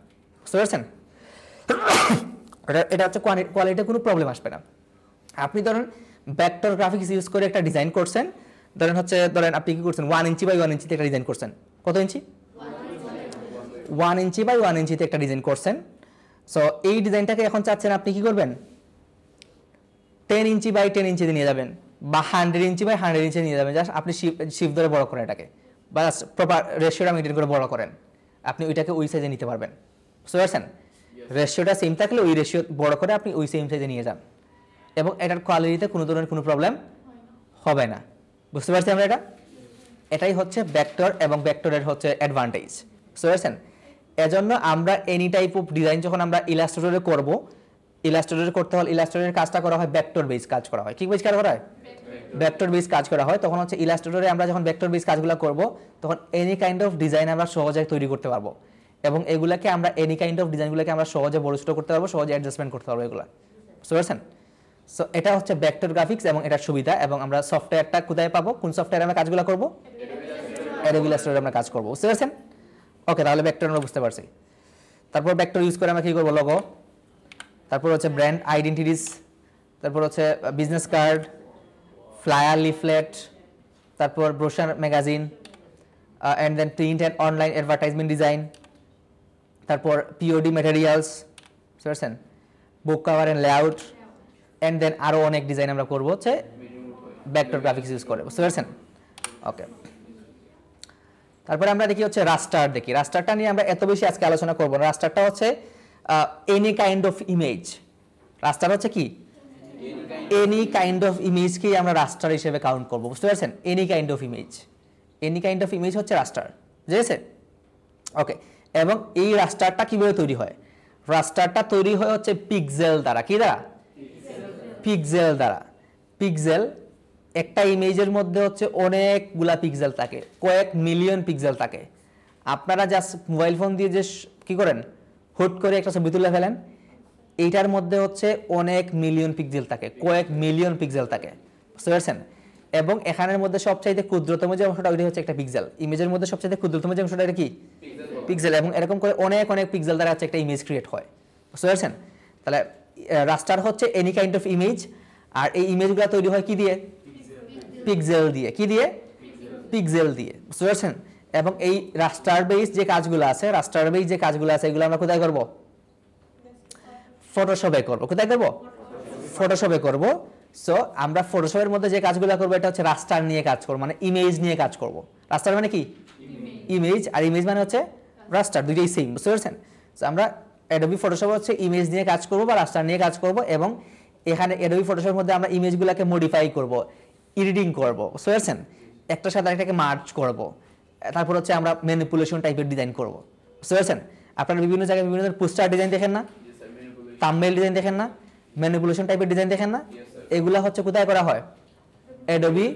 বুঝতে পারছেন? এটা হচ্ছে কোয়ালিটিতে কোনো প্রবলেম আসবে না। আপনি ধরেন ভেক্টর গ্রাফিক্স ইউজ করে একটা ডিজাইন করছেন, ধরেন আপনি কি করছেন 1 ইঞ্চি বাই 1 ইঞ্চিতে একটা ডিজাইন করছেন। কত ইঞ্চি? 1 ইঞ্চি বাই 1 ইঞ্চিতে একটা ডিজাইন করছেন। সো এই ডিজাইনটাকে এখন চাচ্ছেন আপনি কি করবেন, 10 ইঞ্চি বাই 10 ইঞ্চিতে নিয়ে যাবেন বা 100 ইঞ্চি বাই 100 ইঞ্চি নিয়ে যাবেন। জাস্ট আপনি শিফট ধরে বড় করেন এটাকে, বা প্রপার রেশিওটা মেনটেন করে বড় করেন, আপনি ওইটাকে ওই সাইজে নিতে পারবেন, বুঝতে পারছেন? রেশিওটা সেম থাকলে ওই রেশিও বড় করে আপনি ওই সেম সাইজে নিয়ে যান এবং এটার কোয়ালিটিতে কোনো ধরনের কোনো প্রবলেম হবে না, বুঝতে পারছি আমরা? এটাই হচ্ছে ভেক্টর এবং ভেক্টরের হচ্ছে অ্যাডভান্টেজ, বুঝতে পারছেন? এজন্য আমরা এনি টাইপ অফ ডিজাইন যখন আমরা ইলাস্ট্রেটরে করব, ইলাস্ট্রেটরে করতে হলে ইলাস্ট্রেটরের কাজটা করা হয় ভেক্টর বেস কাজ করা হয়। কি বেস কাজ করা হয়? ভেক্টর বেস কাজ করা হয়। তখন হচ্ছে ইলাস্ট্রেটরে আমরা যখন ভেক্টর বেস কাজগুলো করব, তখন এনি কাইন্ড অফ ডিজাইন আমরা সহজে তৈরি করতে পারবো এবং এগুলাকে আমরা এনি কাইন্ড অফ ডিজাইনগুলোকে আমরা সহজে বড় ছোট করতে পারবো, সহজে অ্যাডজাস্টমেন্ট করতে পারবো এগুলা, বুঝতে পারছেন? সো এটা হচ্ছে ভেক্টর গ্রাফিক্স এবং এটার সুবিধা। এবং আমরা সফটওয়্যারটা কোথায় পাবো, কোন সফটওয়্যারে আমরা কাজগুলো করব? অ্যাডোবি ইলাস্ট্রেটরে আমরা কাজ করব, বুঝতে পারছেন? ওকে, তাহলে ভেক্টর আমরা বুঝতে পারছি। তারপর ভেক্টর ইউজ করে আমরা কি করব, লোগো, তারপর হচ্ছে ব্র্যান্ড আইডেন্টিটিস, তারপর হচ্ছে বিজনেস কার্ড, ফ্লায়ার, লিফলেট, তারপর brochure, magazine, and then print and online advertisement design, তারপর পিওডি ম্যাটেরিয়ালস, বুঝতে পারছেন? Book cover and layout, and then আরও অনেক ডিজাইন আমরা করবো হচ্ছে ভেক্টর গ্রাফিক্স ইউজ করে, বুঝতে পারছেন? ওকে, তারপরে আমরা দেখি হচ্ছে রাস্টার। দেখি রাস্টারটা নিয়ে আমরা এত বেশি আজকে আলোচনা করবো না। রাস্টারটা হচ্ছে এনি কাইন্ড অফ ইমেজ। রাস্টার হচ্ছে কি? এনি কাইন্ড অফ ইমেজকেই আমরা রাস্টার হিসেবে কাউন্ট করবো, বুঝতে পারছেন? Any kind of image, any kind of image হচ্ছে রাস্টার, বুঝেছে? ওকে, এবং এই রাস্টারটা কিভাবে তৈরি হয়? রাস্টারটা তৈরি হয় হচ্ছে পিক্সেল দ্বারা। কি দ্বারা? পিক্সেল দ্বারা। পিক্সেল, একটা ইমেজের মধ্যে হচ্ছে অনেকগুলা পিক্সেল থাকে, কয়েক মিলিয়ন পিক্সেল থাকে। আপনারা জাস্ট মোবাইল ফোন দিয়ে যে কি করেন, হুট করে একটা ছবি তুলে ফেলেন, এইটার মধ্যে হচ্ছে অনেক মিলিয়ন পিক্সেল থাকে, কয়েক মিলিয়ন পিক্সেল থাকে, বুঝতে পারছেন? এবং এখানের মধ্যে সবচাইতে ক্ষুদ্রতম যে অংশটা ওইটা হচ্ছে একটা পিক্সেল। ইমেজের মধ্যে সবচাইতে ক্ষুদ্রতম যে অংশটা এটা কি? পিক্সেল। এবং এরকম করে অনেক অনেক পিক্সেল দ্বারা হচ্ছে একটা ইমেজ ক্রিয়েট হয়, বুঝতে পারছেন? তাহলে রাস্টার হচ্ছে এনি কাইন্ড অফ ইমেজ, আর এই ইমেজগুলো তৈরি হয় কি দিয়ে? পিক্সেল দিয়ে। কি দিয়ে? পিক্সেল দিয়ে, বুঝতে পারছেন? এবং এই রাস্টার বেস যে কাজগুলো আছে, রাস্টার বেস যে কাজগুলো আছে, এগুলো আমরা কোথায় করব? ফটোশপে করব। কোথায় করব? ফটোশপে করব। সো আমরা ফটোশপের মধ্যে যে কাজগুলো করব এটা হচ্ছে রাস্টার নিয়ে কাজ করব, মানে ইমেজ নিয়ে কাজ করব। রাস্টার মানে কি? ইমেজ, আর ইমেজ মানে হচ্ছে রাস্টার, দুইটাই সেম, বুঝতে পারছেন? সো আমরা অ্যাডোবি ফটোশপ হচ্ছে ইমেজ নিয়ে কাজ করব বা রাস্টার নিয়ে কাজ করব, এবং এখানে অ্যাডোবি ফটোশপের মধ্যে আমরা ইমেজগুলোকে মডিফাই করব, এডিটিং করব, বুঝতে পারছেন? একটার সাথে আরেকটাকে মার্জ করব, তারপর হচ্ছে আমরা ম্যানিপুলেশন টাইপের ডিজাইন করব, বুঝতে পারছেন? আপনারা বিভিন্ন জায়গায় বিভিন্ন পোস্টার ডিজাইন দেখেন না, থাম্বনেল ডিজাইন দেখেন না, ম্যানিপুলেশন টাইপের ডিজাইন দেখেন না, এগুলা হচ্ছে কোথায় করা হয়? অ্যাডোবি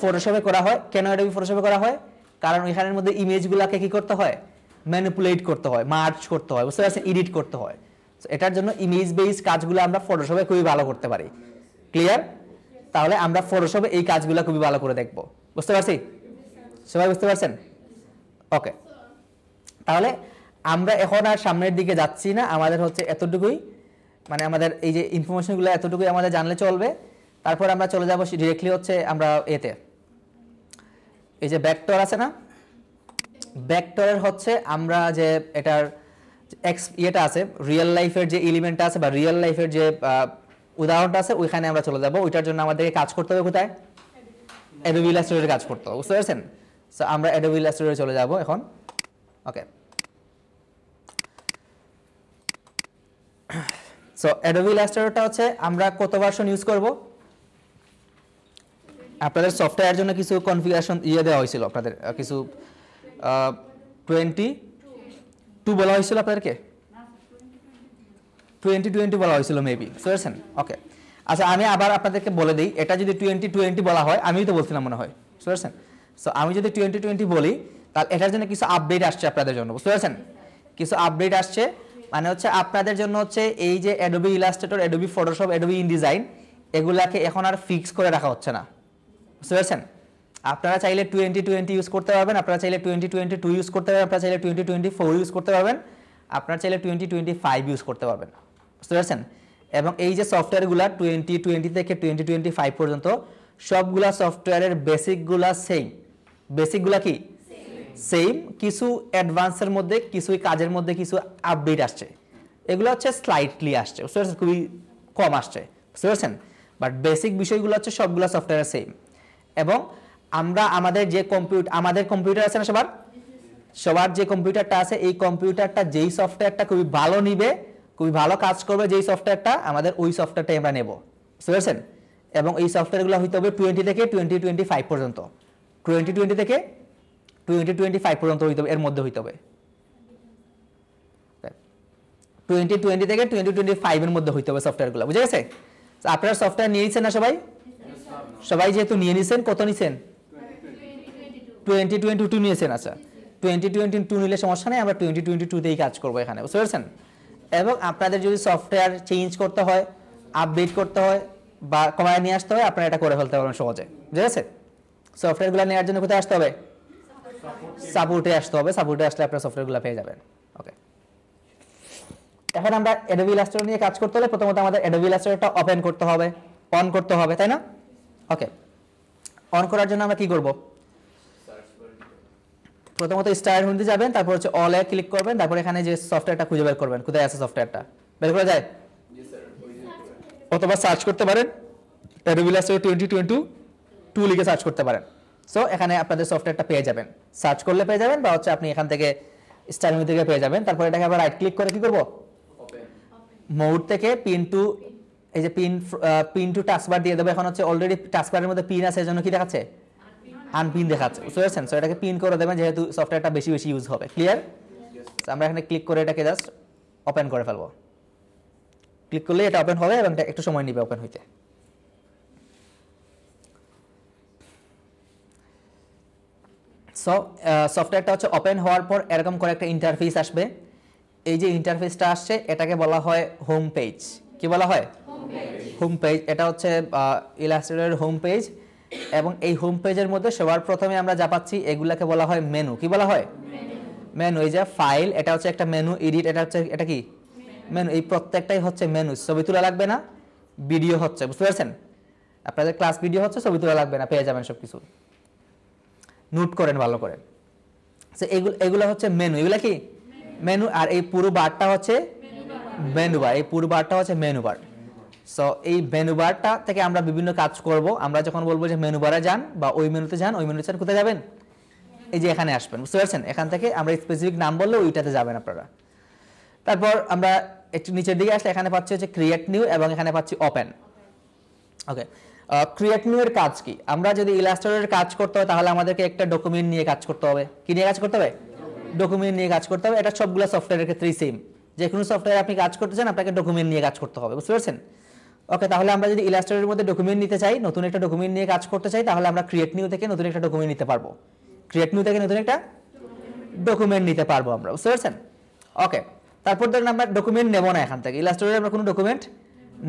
ফটোশপে করা হয়। কেন অ্যাডোবি ফটোশপে করা হয়? কারণ এখানের মধ্যে ইমেজগুলোকে কি করতে হয়? ম্যানিপুলেট করতে হয়, মার্জ করতে হয়, বুঝতে পারছেন? এডিট করতে হয়। এটার জন্য ইমেজ বেস কাজগুলো আমরা ফটোশপে খুবই ভালো করতে পারি। ক্লিয়ার? তাহলে আমরা ফটোশপে এই কাজগুলো খুবই ভালো করে দেখব, বুঝতে পারছি? সবাই বুঝতে পারছেন? ওকে, তাহলে আমরা এখন আর সামনের দিকে যাচ্ছি না, আমাদের হচ্ছে এতটুকুই, মানে আমাদের এই যে ইনফরমেশনগুলো এতটুকুই আমাদের জানলে চলবে। তারপর আমরা চলে যাব ডিরেক্টলি হচ্ছে আমরা এতে, এই যে ভেক্টর আছে না, ভেক্টরের হচ্ছে আমরা যে এটার ইয়েটা আছে, রিয়েল লাইফের যে এলিমেন্টটা আছে বা রিয়েল লাইফের যে উদাহরণটা আছে, ওইখানে আমরা চলে যাব। ওইটার জন্য আমাদেরকে কাজ করতে হবে কোথায়? অ্যাডোবি ইলাস্ট্রেটরে কাজ করতে হবে, বুঝতে পারছেন? সো আমরা অ্যাডোবি ইলাস্ট্রেটরে চলে যাব এখন। ওকে, সো অ্যাডোবি ইলাস্ট্রেটরটা হচ্ছে আমরা কত ভার্সন ইউজ করব? আপনাদের সফটওয়্যারের জন্য কিছু কনফিগারেশন দেওয়া হয়েছিল, আপনাদের কিছু 22 বলা হয়েছিল আপনাদেরকে, 2020 বলা হয়েছিল মেবি, বুঝতে পারছেন? ওকে, আচ্ছা আমি আবার আপনাদেরকে বলে দিই, এটা যদি 2020 বলা হয়, আমিই তো বলছিলাম মনে হয়, বুঝতে পারছেন? সো আমি যদি 2020 বলি, তাহলে এটার জন্য কিছু আপডেট আসছে আপনাদের জন্য, বুঝতে পারছেন? কিছু আপডেট আসছে, মানে হচ্ছে আপনাদের জন্য হচ্ছে এই যে Adobe Illustrator, Adobe Photoshop, Adobe InDesign, এগুলাকে এখন আর ফিক্স করে রাখা হচ্ছে না, বুঝতে পারছেন? আপনারা চাইলে 2020 ইউজ করতে পারবেন, আপনারা চাইলে 2022 ইউজ করতে পারবেন, আপনারা চাইলে 2024 ইউজ করতে পারবেন, আপনারা চাইলে 2025 ইউজ করতে পারবেন। বুঝতে পারছেন? এবং এই যে সফটওয়্যারগুলো 2020 থেকে 2025 পর্যন্ত সবগুলা সফটওয়্যারের বেসিকগুলা সেম। বেসিকগুলা কি সেম, কিছু অ্যাডভান্সের মধ্যে, কিছু কাজের মধ্যে কিছু আপডেট আসছে, এগুলো হচ্ছে স্লাইটলি আসছে, বুঝতে পারছেন, খুবই কম আসছে, বুঝতে পারছেন? বাট বেসিক বিষয়গুলো হচ্ছে সবগুলো সফটওয়্যার সেম। এবং আমরা আমাদের যে আমাদের কম্পিউটার আছে না সবার যে কম্পিউটারটা আছে, এই কম্পিউটারটা যেই সফটওয়্যারটা খুবই ভালো নিবে, খুবই ভালো কাজ করবে, যেই সফটওয়্যারটা আমাদের ওই সফটওয়্যারটাই আমরা নেব, বুঝতে পারছেন? এবং এই সফটওয়্যারগুলো হইতে হবে 20 থেকে 2025 পর্যন্ত, 2020 থেকে 2025 পর্যন্ত হইতে হবে, এর মধ্যে হইতে হবে। 2020 থেকে 2025 এর মধ্যে হইতে হবে সফটওয়্যারগুলো, বুঝে গেছে? আপনারা সফটওয়্যার নিয়ে নিছেন না সবাই যেহেতু নিয়ে নিছেন, কত নিছেন? 2022 নিয়েছেন। আচ্ছা, 2022 নিলে সমস্যা নেই, আমরা 2022তেই কাজ করবো এখানে, বুঝতে পারছেন? এবং আপনাদের যদি সফটওয়্যার চেঞ্জ করতে হয়, আপডেট করতে হয় বা কমায় নিয়ে আসতে হয়, আপনারা এটা করে ফেলতে পারবেন সহজে, বুঝে গেছে? সফটওয়্যারগুলো নেওয়ার জন্য কোথায় আসতে হবে? সাপোর্টে আসতে হবে, সাপোর্টে আসলে আপনারা সফটওয়্যারগুলো পেয়ে যাবেন। ওকে, এখন আমরা অ্যাডোবি ইলাস্ট্রেটর নিয়ে কাজ করতে হলে প্রথমত আমাদের অ্যাডোবি ইলাস্ট্রেটরটা ওপেন করতে হবে, অন করতে হবে, তাই না? ওকে, অন করার জন্য আমরা কি করব? প্রথমত স্টার্ট মেনুতে যাবেন, তারপর হচ্ছে অল এ ক্লিক করবেন, তারপর এখানে যে সফটওয়্যারটা খুঁজে বের করবেন, কোথায় আছে সফটওয়্যারটা, বের করা যায়? অথবা সার্চ করতে পারেন অ্যাডোবি ইলাস্ট্রেটর 2022 লিখে সার্চ করতে পারেন। সো এখানে আপনাদের সফটওয়্যারটা পেয়ে যাবেন, সার্চ করলে পেয়ে যাবেন, বা হচ্ছে আপনি এখান থেকে স্টার মেনু থেকে পেয়ে যাবেন। তারপর এটাকে আবার রাইট ক্লিক করে কি করব? মোড থেকে পিন টু, এই যে পিন টু টাস্কবার দিয়ে দেবো। এখন হচ্ছে অলরেডি টাস্কবারের মধ্যে পিন আছে, এজন্য কি দেখাচ্ছে? আনপিন দেখাচ্ছে, বুঝতে পারছেন? সো এটাকে পিন করে দেবেন, যেহেতু সফটওয়্যারটা বেশি বেশি ইউজ হবে। ক্লিয়ার? আমরা এখানে ক্লিক করে এটাকে জাস্ট ওপেন করে ফেলবো। ক্লিক করলে এটা ওপেন হবে এবং এটা একটু সময় নেবে ওপেন হইতে। সো সফটওয়্যারটা হচ্ছে ওপেন হওয়ার পর এরকম করে একটা ইন্টারফেস আসবে। এই যে ইন্টারফেসটা আসছে এটাকে বলা হয় হোম পেজ। কি বলা হয়? Home page. এটা হচ্ছে ইলাস্ট্রেটরের হোম পেজ, এবং এই হোম পেজের মধ্যে সবার প্রথমে আমরা যা পাচ্ছি এগুলাকে বলা হয় মেনু। কি বলা হয়? মেনু। এই যে ফাইল, এটা হচ্ছে একটা মেনু। এডিট, এটা কি মেনু। এই প্রত্যেকটাই হচ্ছে মেনু। ছবি তোলা লাগবে না, ভিডিও হচ্ছে, বুঝতে পারছেন? আপনাদের ক্লাস ভিডিও হচ্ছে, ছবি তোলা লাগবে না, পেয়ে যাবেন সব কিছু। নোট করেন ভালো করে। এগুলো হচ্ছে মেনু। এগুলা কি মেনু। আর এই পুরো বারটা হচ্ছে মেনু বার। এই পুরো বারটা হচ্ছে মেনু বার। সো এই মেনু বারটা থেকে আমরা বিভিন্ন কাজ করব। আমরা যখন বলবো যে মেনু বারে যান বা ওই মেনুতে যান, ওই মেনুতে যান, কোথায় যাবেন? এই যে এখানে আসবেন, বুঝতে পারছেন? এখান থেকে আমরা স্পেসিফিক নাম বললে ওইটাতে যাবেন আপনারা। তারপর আমরা একটু নিচের দিকে আসলে এখানে পাচ্ছি হচ্ছে ক্রিয়েট নিউ, এবং এখানে পাচ্ছি ওপেন। ওকে, ক্রিয়েট নিউ এর কাজ কি? আমরা যদি ইলাস্ট্রেটরের কাজ করতে হয় তাহলে আমাদেরকে একটা ডকুমেন্ট নিয়ে কাজ করতে হবে। কি নিয়ে কাজ করতে হবে? ডকুমেন্ট নিয়ে কাজ করতে হবে। এটা সবগুলো সফটওয়্যারের ক্ষেত্রেই সেম। যে কোনো সফটওয়্যারে আপনি কাজ করতে চান, আপনাকে ডকুমেন্ট নিয়ে কাজ করতে হবে, বুঝতে পারছেন? ওকে, তাহলে আমরা যদি ইলাস্ট্রেটরের মধ্যে ডকুমেন্ট নিতে চাই, নতুন একটা ডকুমেন্ট নিয়ে কাজ করতে চাই, তাহলে আমরা ক্রিয়েট নিউ থেকে নতুন একটা ডকুমেন্ট নিতে পারবো। ক্রিয়েট নিউ থেকে নতুন একটা ডকুমেন্ট নিতে পারবো আমরা, বুঝতে পারছেন? ওকে, তারপর ধরেন আমরা ডকুমেন্ট নেব না এখান থেকে। ইলাস্ট্রেটরে আমরা কোনো ডকুমেন্ট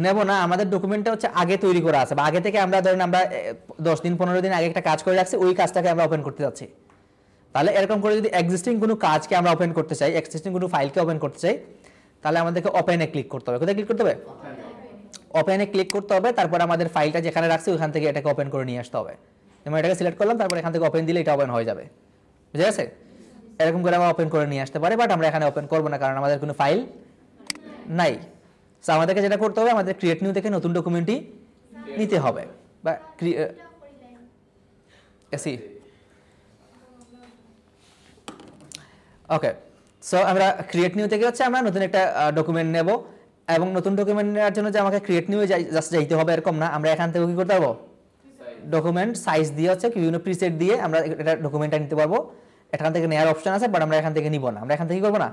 নেব না। আমাদের ডকুমেন্টটা হচ্ছে আগে তৈরি করা আছে, বা আগে থেকে আমরা ধরেন আমরা 10 দিন 15 দিন আগে একটা কাজ করে রাখছি, ওই কাজটাকে আমরা ওপেন করতে যাচ্ছি। তাহলে এরকম করে যদি এক্সিস্টিং কোনো কাজকে আমরা ওপেন করতে চাই, এক্সিস্টিং কোনো ফাইলকে ওপেন করতে চাই, তাহলে আমাদেরকে ওপেনে ক্লিক করতে হবে। কোথায় ক্লিক করতে হবে? ওপেনে ক্লিক করতে হবে। তারপর আমাদের ফাইলটা যেখানে রাখছি ওখান থেকে এটাকে ওপেন করে নিয়ে আসতে হবে। আমরা এটাকে সিলেক্ট করলাম, তারপর এখান থেকে ওপেন দিলে এটা ওপেন হয়ে যাবে, বুঝে গেছে? এরকম করে আমরা ওপেন করে নিয়ে আসতে পারি, বাট আমরা এখানে ওপেন করবো না, কারণ আমাদের কোনো ফাইল নাই। সো আমাদেরকে যেটা করতে হবে, আমাদের ক্রিয়েট নিউ থেকে নতুন ডকুমেন্টই নিতে হবে। বা ওকে, সো আমরা ক্রিয়েট নিউ থেকে হচ্ছে আমরা নতুন একটা ডকুমেন্ট নেব, এবং নতুন ডকুমেন্ট নেওয়ার জন্য যে আমাকে ক্রিয়েট নিউ জাস্ট যাইতে হবে এরকম না। আমরা এখান থেকে কি করতে পারবো? ডকুমেন্ট সাইজ দিয়ে হচ্ছে বিভিন্ন প্রিসেট দিয়ে আমরা এটা ডকুমেন্টটা নিতে পারবো। এখান থেকে নেওয়ার অপশন আছে, বাট আমরা এখান থেকে নিব না। আমরা এখান থেকে কি করবো না?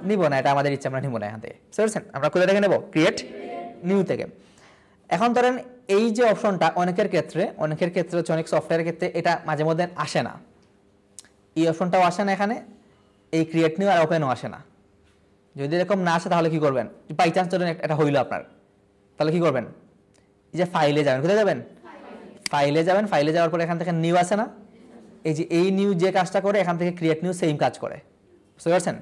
নিব না, এটা আমাদের ইচ্ছা, আমরা নিব না এখান থেকে। বুঝছেন? আমরা কোথা থেকে নেব? ক্রিয়েট নিউ থেকে। এখন ধরেন এই যে অপশনটা অনেকের ক্ষেত্রে হচ্ছে, অনেক সফটওয়্যারের ক্ষেত্রে এটা মাঝে মধ্যে আসে না। এই অপশনটাও আসে না এখানে, এই ক্রিয়েট নিউ আর ওপেনও আসে না। যদি এরকম না আসে তাহলে কি করবেন? বাই চান্স ধরেন এটা হইলো আপনার, তাহলে কি করবেন? এই যে ফাইলে যাবেন। কোথায় যাবেন? ফাইলে যাবেন, ফাইলে যাওয়ার পরে এখান থেকে নিউ আছে না, এই যে এই নিউ যে কাজটা করে এখান থেকে ক্রিয়েট নিউ সেম কাজ করে, বুঝতে পারছেন?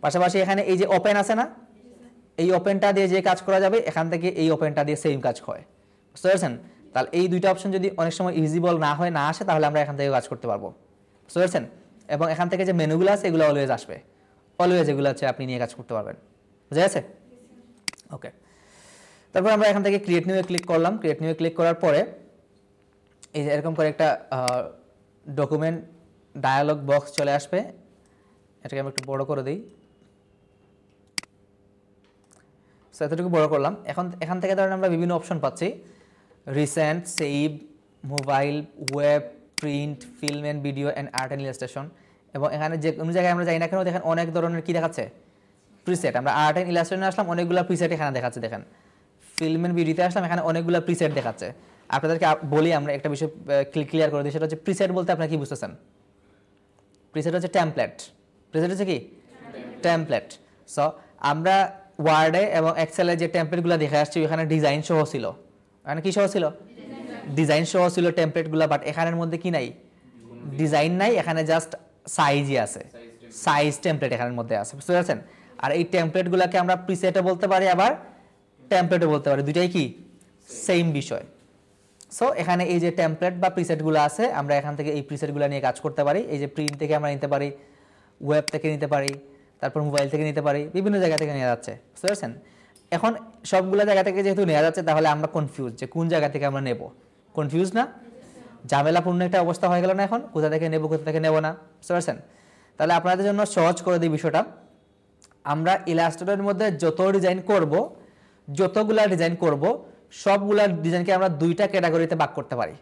পাশাপাশি এখানে এই যে ওপেন আছে না, এই ওপেনটা দিয়ে যে কাজ করা যাবে এখান থেকে এই ওপেনটা দিয়ে সেম কাজ হয়, বুঝতে পারছেন? তাহলে এই দুইটা অপশন যদি অনেক সময় ইজিবল না হয়, না আসে, তাহলে আমরা এখান থেকে কাজ করতে পারবো, বুঝতে পারছেন? এবং এখান থেকে যে মেনুগুলো আছে এগুলো অলওয়েজ আসবে, অলওয়েজ এগুলো হচ্ছে আপনি নিয়ে কাজ করতে পারবেন, বুঝা গেছে? ওকে, তারপর আমরা এখান থেকে ক্রিয়েট নিউয়ে ক্লিক করলাম। ক্রিয়েট নিউয়ে ক্লিক করার পরে এই যে এরকম করে একটা ডকুমেন্ট ডায়ালগ বক্স চলে আসবে। এটাকে আমি একটু বড় করে দিই, সো এতটুকু বড় করলাম। এখন এখান থেকে ধরেন আমরা বিভিন্ন অপশন পাচ্ছি, recent, save, mobile, web, print, film and video and art and illustration. এবং এখানে যে কোনো জায়গায় আমরা যাই না কেন দেখেন অনেক ধরনের কি দেখাচ্ছে, প্রিসেট। আমরা আর্ট অ্যান্ড ইলাস্ট্রেশনে আসলাম, অনেকগুলো প্রিসেট এখানে দেখাচ্ছে। দেখেন ফিল্ম অ্যান্ড ভিডিওতে আসলাম, এখানে অনেকগুলো প্রিসেট দেখাচ্ছে। আপনাদেরকে বলি আমরা একটা বিষয় ক্লিয়ার করে দিই, সেটা হচ্ছে প্রিসেট বলতে আপনারা কি বুঝতেছেন? প্রিসেট হচ্ছে টেমপ্লেট। প্রিসেট হচ্ছে কি টেমপ্লেট। সো আমরা ওয়ার্ডে এবং এক্সেলে যে টেমপ্লেটগুলো দেখে আসছি ওখানে ডিজাইন সহ ছিল, এখানে কি সহ ছিল? ডিজাইন সহ ছিল টেমপ্লেটগুলো। বাট এখানের মধ্যে কি নাই? ডিজাইন নাই, এখানে জাস্ট সাইজই আছে, সাইজ টেমপ্লেট এখানের মধ্যে আছে, বুঝতে পারছেন? আর এই টেমপ্লেটগুলোকে আমরা প্রিসেটও বলতে পারি, আবার টেমপ্লেটও বলতে পারি, দুইটাই কি সেম বিষয়। সো এখানে এই যে টেমপ্লেট বা প্রিসেটগুলো আছে, আমরা এখান থেকে এই প্রিসেটগুলো নিয়ে কাজ করতে পারি। এই যে প্রিন্ট থেকে আমরা নিতে পারি, ওয়েব থেকে নিতে পারি, তারপর মোবাইল থেকে নিতে পারি, বিভিন্ন জায়গা থেকে নেওয়া যাচ্ছে, বুঝতে পারছেন? এখন সবগুলো জায়গা থেকে যেহেতু নেওয়া যাচ্ছে, তাহলে আমরা কনফিউজ যে কোন জায়গা থেকে আমরা নেব। কনফিউজ না? ঝামেলাপূর্ণ একটা অবস্থা হয়ে গেল না এখন, কোথা থেকে নেব কোথা থেকে নেব না, বুঝতে পারছেন? তাহলে আপনাদের জন্য সহজ করে দিই বিষয়টা। আমরা ইলাস্ট্রেটরের মধ্যে যত ডিজাইন করব, যতগুলা ডিজাইন করব, সবগুলা ডিজাইনকে আমরা দুইটা ক্যাটাগরিতে ভাগ করতে পারি।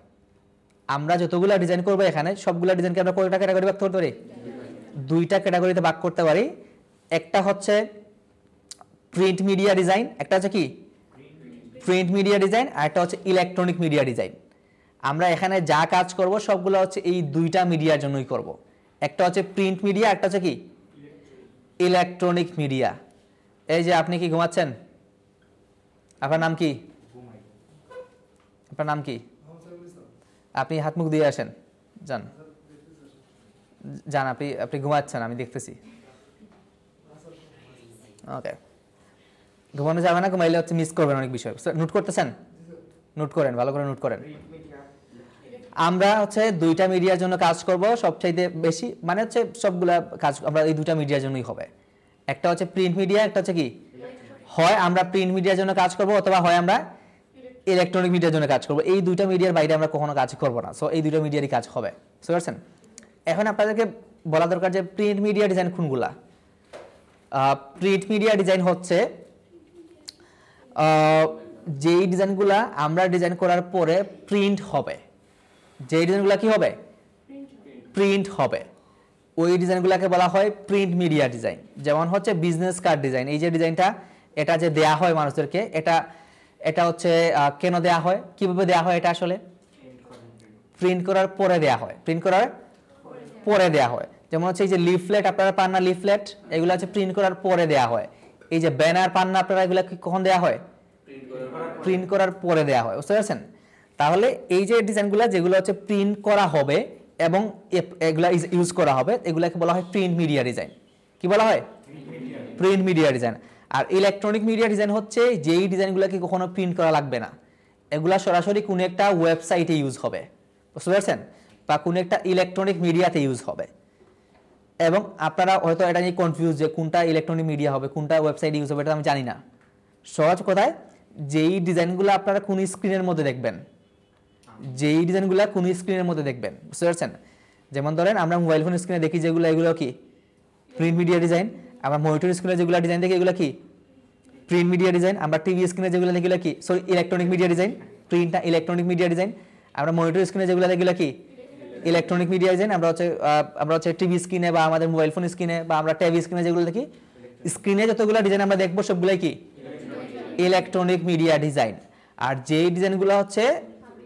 আমরা যতগুলা ডিজাইন করব এখানে সবগুলা ডিজাইনকে আমরা কয়টা ক্যাটাগরি ভাগ করতে পারি? দুইটা ক্যাটাগরিতে ভাগ করতে পারি। একটা হচ্ছে প্রিন্ট মিডিয়া ডিজাইন, একটা হচ্ছে কি প্রিন্ট মিডিয়া ডিজাইন, আর একটা হচ্ছে ইলেকট্রনিক মিডিয়া ডিজাইন। আমরা এখানে যা কাজ করব সবগুলো হচ্ছে এই দুইটা মিডিয়ার জন্যই করব। একটা হচ্ছে প্রিন্ট মিডিয়া, একটা হচ্ছে কি ইলেকট্রনিক মিডিয়া। এই যে আপনি কি ঘুমাচ্ছেন? আপনার নাম কি? আপনার নাম কি? আপনি হাত মুখ দিয়ে আসেন, যান যান, আপনি ঘুমাচ্ছেন, আমি দেখতেছি। ওকে, ঘুমানো যাবে না, ঘুমাইলে হচ্ছে মিস করবেন অনেক বিষয়। নোট করতেছেন? নোট করেন, ভালো করে নোট করেন। আমরা হচ্ছে দুইটা মিডিয়ার জন্য কাজ করব সবচাইতে বেশি, মানে হচ্ছে সবগুলা কাজ আমরা এই দুইটা মিডিয়ার জন্যই হবে। একটা হচ্ছে প্রিন্ট মিডিয়া, একটা হচ্ছে কি, হয় আমরা প্রিন্ট মিডিয়ার জন্য কাজ করব অথবা হয় আমরা ইলেকট্রনিক মিডিয়ার জন্য কাজ করব। এই দুইটা মিডিয়ার বাইরে আমরা কখনো কাজ করব না। সো এই দুইটা মিডিয়ারই কাজ হবে, বুঝতে পারছেন? এখন আপনাদেরকে বলা দরকার যে প্রিন্ট মিডিয়া ডিজাইন কোনগুলা। প্রিন্ট মিডিয়া ডিজাইন হচ্ছে যেই ডিজাইনগুলা আমরা ডিজাইন করার পরে প্রিন্ট হবে, যেই ডিজাইনগুলা কি হবে? প্রিন্ট হবে, ওই ডিজাইনগুলোকে বলা হয় প্রিন্ট মিডিয়া ডিজাইন। যেমন হচ্ছে বিজনেস কার্ড ডিজাইন, এই যে ডিজাইনটা, এটা যে দেয়া হয় মানুষদেরকে, এটা হচ্ছে কেন দেয়া হয়, কিভাবে দেয়া হয়? এটা আসলে প্রিন্ট করার পরে দেয়া হয়, প্রিন্ট করার পরে দেয়া হয়। যেমন হচ্ছে এই যে লিফলেট আপনারা পান না, লিফলেট, এগুলো হচ্ছে প্রিন্ট করার পরে দেয়া হয়। এই যে ব্যানার পান না আপনারা, এগুলো কখন দেয়া হয়? প্রিন্ট করার পরে দেয়া হয়, বুঝতে পারছেন? তাহলে এই যে ডিজাইনগুলো যেগুলো হচ্ছে প্রিন্ট করা হবে এবং এগুলা ইউজ করা হবে, এগুলাকে বলা হয় প্রিন্ট মিডিয়া ডিজাইন। কি বলা হয়? Print media design. আর ইলেকট্রনিক মিডিয়া ডিজাইন হচ্ছে যেই ডিজাইনগুলোকে কখনো প্রিন্ট করা লাগবে না, এগুলা সরাসরি কোনো একটা ওয়েবসাইটে ইউজ হবে, বুঝতে পারছেন? বা কোনো একটা ইলেকট্রনিক মিডিয়াতে ইউজ হবে। এবং আপনারা হয়তো এটা নিয়ে কনফিউজ যে কোনটা ইলেকট্রনিক মিডিয়া হবে, কোনটা ওয়েবসাইটে ইউজ হবে, এটা আমি জানি না। সহজ কথায়, যেই ডিজাইনগুলো আপনারা কোন স্ক্রিনের মধ্যে দেখবেন, যেই ডিজাইনগুলো কোন স্ক্রিনের মধ্যে দেখবেন, বুঝতে পারছেন? যেমন ধরেন আমরা মোবাইল ফোন স্ক্রিনে দেখি যেগুলো, এগুলো কি প্রিন্ট মিডিয়া ডিজাইন। আমরা মনিটর স্ক্রিনে যেগুলো ডিজাইন দেখি এগুলো কি প্রিন্ট মিডিয়া ডিজাইন। আমরা টিভি স্ক্রিনে যেগুলো দেখি এগুলো কি ইলেকট্রনিক মিডিয়া ডিজাইন। প্রিন্টটা ইলেকট্রনিক মিডিয়া ডিজাইন। আমরা মনিটর স্ক্রিনে যেগুলো দেখি এগুলো কি ইলেকট্রনিক মিডিয়া ডিজাইন। আমরা হচ্ছে টিভি স্ক্রিনে বা আমাদের মোবাইল ফোন স্ক্রিনে বা আমরা টিভি স্ক্রিনে যেগুলো দেখি, স্ক্রিনে যতগুলো ডিজাইন আমরা দেখবো সবগুলাই কি ইলেকট্রনিক মিডিয়া ডিজাইন। আর যেই ডিজাইনগুলো হচ্ছে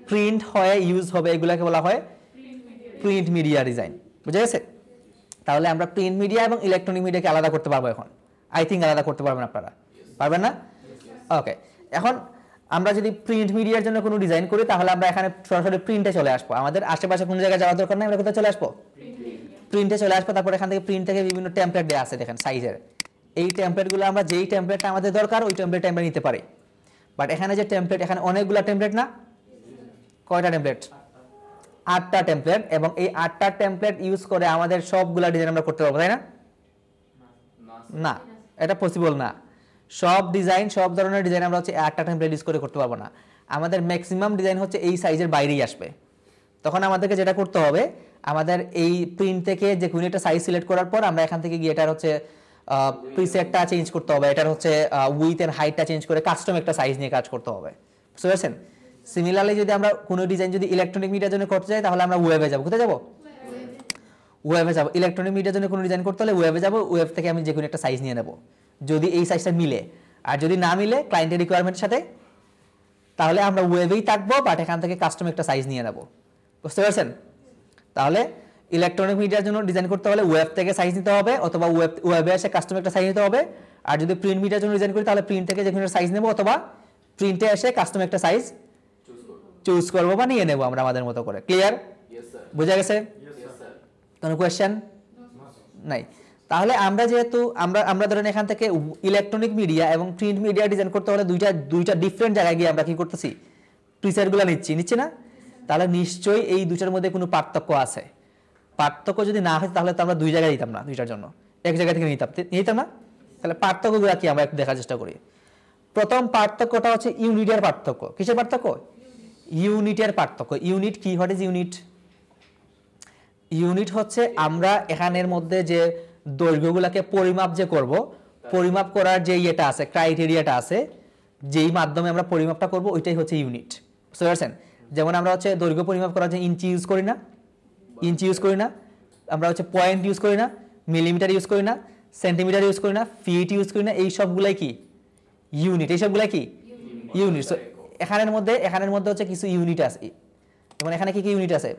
প্রিন্ট হয়ে ইউজ হবে, এগুলাকে বলা হয় প্রিন্ট মিডিয়া ডিজাইন। বুঝা গেছে? তাহলে আমরা প্রিন্ট মিডিয়া এবং ইলেকট্রনিক মিডিয়াকে আলাদা করতে পারবো এখন। আই থিঙ্ক আলাদা করতে পারবেন আপনারা, পারবেন না? ওকে, এখন আমরা যদি প্রিন্ট মিডিয়ার জন্য কোনো ডিজাইন করি তাহলে আমরা এখানে সরাসরি প্রিন্টে চলে আসবো, আমাদের আশেপাশে কোনো জায়গায় যাওয়ার দরকার নেই, আমরা কোথায় চলে আসবো, প্রিন্টে চলে আসবো। তারপর এখান থেকে প্রিন্ট থেকে বিভিন্ন টেমপ্লেট দেওয়া আছে দেখেন সাইজের, এই টেমপ্লেটগুলো আমরা যেই টেমপ্লেটটা আমাদের দরকার ওই টেমপ্লেটটা আমরা নিতে পারি। বাট এখানে যে টেমপ্লেট, এখানে অনেকগুলো টেমপ্লেট না, কয়টা টেমপ্লেট, 8টা টেমপ্লেট, এবং এই 8টা টেমপ্লেট ইউজ করে আমাদের সবগুলা ডিজাইন আমরা করতে পারবো, তাই না? না, এটা পসিবল না। সব ডিজাইন, সব ধরনের ডিজাইন আমরা হচ্ছে একটা টেমপ্লেট ইউজ করে করতে পারবো না। আমাদের ম্যাক্সিমাম ডিজাইন হচ্ছে এই সাইজের বাইরেই আসবে। তখন আমাদেরকে যেটা করতে হবে, আমাদের এই প্রিন্ট থেকে যে কোনো একটা সাইজ সিলেক্ট করার পর আমরা এখান থেকে গিয়ে এটার হচ্ছে প্রিসেটটা চেঞ্জ করতে হবে, এটার হচ্ছে উইথ এন্ড হাইটটা চেঞ্জ করে কাস্টম একটা সাইজ নিয়ে কাজ করতে হবে, বুঝতে পারছেন? সিমিলারলি যদি আমরা কোনো ডিজাইন যদি ইলেকট্রনিক মিডিয়ার জন্য করতে চাই তাহলে আমরা ওয়েবে যাব, কোথায় যাব, ওয়েবে যাব। ইলেকট্রনিক মিডিয়ার জন্য কোনো ডিজাইন করতে হলে ওয়েবে যাব, ওয়েব থেকে আমি যে কোনো একটা সাইজ নিয়ে নেব যদি এই সাইজটা মিলে, আর যদি না মিলে ক্লায়েন্টের রিকোয়ারমেন্টের সাথে তাহলে আমরা ওয়েবেই থাকবো, বাট এখান থেকে কাস্টম একটা সাইজ নিয়ে নেব, বুঝতে পারছেন? তাহলে ইলেকট্রনিক মিডিয়ার জন্য ডিজাইন করতে হলে ওয়েব থেকে সাইজ নিতে হবে, অথবা ওয়েবে এসে কাস্টম একটা সাইজ নিতে হবে। আর যদি প্রিন্ট মিডিয়ার জন্য ডিজাইন করি তাহলে প্রিন্ট থেকে যে কোনো একটা সাইজ নেব, অথবা প্রিন্টে এসে কাস্টম একটা সাইজ চুজ করবো বা নিয়ে নেবো আমরা আমাদের মতো করে। ক্লিয়ার? বোঝা গেছে? কোনো কোয়েশ্চেন নাই? তাহলে আমরা যেহেতু আমরা ধরেন এখান থেকে ইলেকট্রনিক মিডিয়া এবং প্রিন্ট মিডিয়া ডিজাইন করতে হলে দুইটা ডিফারেন্ট জায়গায় গিয়ে আমরা কি করতেছি, প্রিসেটগুলো নিচ্ছি না? তাহলে নিশ্চয়ই এই দুইটার মধ্যে কোনো পার্থক্য আছে। পার্থক্য যদি না হয় তাহলে তো আমরা দুই জায়গায় দিতাম না, দুইটার জন্য এক জায়গা থেকে নিতাম না। তাহলে পার্থক্যগুলো কি আমরা একটু দেখার চেষ্টা করি। প্রথম পার্থক্যটা হচ্ছে ইউনিটের পার্থক্য। কিসের পার্থক্য? ইউনিটের পার্থক্য। ইউনিট কি? What is unit? ইউনিট হচ্ছে আমরা এখানের মধ্যে যে দৈর্ঘ্যগুলোকে পরিমাপ যে করব, পরিমাপ করার যে ইয়েটা আছে, ক্রাইটেরিয়াটা আছে, যেই মাধ্যমে আমরা পরিমাপটা করব ওইটাই হচ্ছে ইউনিট, বুঝতে পারছেন? যেমন আমরা হচ্ছে দৈর্ঘ্য পরিমাপ করার যে ইঞ্চি ইউজ করি না, আমরা হচ্ছে পয়েন্ট ইউজ করি না, মিলিমিটার ইউজ করি না, সেন্টিমিটার ইউজ করি না, ফিট ইউজ করি না, এই সবগুলাই কি ইউনিট। এই সবগুলাই কি ইউনিট। এখানের মধ্যে হচ্ছে কিছু ইউনিট আছে, যেমন এখানে কি কি ইউনিট আছে,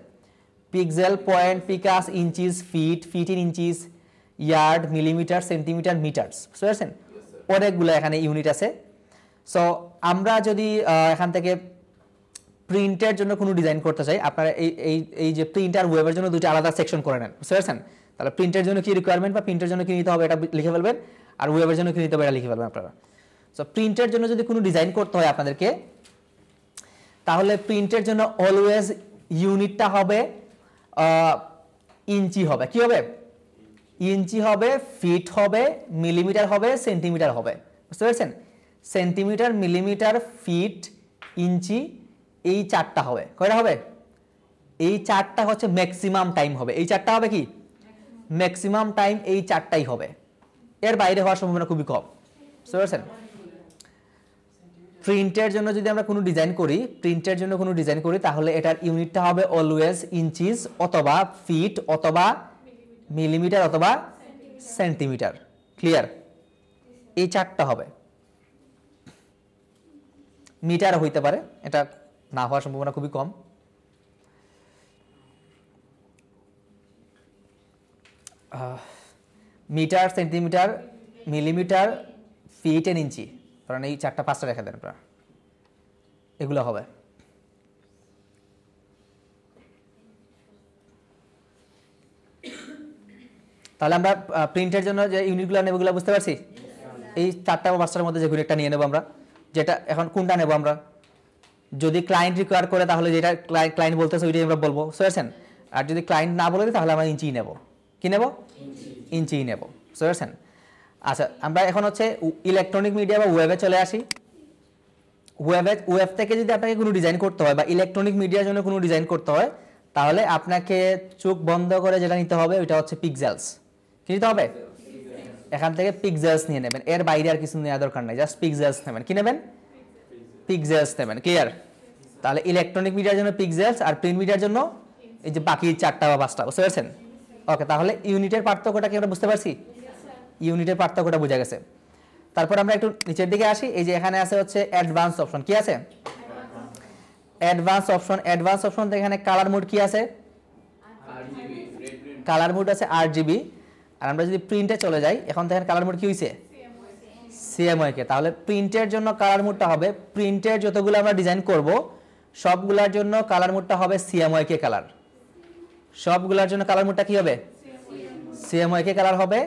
pixel, point, picas, inches, feet in inches, yard, millimetre, centimetre, metres, বুঝতে পারছেন? অনেকগুলো এখানে ইউনিট আছে। সো আমরা যদি এখান থেকে প্রিন্টের জন্য কোনো ডিজাইন করতে চাই, আপনারা এই যে প্রিন্ট আর ওয়েবের জন্য দুটো আলাদা সেকশন করে নেন, বুঝতে পারছেন? তাহলে প্রিন্টের জন্য কি রিকোয়ারমেন্ট বা প্রিন্টের জন্য কি নিতে হবে এটা লিখে ফেলবেন, আর ওয়েবের জন্য কি নিতে হবে এটা লিখে ফেলবেন আপনারা। সো প্রিন্টের জন্য যদি কোনো ডিজাইন করতে হয় আপনাদেরকে, তাহলে প্রিন্টের জন্য অলওয়েজ ইউনিটটা হবে ইঞ্চি হবে। কি হবে? ইঞ্চি হবে, ফিট হবে, মিলিমিটার হবে, সেন্টিমিটার হবে, বুঝতে পারছেন? সেন্টিমিটার, মিলিমিটার, ফিট, ইঞ্চি, এই চারটা হবে। কয়টা হবে? এই চারটা হচ্ছে ম্যাক্সিমাম টাইম হবে। এই চারটা হবে কি ম্যাক্সিমাম টাইম, এই চারটাই হবে, এর বাইরে হওয়ার সম্ভাবনা খুবই কম, বুঝতে পারছেন? প্রিন্টের জন্য যদি আমরা কোনো ডিজাইন করি তাহলে এটার ইউনিটটা হবে অলওয়েজ ইঞ্চিস অথবা ফিট অথবা মিলিমিটার অথবা সেন্টিমিটার। ক্লিয়ার? এই চারটা হবে। মিটার হইতে পারে, এটা না হওয়ার সম্ভাবনা খুবই কম। Metre, centimetre, millimetre, feet and inch, কারণ এই চারটা পাঁচটা রেখে দেন আপনারা, এগুলো হবে। তাহলে আমরা প্রিন্টের জন্য যে ইউনিটগুলো নেব ওগুলো বুঝতে পারছি। এই চারটা বা পাঁচটার মধ্যে যে কোনো একটা নিয়ে নেবো আমরা। যেটা এখন কোনটা নেব আমরা, যদি ক্লায়েন্ট রিকোয়ার করে তাহলে যেটা ক্লায়েন্ট বলতেছে ওইটাই আমরা বলবো, বুঝতে পারছেন? আর যদি ক্লায়েন্ট না বলে দিই তাহলে আমরা ইঞ্চি নেব। কি নেব? ইঞ্চি নেব, বুঝতে পারছেন? আচ্ছা, আমরা এখন হচ্ছে ইলেকট্রনিক মিডিয়া বা ওয়েবে চলে আসি। ওয়েব থেকে যদি আপনাকে কোনো ডিজাইন করতে হয় বা ইলেকট্রনিক মিডিয়ার জন্য কোনো ডিজাইন করতে হয় তাহলে আপনাকে চোখ বন্ধ করে যেটা নিতে হবে ওইটা হচ্ছে পিক্সেলস। কি নিতে হবে? এখান থেকে পিক্সেলস নিয়ে নেবেন, এর বাইরে আর কিছু নেওয়ার দরকার নেই, জাস্ট পিক্সেলস নেবেন। কি নেবেন? পিক্সেলস নেবেন। ক্লিয়ার? তাহলে ইলেকট্রনিক মিডিয়ার জন্য পিক্সেলস আর প্রিন্ট মিডিয়ার জন্য এই যে বাকি চারটা বা পাঁচটা, বুঝতে পারছেন? ওকে, তাহলে ইউনিটের পার্থক্যটা কি আমরা বুঝতে পারছি? ইউনিটের পার্থক্যটা বোঝা গেছে। তারপর আমরা একটু নিচের দিকে আসি। এই যে এখানে আছে হচ্ছে অ্যাডভান্স অপশন। কি আছে? অ্যাডভান্স অপশন এখানে কালার মোড কি আছে? কালার মোড আছে RGB। আর আমরা যদি প্রিন্টে চলে যাই, এখন দেখেন কালার মোড কি হইছে? সিএমওয়াইকে। তাহলে প্রিন্টের জন্য কালার মোডটা হবে, প্রিন্টের যতগুলো আমরা ডিজাইন করব সবগুলোর জন্য কালার মোডটা হবে সিএমওয়াইকে কালার। সবগুলোর জন্য কালার মোডটা কি হবে? সিএমওয়াইকে কালার হবে।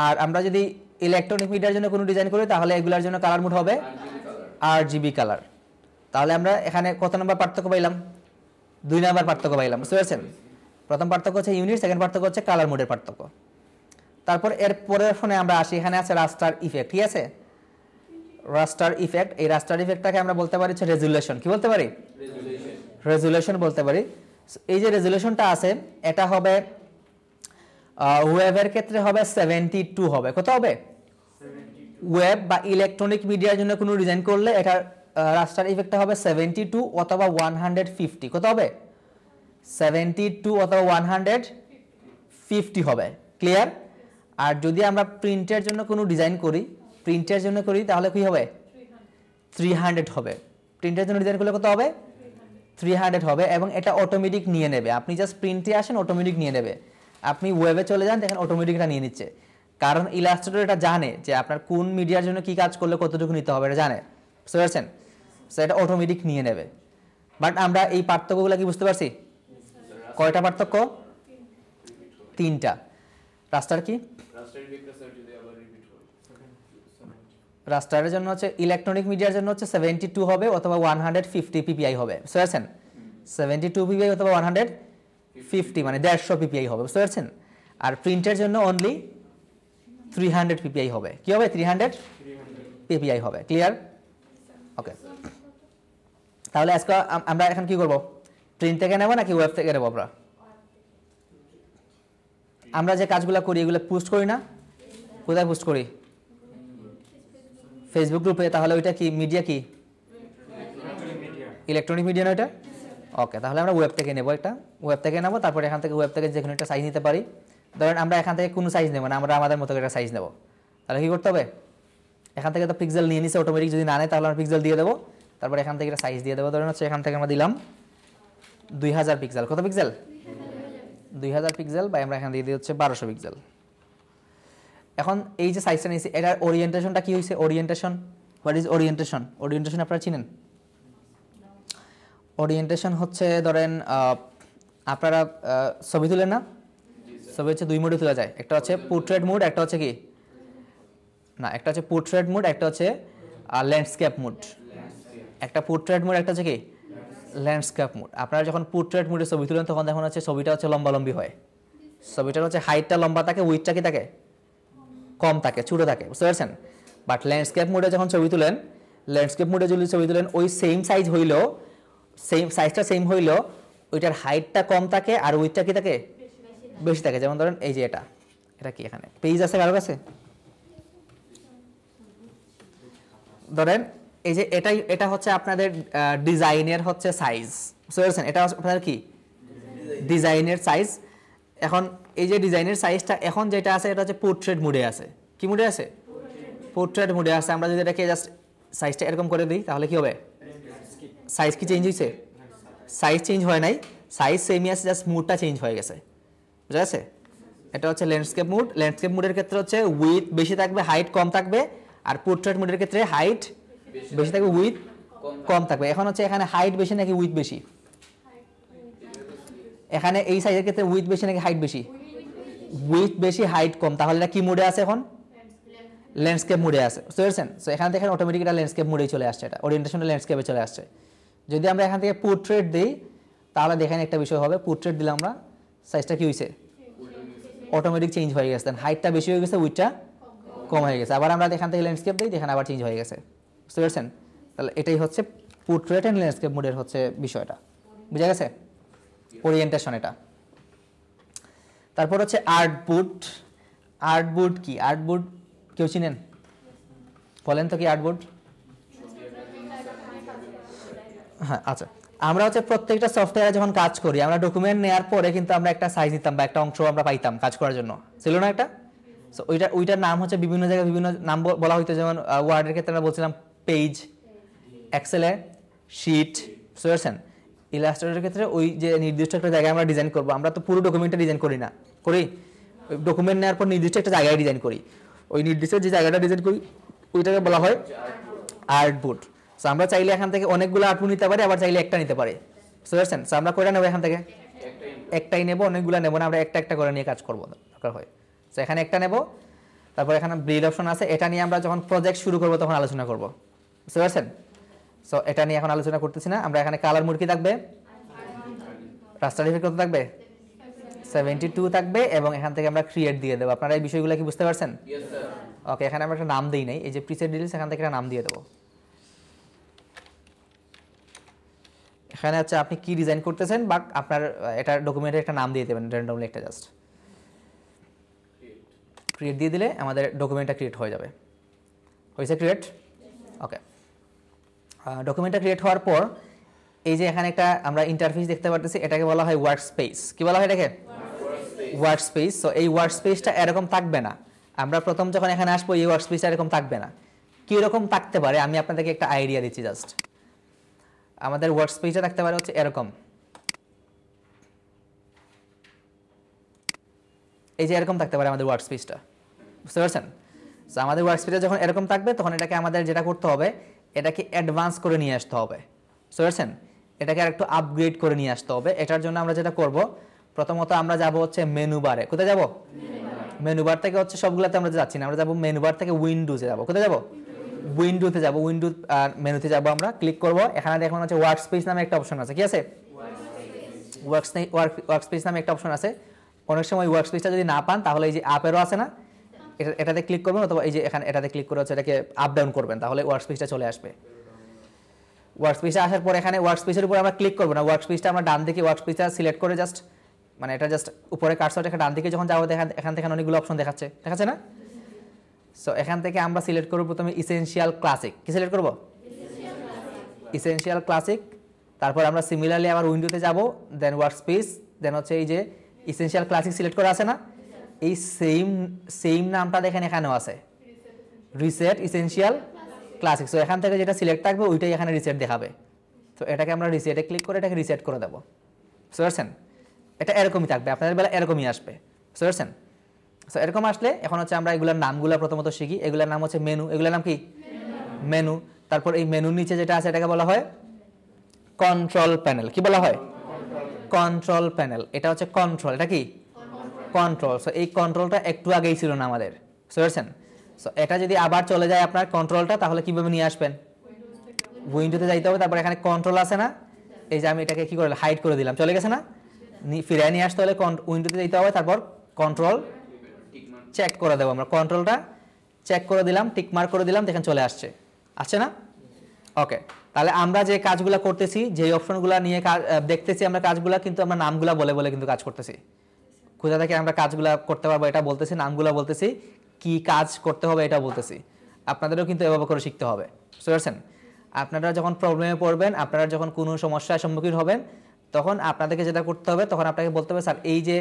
আর আমরা যদি ইলেকট্রনিক মিডিয়ার জন্য কোনো ডিজাইন করি তাহলে এগুলোর জন্য কালার মোড হবে আরজিবি কালার। তাহলে আমরা এখানে কত নম্বর পার্থক্য পাইলাম? 2 নম্বর পার্থক্য পাইলাম, বুঝতে পারছেন? প্রথম পার্থক্য হচ্ছে ইউনিট, সেকেন্ড পার্থক্য হচ্ছে কালার মোডের পার্থক্য। তারপর এর পরের ফোনে আমরা আসি, এখানে আছে রাস্টার ইফেক্ট, ঠিক আছে? রাস্টার ইফেক্ট, এই রাস্টার ইফেক্টটাকে আমরা বলতে পারি হচ্ছে রেজুলেশন। কি বলতে পারি? রেজুলেশন বলতে পারি। এই যে রেজুলেশনটা আছে এটা হবে ওয়েবের ক্ষেত্রে হবে 72 হবে। কত হবে? ওয়েব বা ইলেকট্রনিক মিডিয়ার জন্য কোনো ডিজাইন করলে এটা রাস্টার ইফেক্টটা হবে 72 অথবা 150। কত হবে? 72 অথবা 150 হবে। ক্লিয়ার? আর যদি আমরা প্রিন্টের জন্য কোনো ডিজাইন করি, প্রিন্টের জন্য করি তাহলে কি হবে? 300 হবে। প্রিন্টের জন্য ডিজাইন করলে কত হবে? 300 হবে। এবং এটা অটোমেটিক নিয়ে নেবে, আপনি জাস্ট প্রিন্টে আসেন অটোমেটিক নিয়ে নেবে। আপনি ওয়েবে চলে যান দেখেন অটোমেটিক এটা নিয়ে নিচ্ছে, কারণ ইলাস্ট্রেটর এটা জানে যে আপনার কোন মিডিয়ার জন্য কি কাজ করলে কতটুকু নিতে হবে, এটা জানে, বুঝতে পারছেন? সো এটা অটোমেটিক নিয়ে নেবে। বাট আমরা এই পার্থক্যগুলো কি বুঝতে পারছি? কয়টা পার্থক্য? 3টা। রাস্টার কি? রাস্টারের জন্য হচ্ছে ইলেকট্রনিক মিডিয়ার জন্য হচ্ছে 72 হবে অথবা 150 পিপিআই হবে, বুঝতে পারছেন? 72 পিপিআই অথবা 150 মানে 150 পিপিআই হবে, বুঝতে পারছেন? আর প্রিন্টের জন্য অনলি 300 পিপিআই হবে। কি হবে? 300 পিপিআই হবে। ক্লিয়ার? ওকে। তাহলে আজকে আমরা এখন কি করব? প্রিন্ট থেকে নেব নাকি ওয়েব থেকে নেব? আমরা যে কাজগুলো করি এগুলো পোস্ট করি না? কোথায় পোস্ট করি? ফেসবুক গ্রুপে। তাহলে ওইটা কি মিডিয়া? কি ইলেকট্রনিক মিডিয়া না ওইটা? ওকে, তাহলে আমরা ওয়েব থেকে নেব, একটা ওয়েব থেকে নেব। তারপরে এখান থেকে ওয়েব থেকে যে কোনো একটা সাইজ নিতে পারি। ধরেন আমরা এখান থেকে কোনো সাইজ নেব না, আমরা আমাদের মতো একটা সাইজ নেব। তাহলে কি করতে হবে? এখান থেকে তো পিক্সেল নিয়ে নিছে অটোমেটিক, যদি না নেয় তাহলে আমরা পিক্সেল দিয়ে দেবো। তারপরে এখান থেকে একটা সাইজ দিয়ে দেবো। ধরেন হচ্ছে এখান থেকে আমরা দিলাম 2000 পিক্সেল। কত পিক্সেল? 2000 পিক্সেল। বা আমরা এখান থেকে দিয়ে হচ্ছে 1200 পিক্সেল। এখন এই যে সাইজটা নিয়েছি এটার ওরিয়েন্টেশনটা কি হয়েছে? Orientation, what is orientation? Orientation আপনারা চিনেন? ওরিয়েন্টেশন হচ্ছে ধরেন আপনারা ছবি তুলেন না? ছবি হচ্ছে 2 মোডে তোলা যায়, একটা হচ্ছে পোর্ট্রেট মোড, একটা হচ্ছে কি না, একটা হচ্ছে পোর্ট্রেট মোড, একটা হচ্ছে ল্যান্ডস্কেপ মোড। একটা পোর্ট্রেট মোড, একটা হচ্ছে কি ল্যান্ডস্কেপ মোড। আপনারা যখন পোর্ট্রেট মোডে ছবি তুলেন তখন দেখুন হচ্ছে ছবিটা হচ্ছে লম্বালম্বি হয়, ছবিটার হচ্ছে হাইটটা লম্বা থাকে, উইথটা কি থাকে? কম থাকে, ছোটো থাকে, বুঝতে পারছেন? বাট ল্যান্ডস্কেপ মোডে যখন ছবি তুলেন, ল্যান্ডস্কেপ মোডে যদি ছবি তুলেন ওই সেম সাইজ হইলেও, সেম সাইজটা সেম হইলেও ওইটার হাইটটা কম থাকে আর উইথটা কি থাকে? বেশি থাকে। যেমন ধরেন এই যে এটা, এটা কি এখানে পেজ আছে কারো কাছে? ধরেন এই যে এটাই, এটা হচ্ছে আপনাদের ডিজাইনের হচ্ছে সাইজ, বুঝতে পারছেন? এটা আপনাদের কি ডিজাইনের সাইজ। এখন এই যে ডিজাইনের সাইজটা এখন যেটা আছে এটা হচ্ছে পোর্ট্রেট মোডে আছে। কি মোডে আছে? পোর্ট্রেট মোডে আছে। আমরা যদি এটাকে জাস্ট সাইজটা এরকম করে দিই তাহলে কি হবে? সাইজ কি চেঞ্জ হয়েছে? সাইজ চেঞ্জ হয় নাই, সাইজ সেমই আছে, জাস্ট মোডটা চেঞ্জ হয়ে গেছে, বুঝা গেছে? এটা হচ্ছে ল্যান্ডস্কেপ মোড। ল্যান্ডস্কেপ মোডের ক্ষেত্রে হচ্ছে উইথ বেশি থাকবে, হাইট কম থাকবে। আর পোর্ট্রেট মোডের ক্ষেত্রে হাইট বেশি থাকবে, উইথ কম থাকবে। এখন হচ্ছে এখানে হাইট বেশি নাকি উইথ বেশি? এখানে এই সাইজের ক্ষেত্রে উইথ বেশি নাকি হাইট বেশি? উইথ বেশি, হাইট কম। তাহলে এটা কি মোডে আছে এখন? ল্যান্ডস্কেপ মোডে আছে, বুঝতে পেরেছেন? সো এখানে দেখেন অটোমেটিক এটা ল্যান্ডস্কেপ মোডেই চলে আসছে, এটা ওরিয়েন্টেশনটা ল্যান্ডস্কেপে চলে আসছে। যদি আমরা এখান থেকে পোর্ট্রেট দিই তাহলে দেখেন একটা বিষয় হবে, পোর্ট্রেট দিলে আমরা সাইজটা কি হয়েছে? অটোমেটিক চেঞ্জ হয়ে গেছে, হাইটটা বেশি হয়ে গেছে, উইথটা কম হয়ে গেছে। আবার আমরা এখান থেকে ল্যান্ডস্কেপ দিই, দেখেন আবার চেঞ্জ হয়ে গেছে, বুঝতে পেরেছেন? তাহলে এটাই হচ্ছে পোর্ট্রেট অ্যান্ড ল্যান্ডস্কেপ মোডের হচ্ছে বিষয়টা, বুঝা গেছে? ওরিয়েন্টেশন এটা। তারপর হচ্ছে আর্টবোর্ড। আর্টবোর্ড কি? আর্টবোর্ড কেউ চিনেন? বলেন তো কি আর্টবোর্ড? হ্যাঁ, আচ্ছা। আমরা হচ্ছে প্রত্যেকটা সফটওয়্যারে যখন কাজ করি আমরা ডকুমেন্ট নেওয়ার পরে কিন্তু আমরা একটা সাইজ দিতাম বা একটা অংশ আমরা পাইতাম কাজ করার জন্য, ছিল না একটা? সো ওইটার নাম হচ্ছে বিভিন্ন জায়গায় বিভিন্ন নাম বলা হইতো। যেমন ওয়ার্ডের ক্ষেত্রে আমরা বলছিলাম পেজ, এক্সেলে শিট, বুঝতে পারছেন? ইলাস্ট্রেটরের ক্ষেত্রে ওই যে নির্দিষ্ট একটা জায়গায় আমরা ডিজাইন করবো, আমরা তো পুরো ডকুমেন্টটা ডিজাইন করি না, করি ডকুমেন্ট নেওয়ার পর নির্দিষ্ট একটা জায়গায় ডিজাইন করি। ওই নির্দিষ্ট যে জায়গাটা ডিজাইন করি ওইটাকে বলা হয় আর্টবোর্ড। সো আমরা চাইলে এখান থেকে অনেকগুলো আর্টবোর্ড নিতে পারি, আবার চাইলে একটা নিতে পারি। বুঝতে পারছেন? সো আমরা কয়টা নেবো এখান থেকে? একটাই নেব, অনেকগুলো নেব না, আমরা একটা একটা করে নিয়ে কাজ করবো দরকার হয়। সো এখানে একটা নেব, তারপর এখানে বিল্ড অপশন আছে, এটা নিয়ে আমরা যখন প্রজেক্ট শুরু করবো তখন আলোচনা করব। বুঝতে পারছেন? সো এটা নিয়ে এখন আলোচনা করতেছি না। আমরা এখানে কালার মোড কি থাকবে? রাস্টার ইফেক্ট কত থাকবে? 72 থাকবে, এবং এখান থেকে আমরা ক্রিয়েট দিয়ে দেবো। আপনারা এই বিষয়গুলো কি বুঝতে পারছেন? ওকে, এখানে আমরা একটা নাম দিই নাই, এই যে প্রিসেট ডিটেইলস, এখান থেকে একটা নাম দিয়ে দেবো। এখানে হচ্ছে আপনি কি ডিজাইন করতেছেন বা আপনার এটা ডকুমেন্টের একটা নাম দিয়ে দেবেন, র্যান্ডমলি একটা জাস্ট ক্রিয়েট দিয়ে দিলে আমাদের ডকুমেন্টটা ক্রিয়েট হয়ে যাবে। হয়েছে ক্রিয়েট? ওকে, ডকুমেন্টটা ক্রিয়েট হওয়ার পর এই যে এখানে একটা আমরা ইন্টারফেস দেখতে পাচ্ছি, এটাকে বলা হয় ওয়ার্ক স্পেস। কি বলা হয় এটাকে? Work space. সো এই ওয়ার্ক স্পেসটা এরকম থাকবে না। আমরা প্রথম যখন এখানে আসবো এই ওয়ার্ক স্পেসটা এরকম থাকবে না। কীরকম থাকতে পারে আমি আপনাদেরকে একটা আইডিয়া দিচ্ছি জাস্ট। আমাদের ওয়ার্ক স্পেসটা থাকতে পারে হচ্ছে এরকম, এই যে এরকম থাকতে পারে আমাদের ওয়ার্ক স্পেসটা। বুঝতে পারছেন? সো আমাদের ওয়ার্ক স্পেসটা যখন এরকম থাকবে তখন এটাকে আমাদের যেটা করতে হবে, এটাকে অ্যাডভান্স করে নিয়ে আসতে হবে। বুঝতে পারছেন? এটাকে আরেকটু আপগ্রেড করে নিয়ে আসতে হবে। এটার জন্য আমরা যেটা করব, প্রথমত আমরা যাব হচ্ছে মেনু বারে। কোথায় যাব? মেনু বার থেকে হচ্ছে সবগুলোতে আমরা যাচ্ছি না, আমরা যাব মেনু বার থেকে উইন্ডোজে যাব। কোথায় যাব? উইন্ডোতে যাব। উইন্ডো মেনুতে যাব, আমরা ক্লিক করব। এখানে দেখুন হচ্ছে ওয়ার্ক স্পেস নামে একটা অপশন আছে। কি আছে? ওয়ার্ক স্পেস নামে একটা অপশন আছে। অনেক সময় ওয়ার্ক স্পেসটা যদি না পান তাহলে এই যে আপেরও আছে না, এটাতে ক্লিক করবেন, অথবা এই যে এখানে এটাতে ক্লিক করে হচ্ছে এটাকে আপ ডাউন করবেন, তাহলে ওয়ার্ক স্পেসটা চলে আসবে। ওয়ার্ক স্পেসে আসার পর এখানে ওয়ার্ক স্পেসের উপর আমরা ক্লিক করব না, ওয়ার্ক স্পেসটা আমরা ডান দিকে ওয়ার্ক স্পেসটা সিলেক্ট করে জাস্ট, মানে এটা জাস্ট উপরে কার্সর রেখে ডান দিকে যখন যাবো এখান থেকে অনেকগুলো অপশন দেখাচ্ছে না? সো এখান থেকে আমরা সিলেক্ট করব প্রথমে ইসেনশিয়াল ক্লাসিক। কি সিলেক্ট করব? Essential classic. তারপর আমরা সিমিলারলি আবার উইন্ডোতে যাব, দেন ওয়ার্ক স্পেস, দেন হচ্ছে এই যে ইসেনশিয়াল ক্লাসিক সিলেক্ট করা আছে না, এই সেম নামটা দেখেন এখানেও আছে, রিসেট ইসেনশিয়াল ক্লাসিক। সো এখান থেকে যেটা সিলেক্ট থাকবে ওইটাই এখানে রিসেট দেখাবে। তো এটাকে আমরা রিসেটে ক্লিক করে এটাকে রিসেট করে দেবো। বুঝতে পারছেন? এটা এরকমই থাকবে, আপনাদের বেলা এরকমই আসবে। বুঝতে পারছেন? সো এরকম আসলে এখন হচ্ছে আমরা এগুলোর নামগুলো প্রথমত শিখি। এগুলোর নাম হচ্ছে মেনু। এগুলোর নাম কি? মেনু। তারপর এই মেনুর নিচে যেটা আছে এটাকে বলা হয় কন্ট্রোল প্যানেল। কি বলা হয়? Control panel. এটা হচ্ছে কন্ট্রোল। এটা কি? কন্ট্রোল। সো এই কন্ট্রোলটা একটু আগেই ছিল না আমাদের। বুঝতে পারছেন? সো এটা যদি আবার চলে যায় আপনার কন্ট্রোলটা, তাহলে কিভাবে নিয়ে আসবেন? উইন্ডোতে যাইতে হবে, তারপর এখানে কন্ট্রোল আছে না, এই যে আমি এটাকে কি করে হাইড করে দিলাম, চলে গেছে না? ফিরিয়ে নিয়ে আসতে হলে উইন্ডোতে যেতে হবে, তারপর কন্ট্রোল চেক করে দেবো। আমরা কন্ট্রোলটা চেক করে দিলাম, টিক মার্ক করে দিলাম, দেখেন চলে আসছে না? ওকে, তাহলে আমরা যে কাজগুলো করতেছি, যে অপশনগুলো নিয়ে দেখতেছি আমরা কাজগুলো, কিন্তু আমরা নামগুলো বলে বলে কিন্তু কাজ করতেছি। কোথা থেকে আমরা কাজগুলো করতে পারবো এটা বলতেছি, নামগুলো বলতেছি, কি কাজ করতে হবে এটা বলতেছি। আপনাদেরও কিন্তু এভাবে করে শিখতে হবে। বুঝতে পারছেন? আপনারা যখন প্রবলেমে পড়বেন, আপনারা যখন কোনো সমস্যার সম্মুখীন হবেন, তখন আপনাদেরকে যেটা করতে হবে, তখন আপনাকে বলতে হবে স্যার এই যে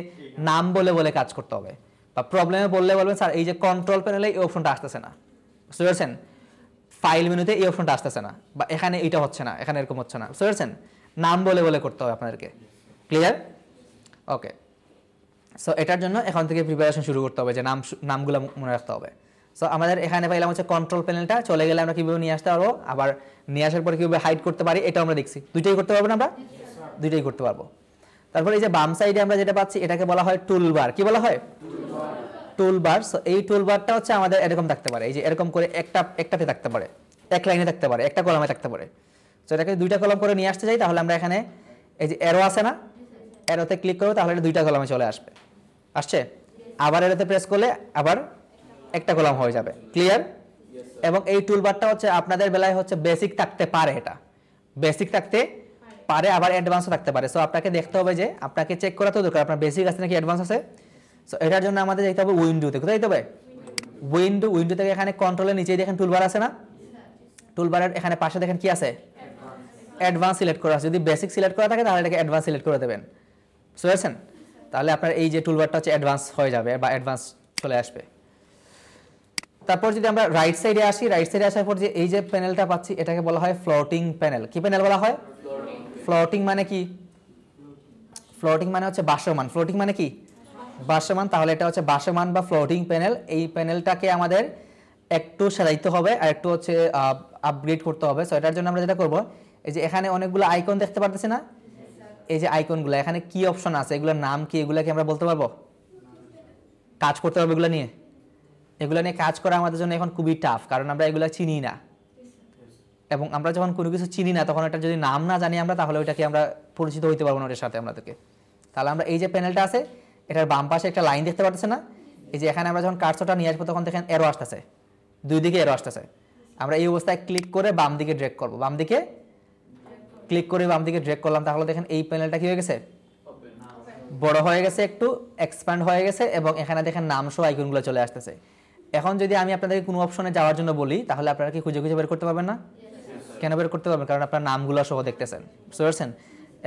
নাম বলে বলে কাজ করতে হবে, বা প্রবলেমে বললে বলবেন স্যার এই যে কন্ট্রোল প্যানেলে এই অপশনটা আসতেছে না। বুঝতে পারছেন? ফাইল মেনুতে এই অপশনটা আসতেছে না, বা এখানে এটা হচ্ছে না, এখানে এরকম হচ্ছে না। বুঝতে পারছেন? নাম বলে বলে করতে হবে আপনাদেরকে। ক্লিয়ার? ওকে, সো এটার জন্য এখন থেকে প্রিপারেশন শুরু করতে হবে, যে নামগুলো মনে রাখতে হবে। সো আমাদের এখানে পাইলাম হচ্ছে কন্ট্রোল প্যানেলটা, চলে গেলে আমরা কীভাবে নিয়ে আসতে পারবো, আবার নিয়ে আসার পরে কীভাবে হাইড করতে পারি এটাও আমরা দেখছি। দুইটাই করতে পারবো না আমরা? দুইটাই করতে পারবো। তারপরে এই যে বাম সাইডে আমরা যেটা পাচ্ছি এটাকে বলা হয় টুলবার। কি বলা হয়? টুলবার। সো এই টুলবারটা হচ্ছে আমাদের এরকম থাকতে পারে, এই যে এরকম করে একটাতে থাকতে পারে, এক লাইনে থাকতে পারে, একটা কলামে থাকতে পারে। সো এটাকে দুইটা কলাম করে নিয়ে আসতে চাই, তাহলে আমরা এখানে এই যে অ্যারো আছে না, অ্যারোতে ক্লিক করবো, তাহলে এটা দুইটা কলামে চলে আসছে। আবার এটাতে প্রেস করলে আবার একটা কলাম হয়ে যাবে। ক্লিয়ার? এবং এই টুলবারটা হচ্ছে আপনাদের বেলায় হচ্ছে বেসিক থাকতে পারে, এটা বেসিক থাকতে পারে, আবার অ্যাডভান্সও থাকতে পারে। সো আপনাকে দেখতে হবে, যে আপনাকে চেক করা তো দরকার আপনার বেসিক আছে নাকি অ্যাডভান্স আছে। সো এটার জন্য আমাদের যেতে হবে উইন্ডোতে। কোথায় যেতে হবে? উইন্ডো থেকে এখানে কন্ট্রোলের নিচেই দেখেন টুলবার আছে না, টুলবারের এখানে পাশে দেখেন কি আছে, অ্যাডভান্স সিলেক্ট করা আছে। যদি বেসিক সিলেক্ট করা থাকে তাহলে এটাকে অ্যাডভান্স সিলেক্ট করে দেবেন। বুঝতে পারছেন? তাহলে আপনার এই যে টুলবারটা হচ্ছে অ্যাডভান্স হয়ে যাবে, বা অ্যাডভান্স চলে আসবে। তারপর যদি আমরা রাইট সাইডে আসি, রাইট সাইডে আসার পর যে এই যে প্যানেলটা পাচ্ছি এটাকে বলা হয় ফ্লোটিং প্যানেল। কি প্যানেল বলা হয়? ফ্লোটিং মানে কি? ফ্লোটিং মানে হচ্ছে ভাসমান। ফ্লোটিং মানে কি? ভাসমান। তাহলে এটা হচ্ছে ভাসমান বা ফ্লোটিং প্যানেল। এই প্যানেলটাকে আমাদের একটু সাজাইতে হবে আর একটু হচ্ছে আপগ্রেড করতে হবে। সো এটার জন্য আমরা যেটা করব, এই যে এখানে অনেকগুলো আইকন দেখতে পারতেছি না, এই যে আইকনগুলো এখানে কি অপশন আছে, এগুলোর নাম কি, এগুলো কি আমরা বলতে পারবো? কাজ করতে পারবো এগুলো নিয়ে? এগুলো নিয়ে কাজ করা আমাদের জন্য এখন খুবই টাফ, কারণ আমরা এগুলো চিনি না। এবং আমরা যখন কোনো কিছু চিনি না তখন এটা যদি নাম না জানি আমরা, তাহলে ওইটাকে আমরা পরিচিত হইতে পারবো না ওটার সাথে আমাদেরকে। তাহলে আমরা এই যে প্যানেলটা আছে এটার বাম পাশে একটা লাইন দেখতে পাচ্ছি না, এই যে এখানে আমরা যখন কার্সরটা নিয়ে আসবো তখন দেখেন এরো আসতেছে, দুই দিকে এরো আসতেছে। আমরা এই অবস্থায় ক্লিক করে বাম দিকে ড্র্যাগ করব, বাম দিকে ক্লিক করে বাম দিকে ড্র্যাগ করলাম, তাহলে দেখেন এই প্যানেলটা কি হয়ে গেছে, বড় হয়ে গেছে, একটু এক্সপ্যান্ড হয়ে গেছে এবং এখানে দেখেন নাম সহ আইকনগুলো চলে আসতেছে। এখন যদি আমি আপনাদেরকে কোনো অপশনে যাওয়ার জন্য বলি তাহলে আপনারা কি খুঁজে খুঁজে বের করতে পারবেন না? কেন বের করতে পারবেন? কারণ আপনার নামগুলো সহ দেখতেছেন, বুঝতে পারছেন?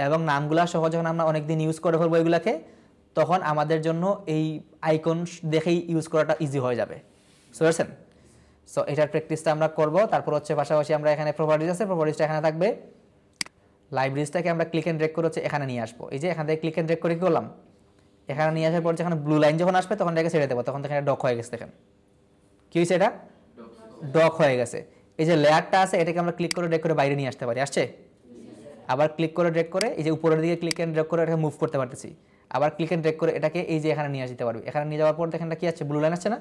এবং নামগুলো সহ যখন আমরা অনেকদিন ইউজ করে ফেলবো এগুলাকে, তখন আমাদের জন্য এই আইকন দেখেই ইউজ করাটা ইজি হয়ে যাবে, বুঝতে পারছেন? সো এটার প্র্যাকটিসটা আমরা করব। তারপর হচ্ছে পাশাপাশি আমরা এখানে প্রপার্টিজ আছে, প্রপার্টিজটা এখানে থাকবে। লাইব্রেরিজটাকে আমরা ক্লিক অ্যান্ড ড্র্যাগ করে হচ্ছে এখানে নিয়ে আসবো। এই যে এখান থেকে ক্লিক অ্যান্ড ড্র্যাগ করে কি করলাম, এখানে নিয়ে আসার পর যেখানে ব্লু লাইন যখন আসবে তখন এটাকে ছেড়ে দেবো, তখন এখানে ডক হয়ে গেছে। দেখেন কি হয়েছে, এটা ডক হয়ে গেছে। এই যে লেয়ারটা আছে এটাকে আমরা ক্লিক করে ড্র্যাগ করে বাইরে নিয়ে আসতে পারি, আসছে? আবার ক্লিক করে ড্র্যাগ করে এই যে উপরের দিকে ক্লিক অ্যান্ড ড্র্যাগ করে এটাকে মুভ করতে পারতেছি। আবার ক্লিক অ্যান্ড ড্র্যাগ করে এটাকে এই যে এখানে নিয়ে আসতে পারবি। এখানে নিয়ে যাওয়ার পর দেখেন কি আছে, ব্লু লাইন আসছে না,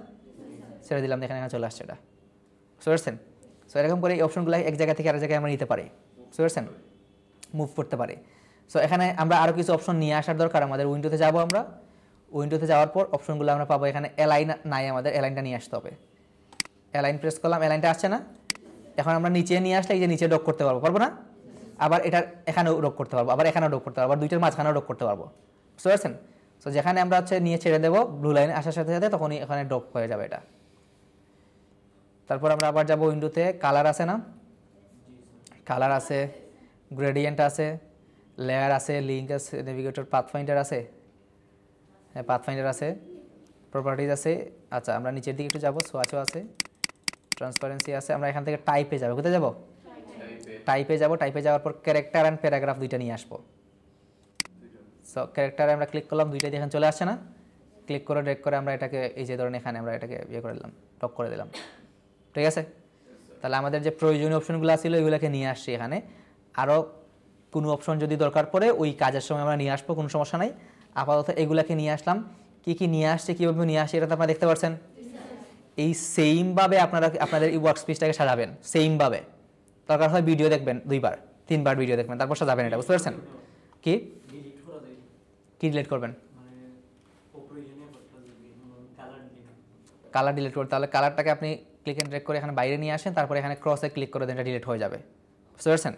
ছেড়ে দিলাম, দেখেন এখানে চলে আসছে এটা, বুঝতে পারছেন? সো এরকম করে এই অপশনগুলো এক জায়গা থেকে আরেক জায়গায় আমরা নিতে পারি, বুঝতে পারছেন? মুভ করতে পারি। সো এখানে আমরা আরও কিছু অপশন নিয়ে আসার দরকার আমাদের। উইন্ডোতে যাব, আমরা উইন্ডোতে যাওয়ার পর অপশনগুলো আমরা পাবো। এখানে অ্যালাইন নাই, আমাদের অ্যালাইনটা নিয়ে আসতে হবে। অ্যালাইন প্রেস করলাম, অ্যালাইনটা আসছে না। এখন আমরা নিচে নিয়ে আসলে এই যে নিচে ডক করতে পারবো না? আবার এটা এখানেও ডক করতে পারবো, আবার এখানেও ডক করতে পারবো, আবার দুইটার মাঝখানেও ডক করতে পারবো, বুঝতে পারছেন? সো যেখানে আমরা হচ্ছে নিয়ে ছেড়ে দেবো ব্লু লাইন আসার সাথে সাথে তখনই এখানে ডক হয়ে যাবে এটা। তারপর আমরা আবার যাবো উইন্ডোতে, কালার আছে না, কালার আছে, গ্রেডিয়েন্ট আছে, লেয়ার আছে, লিঙ্ক আছে, নেভিগেটর, পাথফাইন্ডার আছে, হ্যাঁ পাথফাইন্ডার আছে, প্রপার্টিজ আছে। আচ্ছা আমরা নিচের দিকে একটু যাবো, সোয়াচও আছে, ট্রান্সপারেন্সি আছে। আমরা এখান থেকে টাইপে যাবো, কোথায় যাবো? টাইপে যাবো। টাইপে যাওয়ার পর ক্যারেক্টার অ্যান্ড প্যারাগ্রাফ দুইটা নিয়ে আসবো। সো ক্যারেক্টারে আমরা ক্লিক করলাম, দুইটাই দেখেন চলে আসছে না। ক্লিক করে ড্র্যাগ করে আমরা এটাকে এই যে ধরেন এখানে আমরা এটাকে ইয়ে করে দিলাম, টক করে দিলাম, ঠিক আছে? তাহলে আমাদের যে প্রয়োজনীয় অপশনগুলো ছিল এগুলোকে নিয়ে আসছি এখানে। আরও কোনো অপশন যদি দরকার পড়ে ওই কাজের সময় আমরা নিয়ে আসবো, কোনো সমস্যা নাই। আপাতত এগুলাকে নিয়ে আসলাম। কি কি নিয়ে আসছে, কীভাবে নিয়ে আসছে এটা তো আপনারা দেখতে পাচ্ছেন। এই সেমভাবে আপনারা আপনাদের এই ওয়ার্ক স্পেসটাকে সাজাবেন, সেমভাবে। দরকার হয় ভিডিও দেখবেন 2বার 3বার ভিডিও দেখবেন, তারপর সাজাবেন এটা, বুঝতে পারছেন? কি কি ডিলিট করবেন? কালার ডিলিট করতে, তাহলে কালারটাকে আপনি ক্লিক অ্যান্ড ড্র্যাগ করে এখানে বাইরে নিয়ে আসেন, তারপরে এখানে ক্রসে ক্লিক করে দেন, এটা ডিলিট হয়ে যাবে, বুঝতে পারছেন?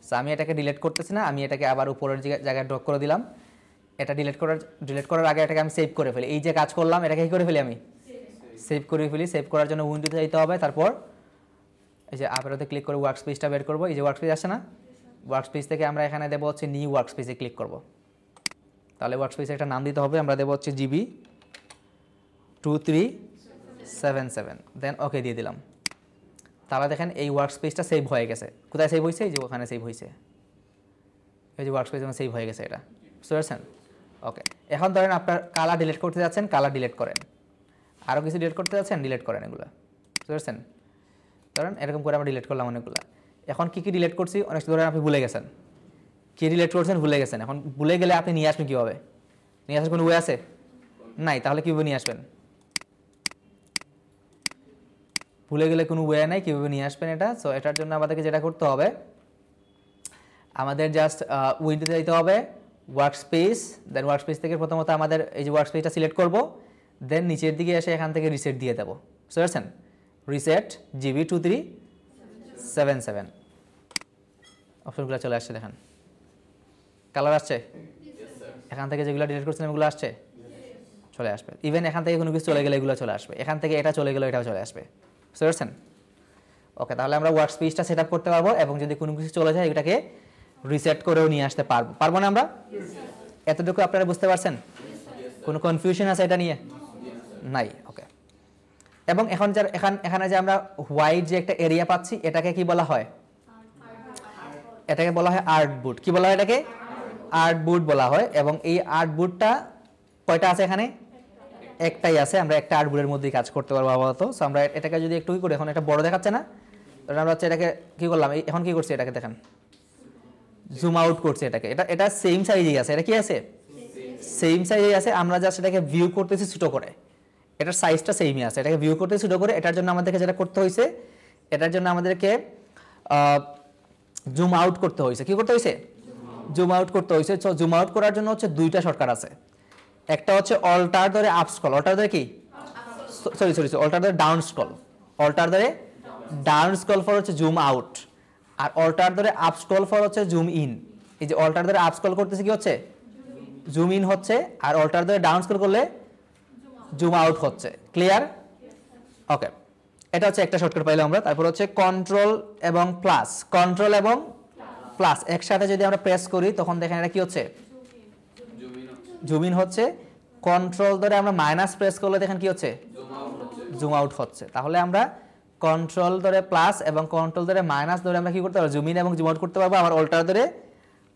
সো আমি এটাকে ডিলিট করতেছি না, আমি এটাকে আবার উপরের জায়গায় ড্রপ করে দিলাম। এটা ডিলিট করার আগে এটাকে আমি সেভ করে ফেলি। এই যে কাজ করলাম এটাকে কি করে ফেলি, আমি সেভ করে ফেলি। সেভ করার জন্য উইন্ডোতে যেতে হবে, তারপর এই যে আপেরোতে ক্লিক করে ওয়ার্ক স্পেসটা বের করবো। এই যে ওয়ার্ক স্পেস আসছে না, ওয়ার্ক স্পেস থেকে আমরা এখানে দেবো হচ্ছে নিউ ওয়ার্ক স্পেসে ক্লিক করব। তাহলে ওয়ার্ক স্পেসে একটা নাম দিতে হবে, আমরা দেবো হচ্ছে GB 2377, দেন ওকে দিয়ে দিলাম। তাহলে দেখেন এই ওয়ার্ক স্পেসটা সেভ হয়ে গেছে। কোথায় সেভ হয়েছে? এই যে ওখানে সেভ হয়েছে, এই যে ওয়ার্ক স্পেস সেভ হয়ে গেছে এটা, বুঝতে পারছেন? ওকে, এখন ধরেন আপনার কালার ডিলিট করতে যাচ্ছেন, কালার ডিলিট করেন। আরও কিছু ডিলিট করতে যাচ্ছেন, ডিলিট করেন এগুলো, বুঝতে পারছেন? ধরেন এরকম করে আমরা ডিলিট করলাম অনেকগুলো। এখন কী কী ডিলিট করছি অনেক ধরেন আপনি ভুলে গেছেন, কী ডিলিট করছেন ভুলে গেছেন। এখন ভুলে গেলে আপনি নিয়ে আসবেন কীভাবে? নিয়ে আসার কোনো ওয়ে আছে? নাই। তাহলে কীভাবে নিয়ে আসবেন? ভুলে গেলে কোনো ওয়ে নাই, কীভাবে নিয়ে আসবেন এটা? সো এটার জন্য আমাদেরকে যেটা করতে হবে, আমাদের জাস্ট উইন্ডোতে যেতে হবে, workspace, then workspace থেকে প্রথমত আমাদের এই যে ওয়ার্ক স্পেসটা সিলেক্ট করব, দেন নিচের দিকে এসে এখান থেকে রিসেট দিয়ে দেবো, বুঝতে পারছেন? রিসেট GB 2377 অপশনগুলো চলে আসছে, দেখেন কালার আসছে। এখান থেকে যেগুলো ডিলিট করছেন এগুলো আসছে, চলে আসবে। ইভেন এখান থেকে কোনো কিছু চলে গেলে এগুলো চলে আসবে, এখান থেকে এটা চলে গেলে এটাও চলে আসবে, বুঝতে পারছেন? ওকে, তাহলে আমরা ওয়ার্ক স্পেসটা সেট আপ করতে পারবো এবং যদি কোনো কিছু চলে যায় এটাকে রিসেট করেও নিয়ে আসতে পারবো না আমরা? এতটুকু আপনারা বুঝতে পারছেন? কোনো কনফিউশন আছে এটা নিয়ে? নাই। ওকে, এবং এখানে যে আমরা হোয়াইট যে একটা এরিয়া পাচ্ছি এটাকে কি বলা হয়? এটাকে বলা হয় আর্ট বুট। কি বলা হয় এটাকে? আর্ট বুট বলা হয়। এবং এই আর্ট বুটটা কয়টা আছে এখানে? একটাই আছে, আমরা একটা আর্টবোর্ডের মধ্যেই কাজ করতে পারবো আপাতত। সো আমরা এটাকে যদি একটু কি করি, এখন এটা বড় দেখাচ্ছে না, তাহলে আমরা হচ্ছে এটাকে কি করলাম, এখন কি করছি, এটাকে দেখেন জুম আউট করছি এটাকে, এটা সেম সাইজেই আছে, এটা কি আছে সেম সাইজেই আছে, আমরা জাস্ট এটাকে ভিউ করতেছি ছোট করে, এটার সাইজটা সেমই আছে, এটাকে ভিউ করতেছি ছোট করে। এটার জন্য আমাদেরকে যেটা করতে হয়েছে, এটার জন্য আমাদেরকে জুম আউট করতে হয়েছে। কি করতে হয়েছে, জুম আউট করতে হয়েছে। সো জুম আউট করার জন্য হচ্ছে দুইটা শর্টকাট আছে, একটা হচ্ছে অল্টার ধরে আপ স্ক্রল, অল্টার ধরে কি সরি অল্টার ধরে ডাউন স্ক্রল, অল্টার ধরে ডাউন স্ক্রল ফর হচ্ছে জুম আউট, আর অল্টার ধরে আপ স্ক্রল ফর হচ্ছে জুম ইন। এই যে অল্টার ধরে আপ স্ক্রল করতেছে কি হচ্ছে, জুম ইন হচ্ছে, আর অল্টার ধরে ডাউন স্ক্রল করলে জুম আউট হচ্ছে। ক্লিয়ার? ওকে, এটা হচ্ছে একটা শর্টকাট পাইলাম আমরা। তারপর হচ্ছে কন্ট্রোল এবং প্লাস, কন্ট্রোল এবং প্লাস একসাথে যদি আমরা প্রেস করি তখন দেখেন এটা কি হচ্ছে, জুম ইন হচ্ছে। কন্ট্রোল ধরে আমরা মাইনাস প্রেস করলে দেখেন কি হচ্ছে, জুম আউট হচ্ছে। তাহলে আমরা কন্ট্রোল ধরে প্লাস এবং কন্ট্রোল ধরে মাইনাস ধরে আমরা কি করতে পারবো, জুম ইন এবং জুম আউট করতে পারবো। আবার অল্টার ধরে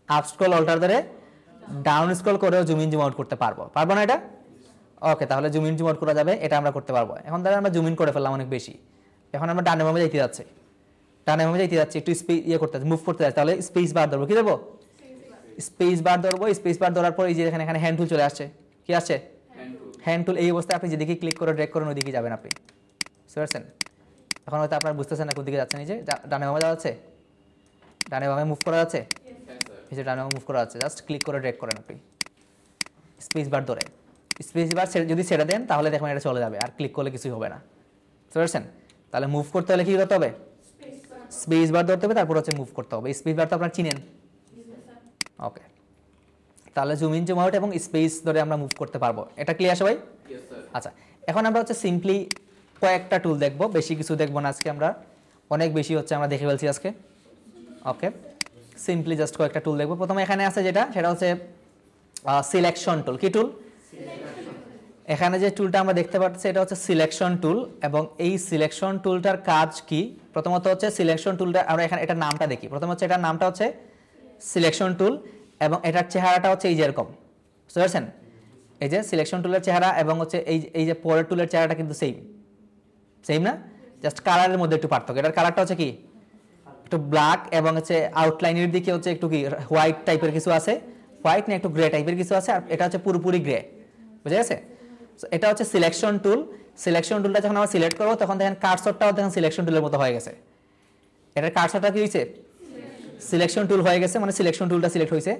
আপ স্ক্রল, অল্টার ধরে ডাউন স্ক্রল করেও জুম ইন জুম আউট করতে পারবো, পারবো না এটা? ওকে, তাহলে জুম ইন জুম আউট করা যাবে, এটা আমরা করতে পারবো। এখন ধরে আমরা জুম ইন করে ফেললাম অনেক বেশি, এখন আমরা ডানে বামে যাইতে যাচ্ছি, ডানে বামে যাইতে যাচ্ছি, একটু করতে মুভ করতে যাচ্ছি, তাহলে স্পেস বার ধরবো। কি দেবো, স্পেস বার ধরবো। স্পেস বার ধরার পর এই যে এখানে হ্যান্ড টুল চলে আসছে, কি আসছে, হ্যান্ড টুল। এই অবস্থায় আপনি যেদিকে ক্লিক করে ড্র্যাগ করেন ওইদিকে যাবেন আপনি, বুঝতে পারছেন? এখন হয়তো আপনার বুঝতেছেন না কোন দিকে যাচ্ছেন, এই যে ডানে বামে যাওয়া যাচ্ছে, ডানে বামে মুভ করা যাচ্ছে, এই যে ডানে বামে মুভ করা যাচ্ছে, জাস্ট ক্লিক করে ড্র্যাগ করেন আপনি স্পেস বার ধরে। স্পেস বার যদি ছেড়ে দেন তাহলে দেখবেন এটা চলে যাবে, আর ক্লিক করলে কিছুই হবে না, বুঝতে পারছেন? তাহলে মুভ করতে হলে কি করতে হবে, স্পেস বার ধরতে হবে, তারপর হচ্ছে মুভ করতে হবে। স্পেস বার তো আপনারা চিনেন। ওকে, তাহলে জুম ইন জুম আউট এবং স্পেস ধরে আমরা মুভ করতে পারবো, এটা ক্লিয়ার সবাই? আচ্ছা, এখন আমরা হচ্ছে সিম্পলি কয়েকটা টুল দেখবো, বেশি কিছু দেখবো না আজকে, আমরা অনেক বেশি হচ্ছে আমরা দেখে ফেলছি আজকে। ওকে, সিম্পলি জাস্ট কয়েকটা টুল দেখবো। প্রথমে এখানে আছে যেটা, সেটা হচ্ছে সিলেকশন টুল। কি টুল? এখানে যে টুলটা আমরা দেখতে পাচ্ছি এটা হচ্ছে সিলেকশন টুল, এবং এই সিলেকশন টুলটার কাজ কি? প্রথমত হচ্ছে সিলেকশন টুলটা আমরা এখানে এটার নামটা দেখি। প্রথম হচ্ছে এটার নামটা হচ্ছে সিলেকশন টুল, এবং এটার চেহারাটা হচ্ছে এই যে এরকম, বুঝতে পারছেন? এই যে সিলেকশন টুলের চেহারা এবং হচ্ছে এই যে পরের টুলের চেহারাটা কিন্তু সেম না, জাস্ট কালারের মধ্যে একটু পার্থক্য। এটার কালারটা হচ্ছে কি একটু ব্ল্যাক, এবং হচ্ছে আউটলাইনের দিকে হচ্ছে একটু কি হোয়াইট টাইপের কিছু আছে, হোয়াইট না একটু গ্রে টাইপের কিছু আছে, আর এটা হচ্ছে পুরোপুরি গ্রে, বুঝে গেছে? এটা হচ্ছে সিলেকশন টুল। সিলেকশন টুলটা যখন আমরা সিলেক্ট করবো তখন দেখেন কার্সরটাও দেখেন সিলেকশন টুলের মতো হয়ে গেছে। এটার কার্সরটা কি হয়েছে, সিলেকশন টুল হয়ে গেছে, মানে সিলেকশন টুলটা সিলেক্ট হয়েছে।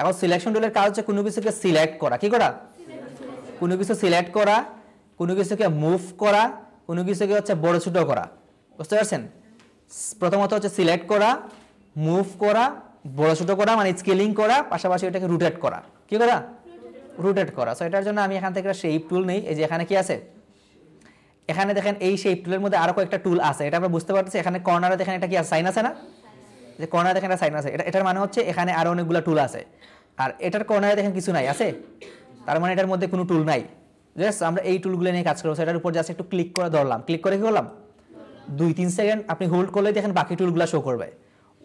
এখন সিলেকশন টুলের কাজ হচ্ছে কোনো কিছুকে সিলেক্ট করা। কি করা? কোনো কিছু সিলেক্ট করা, কোনো কিছুকে মুভ করা, কোনো কিছুকে হচ্ছে বড় ছোট করা, বুঝতে পারছেন? প্রথমত হচ্ছে সিলেক্ট করা, মুভ করা, বড় ছোট করা, মানে স্কেলিং করা, পাশাপাশি এটাকে রোটেট করা। কি করা? রোটেট করা। সো এটার জন্য আমি এখান থেকে শেপ টুল নেই। এই যে এখানে কি আছে, এখানে দেখেন এই শেপ টুলের মধ্যে আরো কয়েকটা টুল আছে, এটা আমরা বুঝতে পারতেছি। এখানে কর্নারে দেখেন এটা কি আছে, সাইন আছে না, যে কর্নারে দেখেন একটা সাইন আছে, এটার মানে হচ্ছে এখানে আরো অনেকগুলো টুল আছে। আর এটার কর্নারে দেখেন কিছু নাই, আছে, তার মানে এটার মধ্যে কোনো টুল নাই। জাস্ট আমরা এই টুলগুলো নিয়ে কাজ করবো। সেটার উপর জাস্ট একটু ক্লিক করে ধরলাম, ক্লিক করে কি করলাম, 2-3 সেকেন্ড আপনি হোল্ড করলে দেখেন বাকি টুলগুলো শো করবে।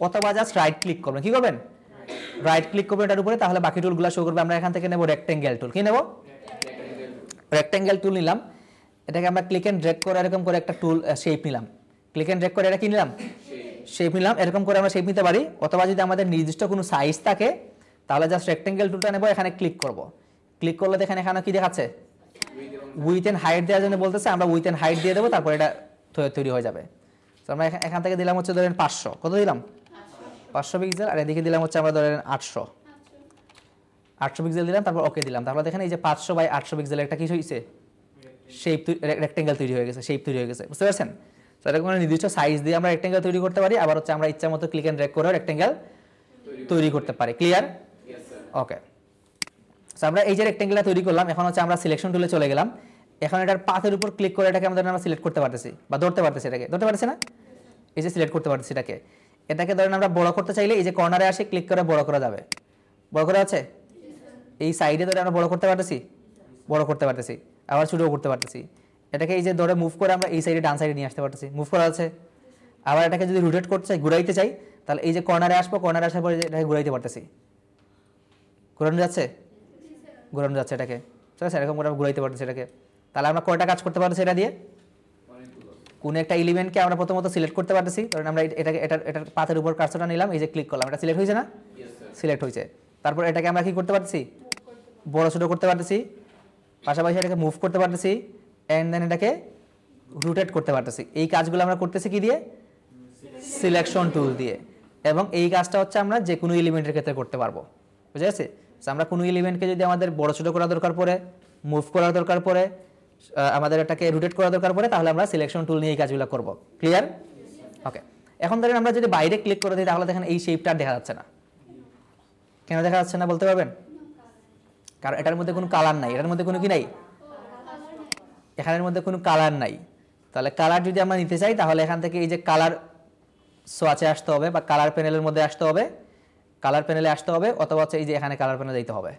অথবা জাস্ট রাইট ক্লিক করবেন, কি করবেন, রাইট ক্লিক করবেন এটার উপরে, তাহলে বাকি টুলগুলো শো করবে। আমরা এখান থেকে নেব রেক্টেঙ্গেল টুল। কি নেব? রেক্টেঙ্গেল টুল নিলাম। এটাকে আমরা ক্লিক এন্ড ড্র্যাগ করে এরকম করে একটা টুল শেপ নিলাম, ক্লিক এন্ড ড্র্যাগ করে এটা কি নিলাম, শেপ নিলাম। এরকম করে আমরা শেপ নিতে পারি। অথবা যদি আমাদের নির্দিষ্ট কোনো সাইজ থাকে তাহলে জাস্ট রেক্টেঙ্গেল টুলটা নেব, এখানে ক্লিক করব। ক্লিক করলে দেখেন এখানে কি দেখাচ্ছে, উইথ এন্ড হাইট দেওয়ার জন্য বলতেছে, আমরা উইথ এন্ড হাইট দিয়ে দেবো, তারপর এটা তৈরি হয়ে যাবে। তো আমরা এখান থেকে দিলাম হচ্ছে ধরেন 500, কত দিলাম, 500 পিক্সেল, আর এদিকে দিলাম হচ্ছে আমরা ধরেন 800 পিক্সেল দিলাম, তারপর ওকে দিলাম। তারপর দেখেন এই যে 500 বাই 800 পিক্সেলের একটা কি হয়েছে, শেপ, রেক্টেঙ্গেল তৈরি হয়ে গেছে, শেপ তৈরি হয়ে গেছে, বুঝতে পারছেন? তো এরকম নির্দিষ্ট সাইজ দিয়ে আমরা রেক্টেঙ্গেল তৈরি করতে পারি, আবার হচ্ছে আমরা ইচ্ছা মতো ক্লিক এন্ড ড্র্যাগ করে রেক্টেঙ্গেল তৈরি করতে পারি। ক্লিয়ার? ওকে, সো আমরা এই যে রেক্টেঙ্গেলটা তৈরি করলাম, এখন হচ্ছে আমরা সিলেকশন টুলে চলে গেলাম। এখন এটার পাথের উপর ক্লিক করে এটাকে আমরা সিলেক্ট করতে পারতেছি, বা ধরতে পারতেছি, এটাকে ধরতে পারতেছি না, এই যে সিলেক্ট করতে পারতেছি এটাকে ধরেন আমরা বড় করতে চাইলে এই যে কর্নারে আসে ক্লিক করে বড় করা যাবে। বড় করা আছে, এই সাইডে ধরে আমরা বড় করতে পারতেছি, বড় করতে পারতেছি, আবার ছোটও করতে পারতেছি। এটাকে এই যে ধরে মুভ করে আমরা এই সাইডে ডান সাইডে নিয়ে আসতে পারতেছি, মুভ করা আছে। আবার এটাকে যদি রোটেট করতে চাই, ঘুরাইতে চাই, তাহলে এই যে কর্নারে আসবো, কর্নারে আসার পরে এটাকে ঘুরাইতে পারতেছি, ঘোরানো যাচ্ছে, ঘোরানো যাচ্ছে এটাকে, ঠিক আছে? এরকম করে আমরা ঘুরাইতে পারতেছি এটাকে, তাহলে আমরা কয়টা কাজ করতে পারছি এটা দিয়ে? অনেকগুলো। কোন একটা এলিমেন্টকে আমরা প্রথমত সিলেক্ট করতে পারতেছি, ধরেন আমরা এটাকে এটার পাথের উপর কার্সরটা নিলাম, এই যে ক্লিক করলাম, এটা সিলেক্ট হয়েছে না? Yes sir. সিলেক্ট হয়েছে। তারপর এটাকে আমরা কি করতে পারতেছি? বড় ছোট করতে পারতেছি, পাশাপাশি এটাকে মুভ করতে পারতেছি, অ্যান্ড দেন এটাকে রোটেট করতে পারতেছি। এই কাজগুলো আমরা করতেছি কি দিয়ে? সিলেকশন টুল দিয়ে। এবং এই কাজটা হচ্ছে আমরা যে কোনো এলিমেন্টের ক্ষেত্রে করতে পারবো, বুঝে গেছে? আমরা কোনো এলিমেন্টকে যদি আমাদের বড় ছোট করা দরকার পড়ে, মুভ করার দরকার পড়ে, আমাদের এটাকে রোটেট করা দরকার পড়ে, তাহলে আমরা সিলেকশন টুল নিয়ে এই কাজগুলো করব। ক্লিয়ার? ওকে, এখন ধরেন আমরা যদি বাইরে ক্লিক করে দিই তাহলে দেখেন এই শেপটা দেখা যাচ্ছে না। কেন দেখা যাচ্ছে না বলতে পারবেন? কারণ এটার মধ্যে কোনো কালার নাই। এটার মধ্যে কোনো কি নাই? এখানের মধ্যে কোনো কালার নাই। তাহলে কালার যদি আমরা নিতে চাই তাহলে এখান থেকে এই যে কালার সোয়াচে আসতে হবে বা কালার প্যানেলের মধ্যে আসতে হবে, কালার প্যানেলে আসতে হবে, অথবা হচ্ছে এই যে এখানে কালার প্যানেলে দিতে হবে।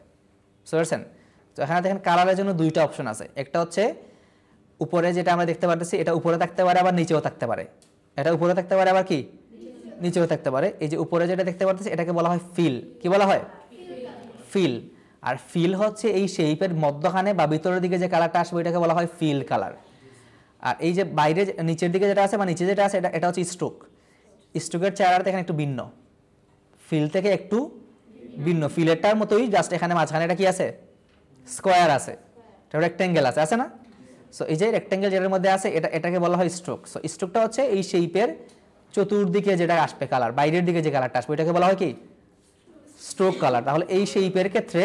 বুঝতে পারছেন? তো এখানে দেখেন কালারের জন্য দুইটা অপশন আছে। একটা হচ্ছে উপরে যেটা আমরা দেখতে পাচ্ছি, এটা উপরে থাকতে পারে আবার নিচেও থাকতে পারে। এটা উপরে থাকতে পারে আবার কি নিচেও থাকতে পারে। এই যে উপরে যেটা দেখতে পাচ্ছি এটাকে বলা হয় ফিল। কি বলা হয়? ফিল। আর ফিল হচ্ছে এই শেপের মধ্যখানে বা ভিতরের দিকে যে কালারটা আসবে এটাকে বলা হয় ফিল কালার। আর এই যে বাইরে নিচের দিকে যেটা আছে বা নিচে যেটা আছে এটা হচ্ছে স্ট্রোক। স্ট্রোকের চেহারাটা এখানে একটু ভিন্ন, ফিল থেকে একটু ভিন্ন। ফিলেরটার মতোই, জাস্ট এখানে মাঝখানে এটা কি আছে? স্কোয়ার আছে, এটা রেক্টেঙ্গেল আছে, আছে না? সো এই যে রেক্টেঙ্গেল যেটার মধ্যে আছে এটাকে বলা হয় স্ট্রোক। সো স্ট্রোকটা হচ্ছে এই শেপের চতুর্দিকে যেটা আসবে কালার, বাইরের দিকে যে কালারটা আসবে এটাকে বলা হয় কি? Stroke colour. তাহলে এই শেপের ক্ষেত্রে,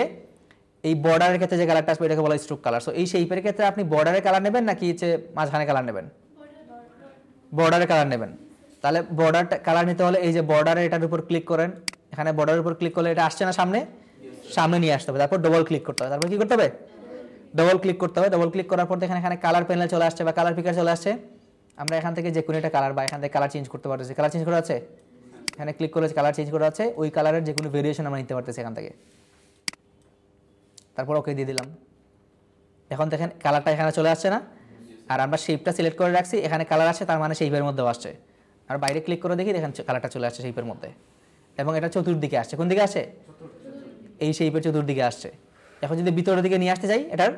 এই বর্ডারের ক্ষেত্রে যে কালারটা আসবে এটাকে বলা হয় স্ট্রোক কালার। সো এই শেপের ক্ষেত্রে আপনি বর্ডারের কালার নেবেন নাকি হচ্ছে মাঝখানে কালার নেবেন? বর্ডারের কালার নেবেন। তাহলে বর্ডার কালার নিতে হলে এই যে বর্ডারে এটার উপর ক্লিক করেন, এখানে বর্ডারের উপর ক্লিক করলে এটা আসছে না সামনে? সামনে নিয়ে আসতে হবে। তারপর ডবল ক্লিক করতে হবে। তারপর কি করতে হবে? ডবল ক্লিক করতে হবে। ডবল ক্লিক করার পর দেখেন এখানে কালার প্যানেল চলে আসছে বা কালার পিকার চলে আসছে। আমরা এখান থেকে যে কোনো একটা কালার বা এখান থেকে কালার চেঞ্জ করতে পারতেছি। কালার চেঞ্জ করা আছে, এখানে ক্লিক করে কালার চেঞ্জ করা আছে, ওই কালারের যে কোনো ভেরিয়েশন আমরা নিতে পারতেছি এখান থেকে। তারপর ওকে দিয়ে দিলাম। এখন দেখেন কালারটা এখানে চলে আসছে না? আর আমরা শেপটা সিলেক্ট করে রাখছি, এখানে কালার আসছে, তার মানে শেপের মধ্যেও আসছে। আর বাইরে ক্লিক করে দেখি দেখেন কালারটা চলে আসছে শেপের মধ্যে, এবং এটা চতুর্দিকে আসছে। কোন দিকে আসে? এই শেপের চতুর্দিকে আসছে। এখন যদি ভিতরের দিকে নিয়ে আসতে চাই এটার,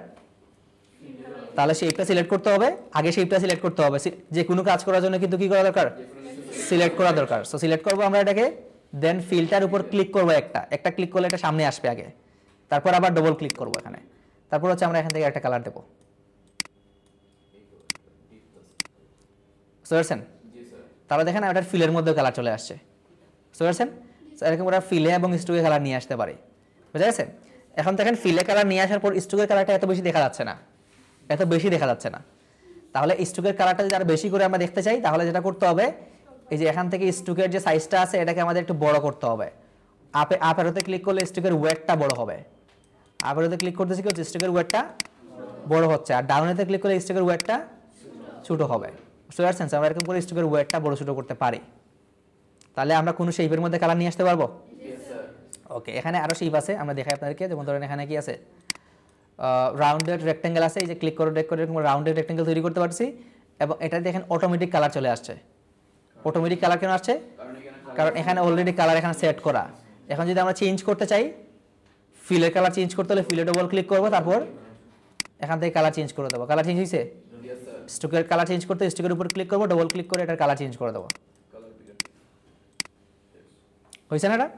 তাহলে শেপটা সিলেক্ট করতে হবে, আগে শেপটা সিলেক্ট করতে হবে। যে কোনো কাজ করার জন্য কিন্তু কি করা দরকার? সিলেক্ট করা দরকার। সো সিলেক্ট করবো আমরা এটাকে, দেন ফিল্টার উপর ক্লিক করবো, একটা ক্লিক করলে এটা সামনে আসবে আগে, তারপর আবার ডবল ক্লিক করবো এখানে, তারপর হচ্ছে আমরা এখান থেকে একটা কালার দেবো। বুঝতে পারছেন? তাহলে দেখেন এটার ফিলের মধ্যে কালার চলে আসছে। বুঝতে পারছেন? এরকম ওরা ফিলে এবং স্ট্রোকের কালার নিয়ে আসতে পারে। বুঝা গেছে? এখন দেখেন ফিলে কালার নিয়ে আসার পর স্ট্রোকের কালারটা এত বেশি দেখা যাচ্ছে না, এত বেশি দেখা যাচ্ছে না। তাহলে স্ট্রোকের কালারটা যদি আরো বেশি করে আমরা দেখতে চাই তাহলে যেটা করতে হবে, এই যে এখান থেকে স্ট্রোকের যে সাইজটা আছে এটাকে আমাদের একটু বড় করতে হবে। আপ অ্যারোতে ক্লিক করলে স্ট্রোকের ওয়েটটা বড় হবে। আপ অ্যারোতে ক্লিক করতেছি কি স্ট্রোকের ওয়েটটা বড় হচ্ছে, আর ডাউনেতে ক্লিক করলে স্ট্রোকের ওয়েটটা ছোট হবে। বুঝতে পারছেন? আমরা এরকম করে স্ট্রোকের ওয়েটটা বড় ছোট করতে পারি। তাহলে আমরা কোনো শেপের মধ্যে কালার নিয়ে আসতে পারবো? ওকে, এখানে আরো শেপ আছে, আমরা দেখাই আপনাদেরকে। যেমন ধরেন এখানে কি আছে, রাউন্ডেড রেক্টেঙ্গেল আছে। এই যে ক্লিক করে এরকম রাউন্ডেড রেক্টেঙ্গেল তৈরি করতে পারছি, এবং এটা দেখেন অটোমেটিক কালার চলে আসছে। অটোমেটিক কালার কেন আসছে? কারণ এখানে অলরেডি কালার এখানে সেট করা। এখন যদি আমরা চেঞ্জ করতে চাই, ফিলের কালার চেঞ্জ করতে হলে ফিলে ডবল ক্লিক করবো, তারপর এখান থেকে কালার চেঞ্জ করে দেবো। কালার চেঞ্জ হয়েছে? স্ট্রোকের কালার চেঞ্জ করতে স্ট্রোকের উপর ক্লিক করবো, ডবল ক্লিক করে এটার কালার চেঞ্জ করে দেবো। হয়েছে না এটা?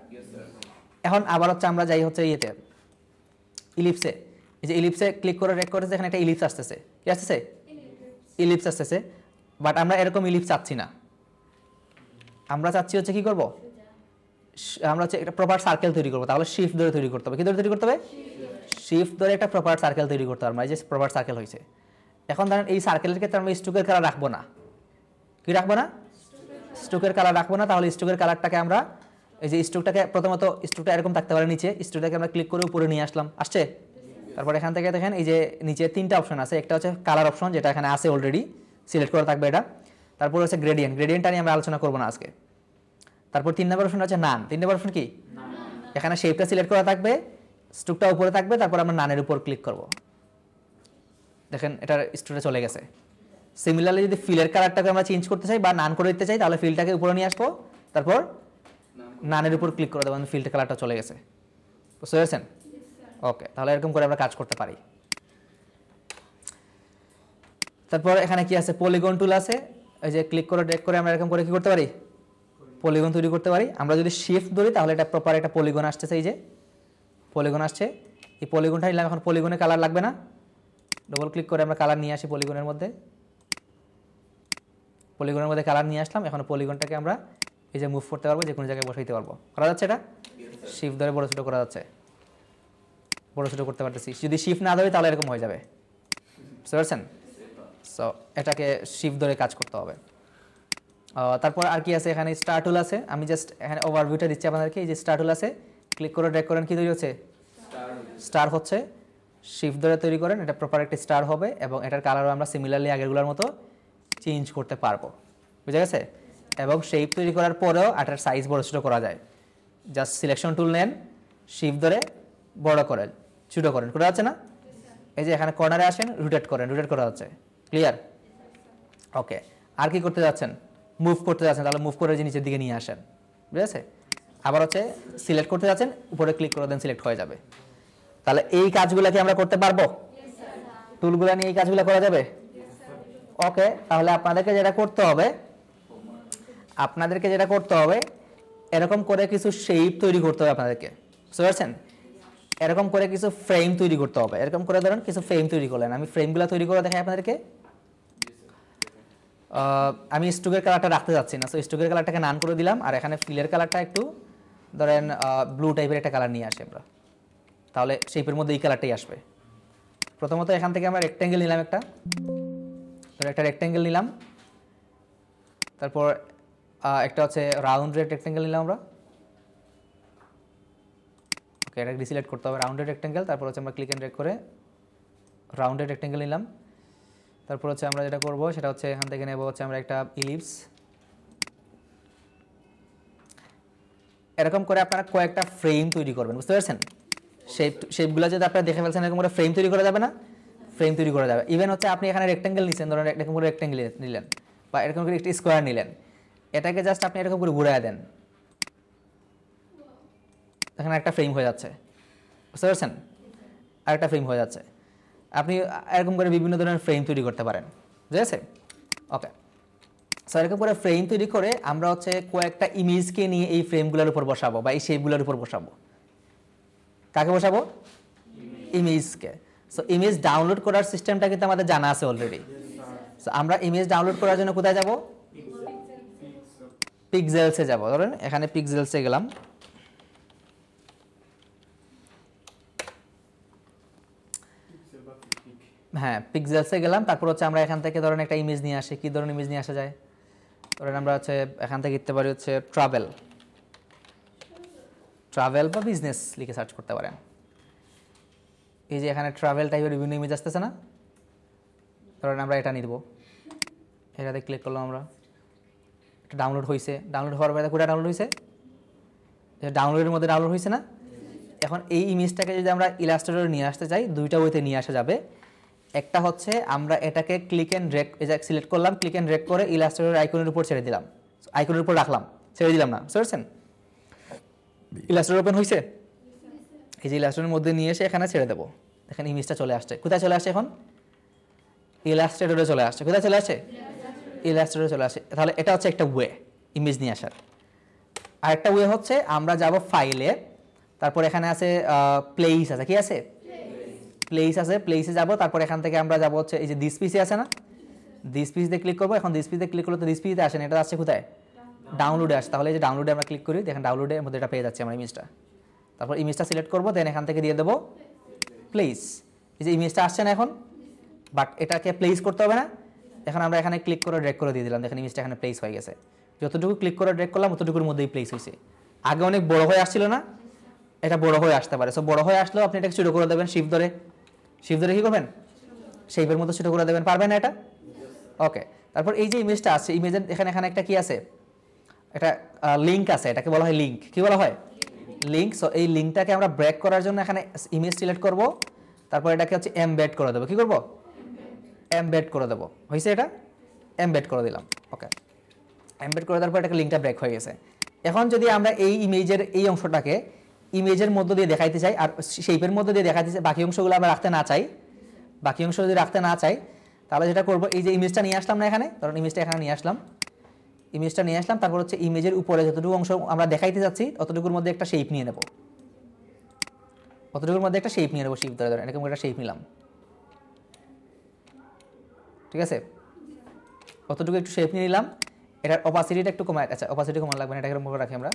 এখন আবার হচ্ছে আমরা যাই হচ্ছে ইয়েতে ইলিপসে। এই যে ইলিপসে ক্লিক করে রেক করেছে, এখানে একটা ইলিপস আসতেছে। কি আসতেছে? ইলিপস আসতেছে। বাট আমরা এরকম ইলিপস চাচ্ছি না, আমরা চাচ্ছি হচ্ছে কি করব, আমরা হচ্ছে একটা প্রপার সার্কেল তৈরি করবো। তাহলে শিফট ধরে তৈরি করতে হবে। কি ধরে তৈরি করতে হবে? শিফট ধরে একটা প্রপার সার্কেল তৈরি করতে হবে। এই যে প্রপার সার্কেল হয়েছে। এখন ধরেন এই সার্কেলের ক্ষেত্রে আমরা স্ট্রোকের কালার রাখবো না। কি রাখবো না? স্ট্রোকের কালার রাখবো না। তাহলে স্ট্রোকের কালারটাকে আমরা, এই যে স্ট্রোকটাকে প্রথমত স্ট্রোকটা এরকম থাকতে পারে নিচে, স্ট্রোকটাকে আমরা ক্লিক করে উপরে নিয়ে আসলাম, আসছে। তারপর এখান থেকে দেখেন এই যে নিচে তিনটা অপশন আছে। একটা হচ্ছে কালার অপশন, যেটা এখানে আছে অলরেডি, সিলেক্ট করা থাকবে এটা। তারপর হচ্ছে গ্রেডিয়েন্ট, গ্রেডিয়েন্টটা নিয়ে আমরা আলোচনা করবো না আজকে। তারপর 3 নম্বর অপশন হচ্ছে নান। 3 নম্বর অপশন কি? এখানে শেপটা সিলেক্ট করা থাকবে, স্ট্রোকটা উপরে থাকবে, তারপর আমরা নানের উপর ক্লিক করব। দেখেন এটার স্ট্রোকটা চলে গেছে। সিমিলারলি যদি ফিলের কালারটাকে আমরা চেঞ্জ করতে চাই বা নান করে দিতে চাই, তাহলে ফিলটাকে উপরে নিয়ে আসবো, তারপর নানের উপর ক্লিক করে দেবো, ফিল্টার কালারটা চলে গেছে। বুঝতে পেরেছেন? ওকে, তাহলে এরকম করে আমরা কাজ করতে পারি। তারপর এখানে কি আছে, পলিগন টুল আছে, এই যে ক্লিক করে ড্র্যাগ করে আমরা এরকম করে কি করতে পারি, পলিগন তৈরি করতে পারি। আমরা যদি শিফট ধরি তাহলে এটা প্রপার একটা পলিগন আসতেছে, এই যে পলিগন আসছে। এই পলিগনটা নিলাম, এখন পলিগনে কালার লাগবে না, ডবল ক্লিক করে আমরা কালার নিয়ে আসি পলিগনের মধ্যে, পলিগনের মধ্যে কালার নিয়ে আসলাম। এখন পলিগনটাকে আমরা এই যে মুভ করতে পারবো, যে কোনো জায়গায় বসাইতে পারবো। করা যাচ্ছে এটা, শিফট ধরে বড় ছোটো করা যাচ্ছে, বড় ছোটো করতে পারতেছি। যদি শিফট না ধরি তাহলে এরকম হয়ে যাবে, বুঝতে পারছেন? সো এটাকে শিফট ধরে কাজ করতে হবে। তারপর আর কি আছে, এখানে স্টার টুল আছে। আমি জাস্ট এখানে ওভারভিউটা দিচ্ছি আপনাদেরকে। এই যে স্টার টুল আছে, ক্লিক করে ড্র্যাগ করেন, কি তৈরি হচ্ছে, স্টার হচ্ছে। শিফট ধরে তৈরি করেন, এটা প্রপার একটা স্টার হবে এবং এটার কালারও আমরা সিমিলারলি আগেরগুলোর মতো চেঞ্জ করতে পারবো, বুঝা গেছে? এবং শেপ তৈরি করার পরেও এটার সাইজ বড় ছোটো করা যায়। জাস্ট সিলেকশন টুল নেন, শিফট ধরে বড় করেন, ছোটো করেন, করা যাচ্ছে না? এই যে এখানে কর্নারে আসেন, রোটেট করেন, রোটেট করা হচ্ছে, ক্লিয়ার? ওকে, আর কি করতে যাচ্ছেন, মুভ করতে যাচ্ছেন, তাহলে মুভ করে যে নিচের দিকে নিয়ে আসেন, বুঝেছে? আবার হচ্ছে সিলেক্ট করতে যাচ্ছেন, উপরে ক্লিক করে দেন, সিলেক্ট হয়ে যাবে। তাহলে এই কাজগুলো কি আমরা করতে পারবো? টুলগুলো নিয়ে এই কাজগুলো করা যাবে? ওকে, তাহলে আপনাদেরকে যেটা করতে হবে, এরকম করে কিছু শেপ তৈরি করতে হবে আপনাদেরকে, বুঝতে পারছেন? এরকম করে কিছু ফ্রেম তৈরি করতে হবে। এরকম করে ধরুন কিছু ফ্রেম তৈরি করলেন, আমি ফ্রেমগুলো তৈরি করে দেখাই আপনাদেরকে। আমি স্টোকের কালারটা রাখতে যাচ্ছি না, সো স্টোকের কালারটাকে নান করে দিলাম, আর এখানে ফিলের কালারটা একটু ধরেন ব্লু টাইপের একটা কালার নিয়ে আসি আমরা, তাহলে শেপের মধ্যে এই কালারটাই আসবে। প্রথমত এখান থেকে আমরা রেক্ট্যাঙ্গেল নিলাম, একটা রেক্ট্যাঙ্গেল নিলাম। তারপর একটা হচ্ছে রাউন্ডেড রেক্ট্যাঙ্গেল নিলাম আমরা। ওকে, এটা ডিসিলেক্ট করতে হবে, রাউন্ডেড রেক্ট্যাঙ্গেল। তারপর হচ্ছে আমরা ক্লিক এন্ড ড্র্যাগ করে রাউন্ডেড রেক্ট্যাঙ্গেল নিলাম। তারপর হচ্ছে আমরা যেটা করব সেটা হচ্ছে এখান থেকে নেব হচ্ছে আমরা একটা ইলিপস। এরকম করে আপনারা কয়েকটা ফ্রেম তৈরি করবেন, বুঝতে পারছেন? শেপগুলো যদি আপনারা দেখে ফেলছেন, এরকম করে ফ্রেম তৈরি করা যাবে না? ফ্রেম তৈরি করা যাবে। ইভেন হচ্ছে আপনি এখানে রেক্ট্যাঙ্গেল নিচ্ছেন, ধরেন এরকম করে রেক্ট্যাঙ্গেল নিলেন, বা এরকম করে একটা স্কোয়ার নিলেন, এটাকে জাস্ট আপনি এরকম করে ঘুরায় দেন, এখানে একটা ফ্রেম হয়ে যাচ্ছে, বুঝতে পারছেন? আর একটা ফ্রেম হয়ে যাচ্ছে। আপনি এরকম করে বিভিন্ন ধরনের ফ্রেম তৈরি করতে পারেন, ঠিক আছে? ওকে, সো এরকম করে ফ্রেম তৈরি করে আমরা হচ্ছে কয়েকটা ইমেজকে নিয়ে এই ফ্রেমগুলোর উপর বসাবো বা এই শেপগুলোর উপর বসাবো। কাকে বসাবো? ইমেজকে। সো ইমেজ ডাউনলোড করার সিস্টেমটা কিন্তু আমাদের জানা আছে অলরেডি। সো আমরা ইমেজ ডাউনলোড করার জন্য কোথায় যাব? পিক্সেলসে যাব। ধরেন এখানে পিক্সেলসে গেলাম, হ্যাঁ পিক্সেলসে গেলাম। তারপর হচ্ছে আমরা এখান থেকে ধরেন একটা ইমেজ নিয়ে আসি। কি ধরনের ইমেজ নিয়ে আসা যায়? ধরেন আমরা হচ্ছে এখান থেকে লিখতে পারি হচ্ছে ট্রাভেল বা বিজনেস লিখে সার্চ করতে পারেন। এই যে এখানে ট্রাভেল টাইপের বিভিন্ন ইমেজ আসতেছে না? ধরেন আমরা এটা নিব, এটাতে ক্লিক করলাম, আমরা এটা ডাউনলোড হয়েছে। ডাউনলোড হওয়ার পরে কোথায় ডাউনলোড হয়েছে? ডাউনলোডের মধ্যে ডাউনলোড হয়েছে না? এখন এই ইমেজটাকে যদি আমরা ইলাস্ট্রেটরে নিয়ে আসতে চাই, দুইটা ওয়েতে নিয়ে আসা যাবে। একটা হচ্ছে আমরা এটাকে ক্লিক এন্ড ড্র্যাগ, এটা সিলেক্ট করলাম, ক্লিক এন্ড ড্র্যাগ করে ইলাস্ট্রেটর আইকনের উপর ছেড়ে দিলাম, আইকনের উপর রাখলাম, ছেড়ে দিলাম না, বুঝতে পারছেন? ইলাস্ট্রেটর ওপেন হয়েছে, এই যে ইলাস্ট্রেটরের মধ্যে নিয়ে এসে এখানে ছেড়ে দেবো। দেখেন ইমেজটা চলে আসছে। কোথায় চলে আসছে? এখন ইলাস্ট্রেটরে চলে আসছে। কোথায় চলে আসছে? ইলাস্ট্রেটরে চলে আসে। তাহলে এটা হচ্ছে একটা ওয়ে ইমেজ নিয়ে আসার। আরেকটা ওয়ে হচ্ছে আমরা যাব ফাইলে, তারপর এখানে আছে প্লেস আছে, কি আছে? প্লেস আছে, প্লেসে যাব। তারপর এখান থেকে আমরা যাব হচ্ছে এই যে দিস পিসে আছে না, দিস পিসে ক্লিক করবো। এখন দিস পিসে ক্লিক করলে তো দিস পিসে আসে না, এটা আসছে কোথায়? ডাউনলোডে আসে। তাহলে এই যে ডাউনলোডে আমরা ক্লিক করি, দেখেন ডাউনলোডের মধ্যে এটা পেয়ে যাচ্ছে আমরা ইমেজটা। তারপর ইমেজটা সিলেক্ট করবো, দেন এখান থেকে দিয়ে দেবো প্লেস। এই যে ইমেজটা আসছে না এখন, বাট এটাকে প্লেস করতে হবে না। এখন আমরা এখানে ক্লিক করে ড্র্যাগ করে দিয়ে দিলাম, দেখেন ইমেজটা এখানে প্লেস হয়ে গেছে। যতটুকু ক্লিক করে ড্র্যাগ করলাম ততটুকুর মধ্যেই প্লেস হয়েছে। আগে অনেক বড় হয়ে আসছিল না, এটা বড় হয়ে আসতে পারে। সো বড় হয়ে আসলেও আপনি এটাকে ছোটো করে দেবেন, শিফট ধরে কি করবেন? শেপের মতো ছোটো করে দেবেন, পারবেন না এটা? ওকে, তারপর এই যে ইমেজটা আছে, ইমেজের এখানে একটা কি আছে? একটা লিঙ্ক আছে, এটাকে বলা হয় লিঙ্ক। কি বলা হয়? লিঙ্ক। সো এই লিঙ্কটাকে আমরা ব্রেক করার জন্য এখানে ইমেজ সিলেক্ট করব, তারপর এটাকে হচ্ছে এমবেড করে দেবো। কি করব? এমবেড করে দেবো। হয়েছে? এটা এমবেড করে দিলাম। ওকে, এমবেড করে দেওয়ার পর এটাকে লিঙ্কটা ব্রেক হয়ে গেছে। এখন যদি আমরা এই ইমেজের এই অংশটাকে ইমেজের মধ্য দিয়ে দেখাইতে চাই আর শেপের মধ্যে দিয়ে দেখাইতে চাই, বাকি অংশগুলো আমরা রাখতে না চাই, তাহলে যেটা করব এই যে ইমেজটা নিয়ে আসলাম না এখানে, ধরুন ইমেজটা এখানে নিয়ে আসলাম, ইমেজটা নিয়ে আসলাম, তারপর হচ্ছে ইমেজের উপরে যতটুকু অংশ আমরা দেখাইতে যাচ্ছি অতটুকুর মধ্যে একটা শেপ নিয়ে নেব, অতটুকুর মধ্যে একটা শেপ নিয়ে নেব, শিফট ধরে ধরে এরকম একটা শেপ নিলাম, ঠিক আছে, অতটুকু একটু শেপ নিয়ে নিলাম, এটার অপাসিটিটা একটু কমায়, আচ্ছা অপাসিটি কমান লাগবে না, এটা এরকম করে রাখি আমরা।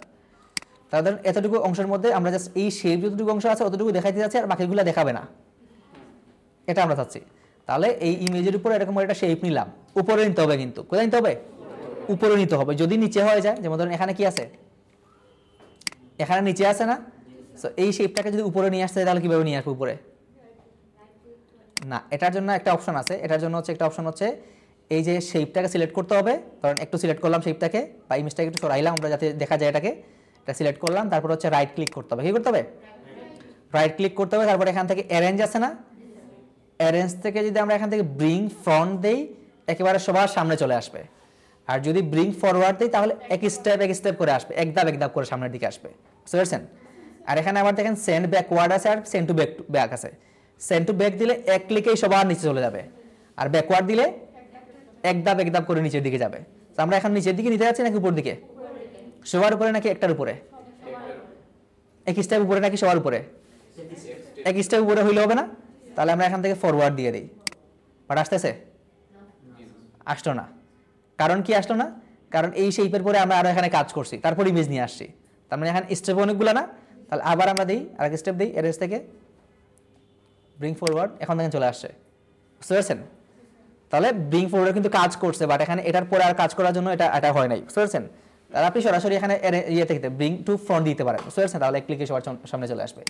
তাহলে ধরুন এতটুকু অংশের মধ্যে আমরা জাস্ট এই শেপ যতটুকু অংশ আছে অতটুকু দেখাইতে যাচ্ছি, আর বাকিগুলো দেখাবে না, এটা আমরা চাচ্ছি। তাহলে এই ইমেজের উপরে এরকম একটা শেপ নিলাম, উপরে নিতে হবে, কিন্তু কোথায় নিতে হবে? উপরে নিতে হবে। যদি নিচে হয়ে যায়, যেমন ধরুন এখানে কি আছে, এখানে নিচে আছে না, সো এই শেপটাকে যদি উপরে নিয়ে আসতে তাহলে কিভাবে নিয়ে আসবো উপরে? না, এটার জন্য একটা অপশন আছে, এটার জন্য হচ্ছে একটা অপশন হচ্ছে এই যে শেপটাকে সিলেক্ট করতে হবে, কারণ একটু সিলেক্ট করলাম শেপটাকে বা ইমেজটাকে একটু সরাইলাম আমরা যাতে দেখা যায় এটাকে, এটা সিলেক্ট করলাম, তারপর হচ্ছে রাইট ক্লিক করতে হবে। কি করতে হবে? রাইট ক্লিক করতে হবে, তারপর এখান থেকে অ্যারেঞ্জ আছে না, অ্যারেঞ্জ থেকে যদি আমরা এখান থেকে ব্রিং ফ্রন্ট দেই একেবারে সবার সামনে চলে আসবে, আর যদি ব্রিং ফরওয়ার্ড দিই তাহলে এক স্টেপ করে আসবে, এক ধাপ করে সামনের দিকে আসবে, বুঝতে পারছেন? আর এখানে আবার দেখেন সেন্ড ব্যাকওয়ার্ড আছে আর সেন্ড টু ব্যাক আছে। সেন্ড টু ব্যাক দিলে এক ক্লিকেই সবার নিচে চলে যাবে, আর ব্যাকওয়ার্ড দিলে এক ধাপ করে নিচের দিকে যাবে। তো আমরা এখন নিচের দিকে নিতে যাচ্ছি নাকি উপর দিকে? সবার উপরে নাকি একটার উপরে? এক স্টেপ উপরে নাকি সবার উপরে? এক স্টেপ উপরে হইলে হবে না, তাহলে আমরা এখান থেকে ফরওয়ার্ড দিয়ে দিই। বাট আসতেছে? আসলো না। কারণ কি আসলো না? কারণ এই শেপের পরে আমরা আরো এখানে কাজ করছি, তারপর ইমেজ নিয়ে আসছি, তার মানে এখানে স্টেপ অনেকগুলো না। তাহলে আবার আমরা দিই আরেক স্টেপ দিই, এরেজ থেকে ব্রিং ফরওয়ার্ড, এখন দেখেন চলে আসছে, বুঝতে পারছেন? তাহলে ব্রিং ফরওয়ার্ড কিন্তু কাজ করছে, বাট এখানে এটার পরে আর কাজ করার জন্য এটা হয় নাই, বুঝতে পারছেন? তাহলে আপনি সরাসরি এখানে ইয়ে থেকে ব্রিং টু ফ্রন্ট দিতে পারেন, বুঝতে পারছেন? তাহলে এক ক্লিকে সবার সামনে চলে আসবে।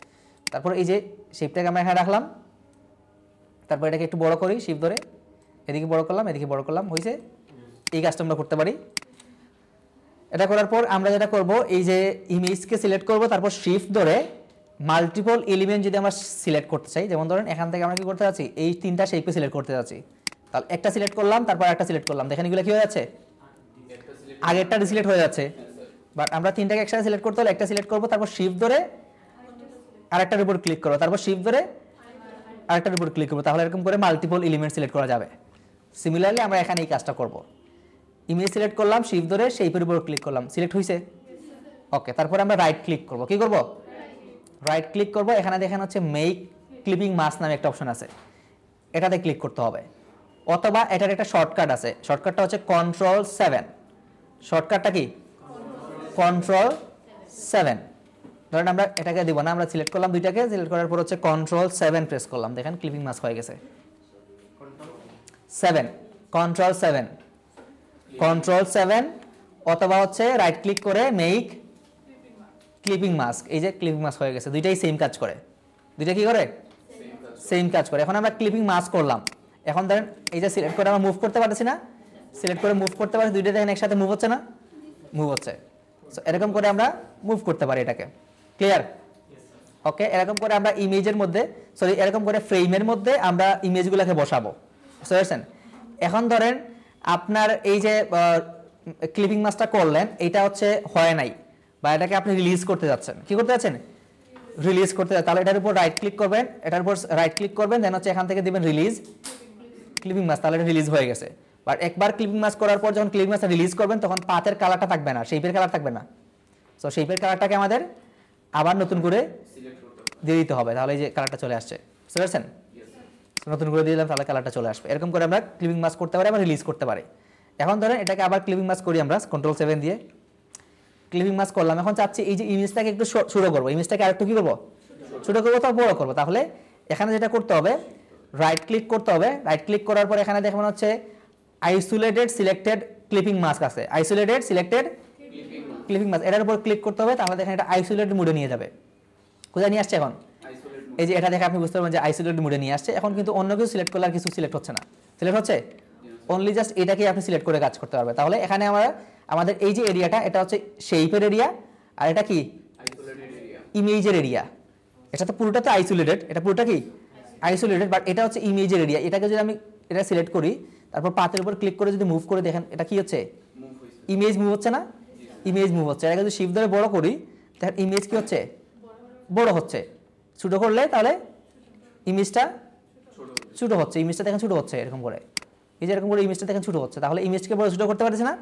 তারপর এই যে শেপটাকে আমরা এখানে রাখলাম, তারপর এটাকে একটু বড় করি, শিফট ধরে এদিকে বড় করলাম, এদিকে বড় করলাম, হয়েছে? এই কাজটা আমরা করতে পারি। এটা করার পর আমরা যেটা করব, এই যে ইমেজকে সিলেক্ট করব, তারপর শিফট ধরে মাল্টিপল এলিমেন্ট যদি আমরা সিলেক্ট করতে চাই, যেমন ধরেন এখান থেকে আমরা কি করতে যাচ্ছি, এই তিনটা শেপকে সিলেক্ট করতে যাচ্ছি, তাহলে একটা সিলেক্ট করলাম, তারপর একটা সিলেক্ট করলাম, দেখেন এগুলো কি হয়ে যাচ্ছে, আগেরটা ডিসিলেক্ট হয়ে যাচ্ছে। বাট আমরা তিনটাকে একসাথে সিলেক্ট করতে হলে একটা সিলেক্ট করব, তারপর শিফট ধরে আরেকটার উপর ক্লিক করব, তারপর শিফট ধরে আরেকটার উপর ক্লিক করব, তাহলে এরকম করে মাল্টিপল এলিমেন্ট সিলেক্ট করা যাবে। সিমিলারলি আমরা এখানে এই কাজটা করব, ইমেজ সিলেক্ট করলাম, শিফট ধরে শেপের উপর ক্লিক করলাম, সিলেক্ট হয়েছে, ওকে। তারপর আমরা রাইট ক্লিক করব, কি করব? রাইট ক্লিক করব, এখানে দেখেন হচ্ছে মেক ক্লিপিং মাস্ক নামে একটা অপশন আছে, এটাতে ক্লিক করতে হবে, অথবা এটার একটা শর্টকাট আছে, শর্টকাটটা হচ্ছে Ctrl+7। শর্টকাটটা কি? Ctrl+7। ধরেন আমরা এটাকে দিব না, আমরা সিলেক্ট করলাম দুইটাকে, সিলেক্ট করার পর হচ্ছে Ctrl+7 প্রেস করলাম, দেখেন ক্লিপিং মাস্ক হয়ে গেছে। 7 Ctrl+7 Ctrl+7, অথবা হচ্ছে রাইট ক্লিক করে মেক ক্লিপিং মাস্ক, এই যে ক্লিপিং মাস্ক হয়ে গেছে। দুইটাই সেম কাজ করে, দুইটা কি করে? সেম কাজ করে। এখন আমরা ক্লিপিং মাস্ক করলাম, এখন ধরেন এই যে সিলেক্ট করে আমরা মুভ করতে পারতেছি না, সিলেক্ট করে মুভ করতে পারছি, দুইটা দেখেন একসাথে মুভ হচ্ছে না, মুভ হচ্ছে। সো এরকম করে আমরা মুভ করতে পারি এটাকে, ক্লিয়ার? ওকে, এরকম করে আমরা ইমেজের মধ্যে, সরি এরকম করে ফ্রেমের মধ্যে আমরা ইমেজগুলোকে বসাবো, বুঝতে পারছেন? এখন ধরেন আপনার এই যে ক্লিপিং মাস্কটা করলেন, এটা হচ্ছে হয় নাই, বা এটাকে আপনি রিলিজ করতে যাচ্ছেন, কি করতে যাচ্ছেন? রিলিজ করতে যাচ্ছেন, তাহলে এটার উপর রাইট ক্লিক করবেন, এটার উপর রাইট ক্লিক করবেন, দেন হচ্ছে এখান থেকে দিবেন রিলিজ ক্লিপিং মাস্ক, তাহলে এটা রিলিজ হয়ে গেছে। বাট একবার ক্লিপিং মাস্ক করার পর যখন ক্লিপিং মাস্কটা রিলিজ করবেন, তখন পাতের কালারটা থাকবে না, শেপের কালার থাকবে না। সো শেপের কালারটাকে আমাদের আবার নতুন করে দিয়ে দিতে হবে, তাহলে এই যে কালারটা চলে আসছে, বুঝতে পারছেন? নতুন করে দিয়ে দিলাম, তাহলে কালারটা চলে আসবে। এরকম করে আমরা ক্লিপিং মাস্ক করতে পারি, আবার রিলিজ করতে পারি। এখন ধরেন এটাকে আবার ক্লিপিং মাস্ক করি আমরা, Ctrl+7 দিয়ে ক্লিপিং মাস্ক করলাম। এখন চাচ্ছি এই যে ইমেজটাকে একটু ছোট করবো, ইমেজটাকে আরেকটু কি করবো, ছোট করবো, তার বড় করবো। তাহলে এখানে যেটা করতে হবে, রাইট ক্লিক করতে হবে, রাইট ক্লিক করার পর এখানে দেখবেন হচ্ছে আইসোলেটেড সিলেক্টেড ক্লিপিং মাস্ক আছে, আইসোলেটেড সিলেক্টেড ক্লিপিং মাস্ক, এটার উপর ক্লিক করতে হবে, তাহলে দেখেন এটা আইসোলেটেড মোডে নিয়ে যাবে। কোথায় নিয়ে আসছে এখন? এই যে এটা দেখে আপনি বুঝতে পারবেন যে আইসোলেটেড মোডে নিয়ে আসছে। এখন কিন্তু অন্য কিছু সিলেক্ট করলে আর কিছু সিলেক্ট হচ্ছে না, সিলেক্ট হচ্ছে অনলি জাস্ট এটাকেই আপনি সিলেক্ট করে কাজ করতে পারবে। তাহলে এখানে আমাদের এই যে এরিয়াটা, এটা হচ্ছে শেপের এরিয়া, আর এটা কি ইমেজের এরিয়া। এটা তো পুরোটা তো আইসোলেটেড, এটা পুরোটা কি আইসোলেটেড, বাট এটা হচ্ছে ইমেজের এরিয়া। এটাকে যদি আমি এটা সিলেক্ট করি, তারপর পাতের উপর ক্লিক করে যদি মুভ করে দেখেন, এটা কি হচ্ছে, ইমেজ মুভ হচ্ছে না, ইমেজ মুভ হচ্ছে। এটাকে যদি শিফট ধরে বড় করি, দেখেন ইমেজ কি হচ্ছে, বড় হচ্ছে। ছোটো করলে তাহলে ইমেজটা ছোটো হচ্ছে, ইমেজটা দেখেন ছোটো হচ্ছে, এরকম করে এই যে এরকম করে ইমেজটা দেখেন ছোট হচ্ছে, তাহলে ইমেজকে বড় ছোট করতে পারতেছি না?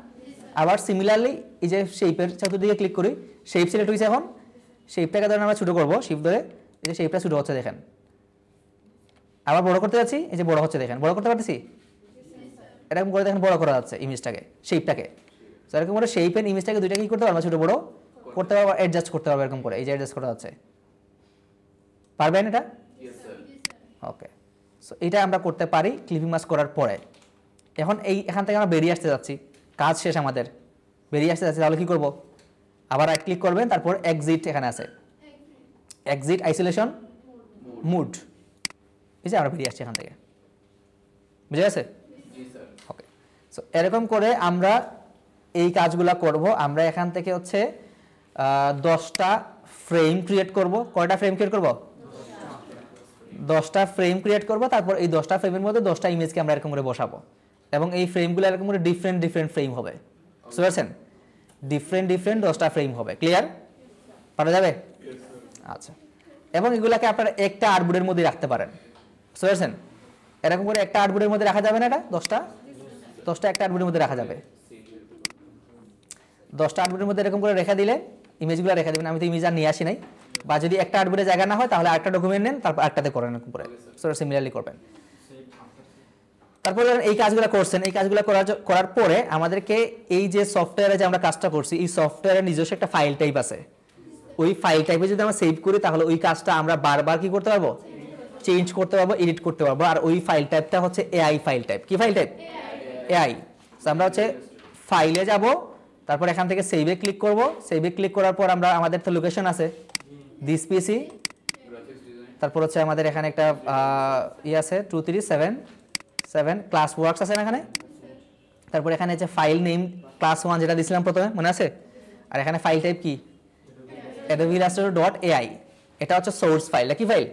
আবার সিমিলারলি এই যে শেপের চতুর্দিকে ক্লিক করি, শেপ সিলেক্ট হয়েছে, এখন শেপটাকে ধরেন আমরা ছোট করবো, শিফট ধরে এই যে শেপটা ছোট হচ্ছে দেখেন। আবার বড় করতে যাচ্ছি, এই যে বড় হচ্ছে দেখেন, বড় করতে পারতেছি, এরকম করে দেখেন বড় করা যাচ্ছে ইমেজটাকে, শেপটাকে। তো এরকম করে শেপ এন্ড ইমেজটাকে দুইটা কি করতে পারবো, ছোট বড় করতে পারবো, অ্যাডজাস্ট করতে পারবো এরকম করে, এই যে অ্যাডজাস্ট করা যাচ্ছে। পারবেন এটা? Yes sir. ওকে, সো এটা আমরা করতে পারি ক্লিপিং মাস্ক করার পরে। এখন এখান থেকে আমরা বেরিয়ে আসতে যাচ্ছি, কাজ শেষ আমাদের, বেরিয়ে আসতে যাচ্ছি, তাহলে কি করব? আবার রাইট ক্লিক করবেন, তারপর এক্সিট এখানে আছে, এক্সিট আইসোলেশন মুড, এই যে আমরা বেরিয়ে আসছি এখান থেকে, বুঝে গেছে? জি স্যার। ওকে, সো এরকম করে আমরা এই কাজগুলো করব। আমরা এখান থেকে হচ্ছে 10টা ফ্রেম ক্রিয়েট করব। কয়টা ফ্রেম ক্রিয়েট করব? 10টা ফ্রেম ক্রিয়েট করব। তারপর এই 10টা ফ্রেমের মধ্যে 10টা ইমেজকে আমরা এরকম করে বসাবো, এবং এই ফ্রেমগুলো এরকম করে ডিফারেন্ট ডিফারেন্ট ফ্রেম হবে, বুঝতে পারছেন? ডিফারেন্ট ডিফারেন্ট 10টা ফ্রেম হবে। ক্লিয়ার? পারা যাবে? আচ্ছা, এবং এগুলাকে আপনারা একটা আর্টবোর্ডের মধ্যে রাখতে পারেন, বুঝতে পারছেন? এরকম করে একটা আর্টবোর্ডের মধ্যে রাখা যাবে না? এটা 10টা একটা আর্টবোর্ডের মধ্যে রাখা যাবে। 10টা আর্টবোর্ডের মধ্যে এরকম করে রেখে দিলে ইমেজগুলো রেখে দেবেন। আমি তো ইমেজ আর নিয়ে আসি নাই, বা যদি একটা আর্টবোর্ডে জায়গা না হয় তাহলে আরেকটা ডকুমেন্ট নেন, তারপর একটাতে করেন, এরকম করে সিমিলারলি করবেন। তারপরে এই কাজগুলো করছেন, এই কাজগুলো করার পরে আমাদেরকে এই যে সফটওয়্যারে যে আমরা কাজটা করছি, এই সফটওয়্যারের নিজস্ব একটা ফাইল টাইপ আছে। ওই ফাইল টাইপে যদি আমরা সেভ করি তাহলে ওই কাজটা আমরা বারবার কি করতে পারবো? চেঞ্জ করতে পারবো, এডিট করতে পারবো। আর ওই ফাইল টাইপটা হচ্ছে এআই ফাইল টাইপ। কি ফাইল টাইপ? এআই। আমরা হচ্ছে ফাইলে যাব, তারপর এখান থেকে সেভে ক্লিক করব। সেভে ক্লিক করার পর আমরা আমাদের তো লোকেশন আছে দিস পিসি, তারপর হচ্ছে আমাদের এখানে একটা আছে 2377 ক্লাস ওয়ার্কস আছে না এখানে। তারপর এখানে যে ফাইল নেম ক্লাস 1 যেটা দিয়েছিলাম প্রথমে, মনে আছে? আর এখানে ফাইল টাইপ কি? Adobe Illustrator .ai। এটা হচ্ছে সোর্স ফাইল। কি ফাইল?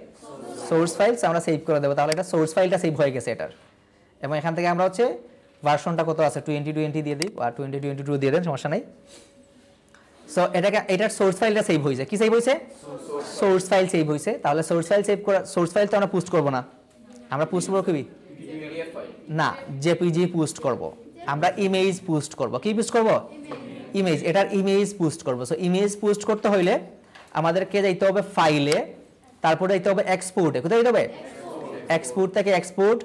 Source file. আমরা সেভ করে দেবো, তাহলে এটা সোর্স ফাইলটা সেভ হয়ে গেছে এটার। এবং এখান থেকে আমরা হচ্ছে ভার্সনটা কত আছে 2020 দিয়ে দিই, বা 2022 দিয়ে দেন, সমস্যা নাই। সো এটার সোর্স ফাইলটা সেভ হয়েছে। কি সেভ হয়েছে? সোর্স ফাইল সেভ হয়েছে। তাহলে সোর্স ফাইল সেভ করা, সোর্স ফাইল তো আমরা পোস্ট করব না, আমরা পোস্ট করব কি না, জেপিজি পোস্ট করব, আমরা ইমেজ পোস্ট করব। কি পোস্ট করব? ইমেজ। এটার ইমেজ পোস্ট করব। সো ইমেজ পোস্ট করতে হইলে আমাদেরকে যাইতে হবে ফাইলে, তারপরে যাইতে হবে এক্সপোর্টে। কোথায় যেতে হবে? এক্সপোর্ট থেকে এক্সপোর্ট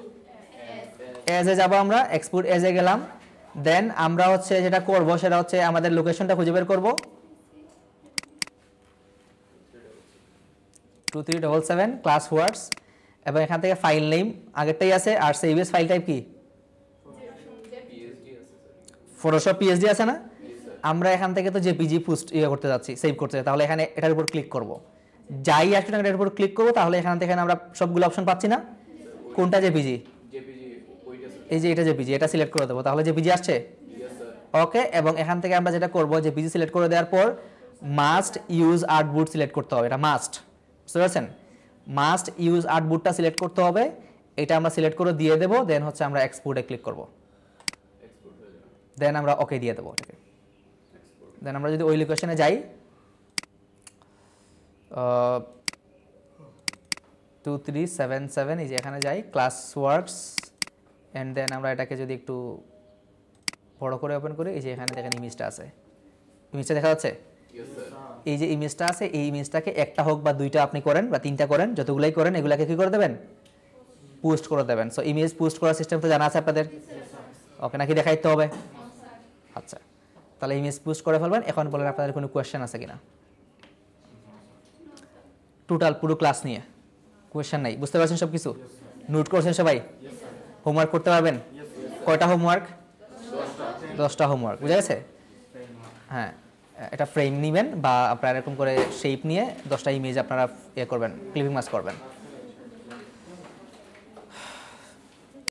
এজে যাব, আমরা এক্সপোর্ট এজে গেলাম। দেন আমরা হচ্ছে যেটা করব সেটা হচ্ছে আমাদের লোকেশনটা খুঁজে বের করব, 2377 ক্লাস ওয়ার্ডস, এবং এখান থেকে ফাইল নেম আগেরটাই আছে। আর সেভএস ফাইল টাইপ কি? ফটোশপ পিএসডি আছে না? আমরা এখান থেকে তো জেপিজি পোস্ট করতে যাচ্ছি, সেভ করতে যাচ্ছি, তাহলে এখানে এটার উপর ক্লিক করব। যাই আসলে এটার উপর ক্লিক করব, তাহলে এখান থেকে আমরা সবগুলো অপশন পাচ্ছি না। কোনটা জেপিজি? এই যে এটা জেপিজি, এটা সিলেক্ট করে দেবো, তাহলে জেপিজি আসছে। ওকে, এবং এখান থেকে আমরা যেটা করব, জেপিজি সিলেক্ট করে দেওয়ার পর মাস্ট ইউজ আর্টবোর্ড সিলেক্ট করতে হবে। এটা মাস্ট, বুঝতে পারছেন? মাস্ট ইউজ আর্টবোর্ডটা সিলেক্ট করতে হবে। এটা আমরা সিলেক্ট করে দিয়ে দেবো। দেন হচ্ছে আমরা এক্সপোর্টে ক্লিক করব, দেন আমরা ওকে দিয়ে দেবো এটাকে। দেন আমরা যদি ওই লোকেশনে যাই, 2377, এই যে এখানে যাই ক্লাস ওয়ার্কস, এন্ড দেন আমরা এটাকে যদি একটু বড় করে ওপেন করি, এই যে এখানে দেখেন ইমেজটা আছে। ইমেজটা দেখা যাচ্ছে? এই যে ইমেজটা আছে, এই ইমেজটাকে একটা হোক বা দুইটা আপনি করেন বা তিনটা করেন, যতগুলাই করেন এগুলাকে কি করে দেবেন? পোস্ট করে দেবেন। সো ইমেজ পোস্ট করার সিস্টেম তো জানা আছে আপনাদের? ওকে, নাকি দেখাইতে হবে? আচ্ছা, তাহলে ইমেজ পোস্ট করে ফেলবেন। এখন বলেন আপনাদের কোনো কোয়েশ্চেন আছে কিনা টোটাল পুরো ক্লাস নিয়ে? কোয়েশ্চেন নাই? বুঝতে পারছেন সব কিছু? নোট করছেন সবাই? হোমওয়ার্ক করতে পারবেন? কয়টা হোমওয়ার্ক? 10টা হোমওয়ার্ক, বুঝা গেছে? হ্যাঁ, এটা ফ্রেম নেবেন বা আপনারা এরকম করে শেপ নিয়ে 10টা ইমেজ আপনারা করবেন, ক্লিপিং মাস্ক করবেন।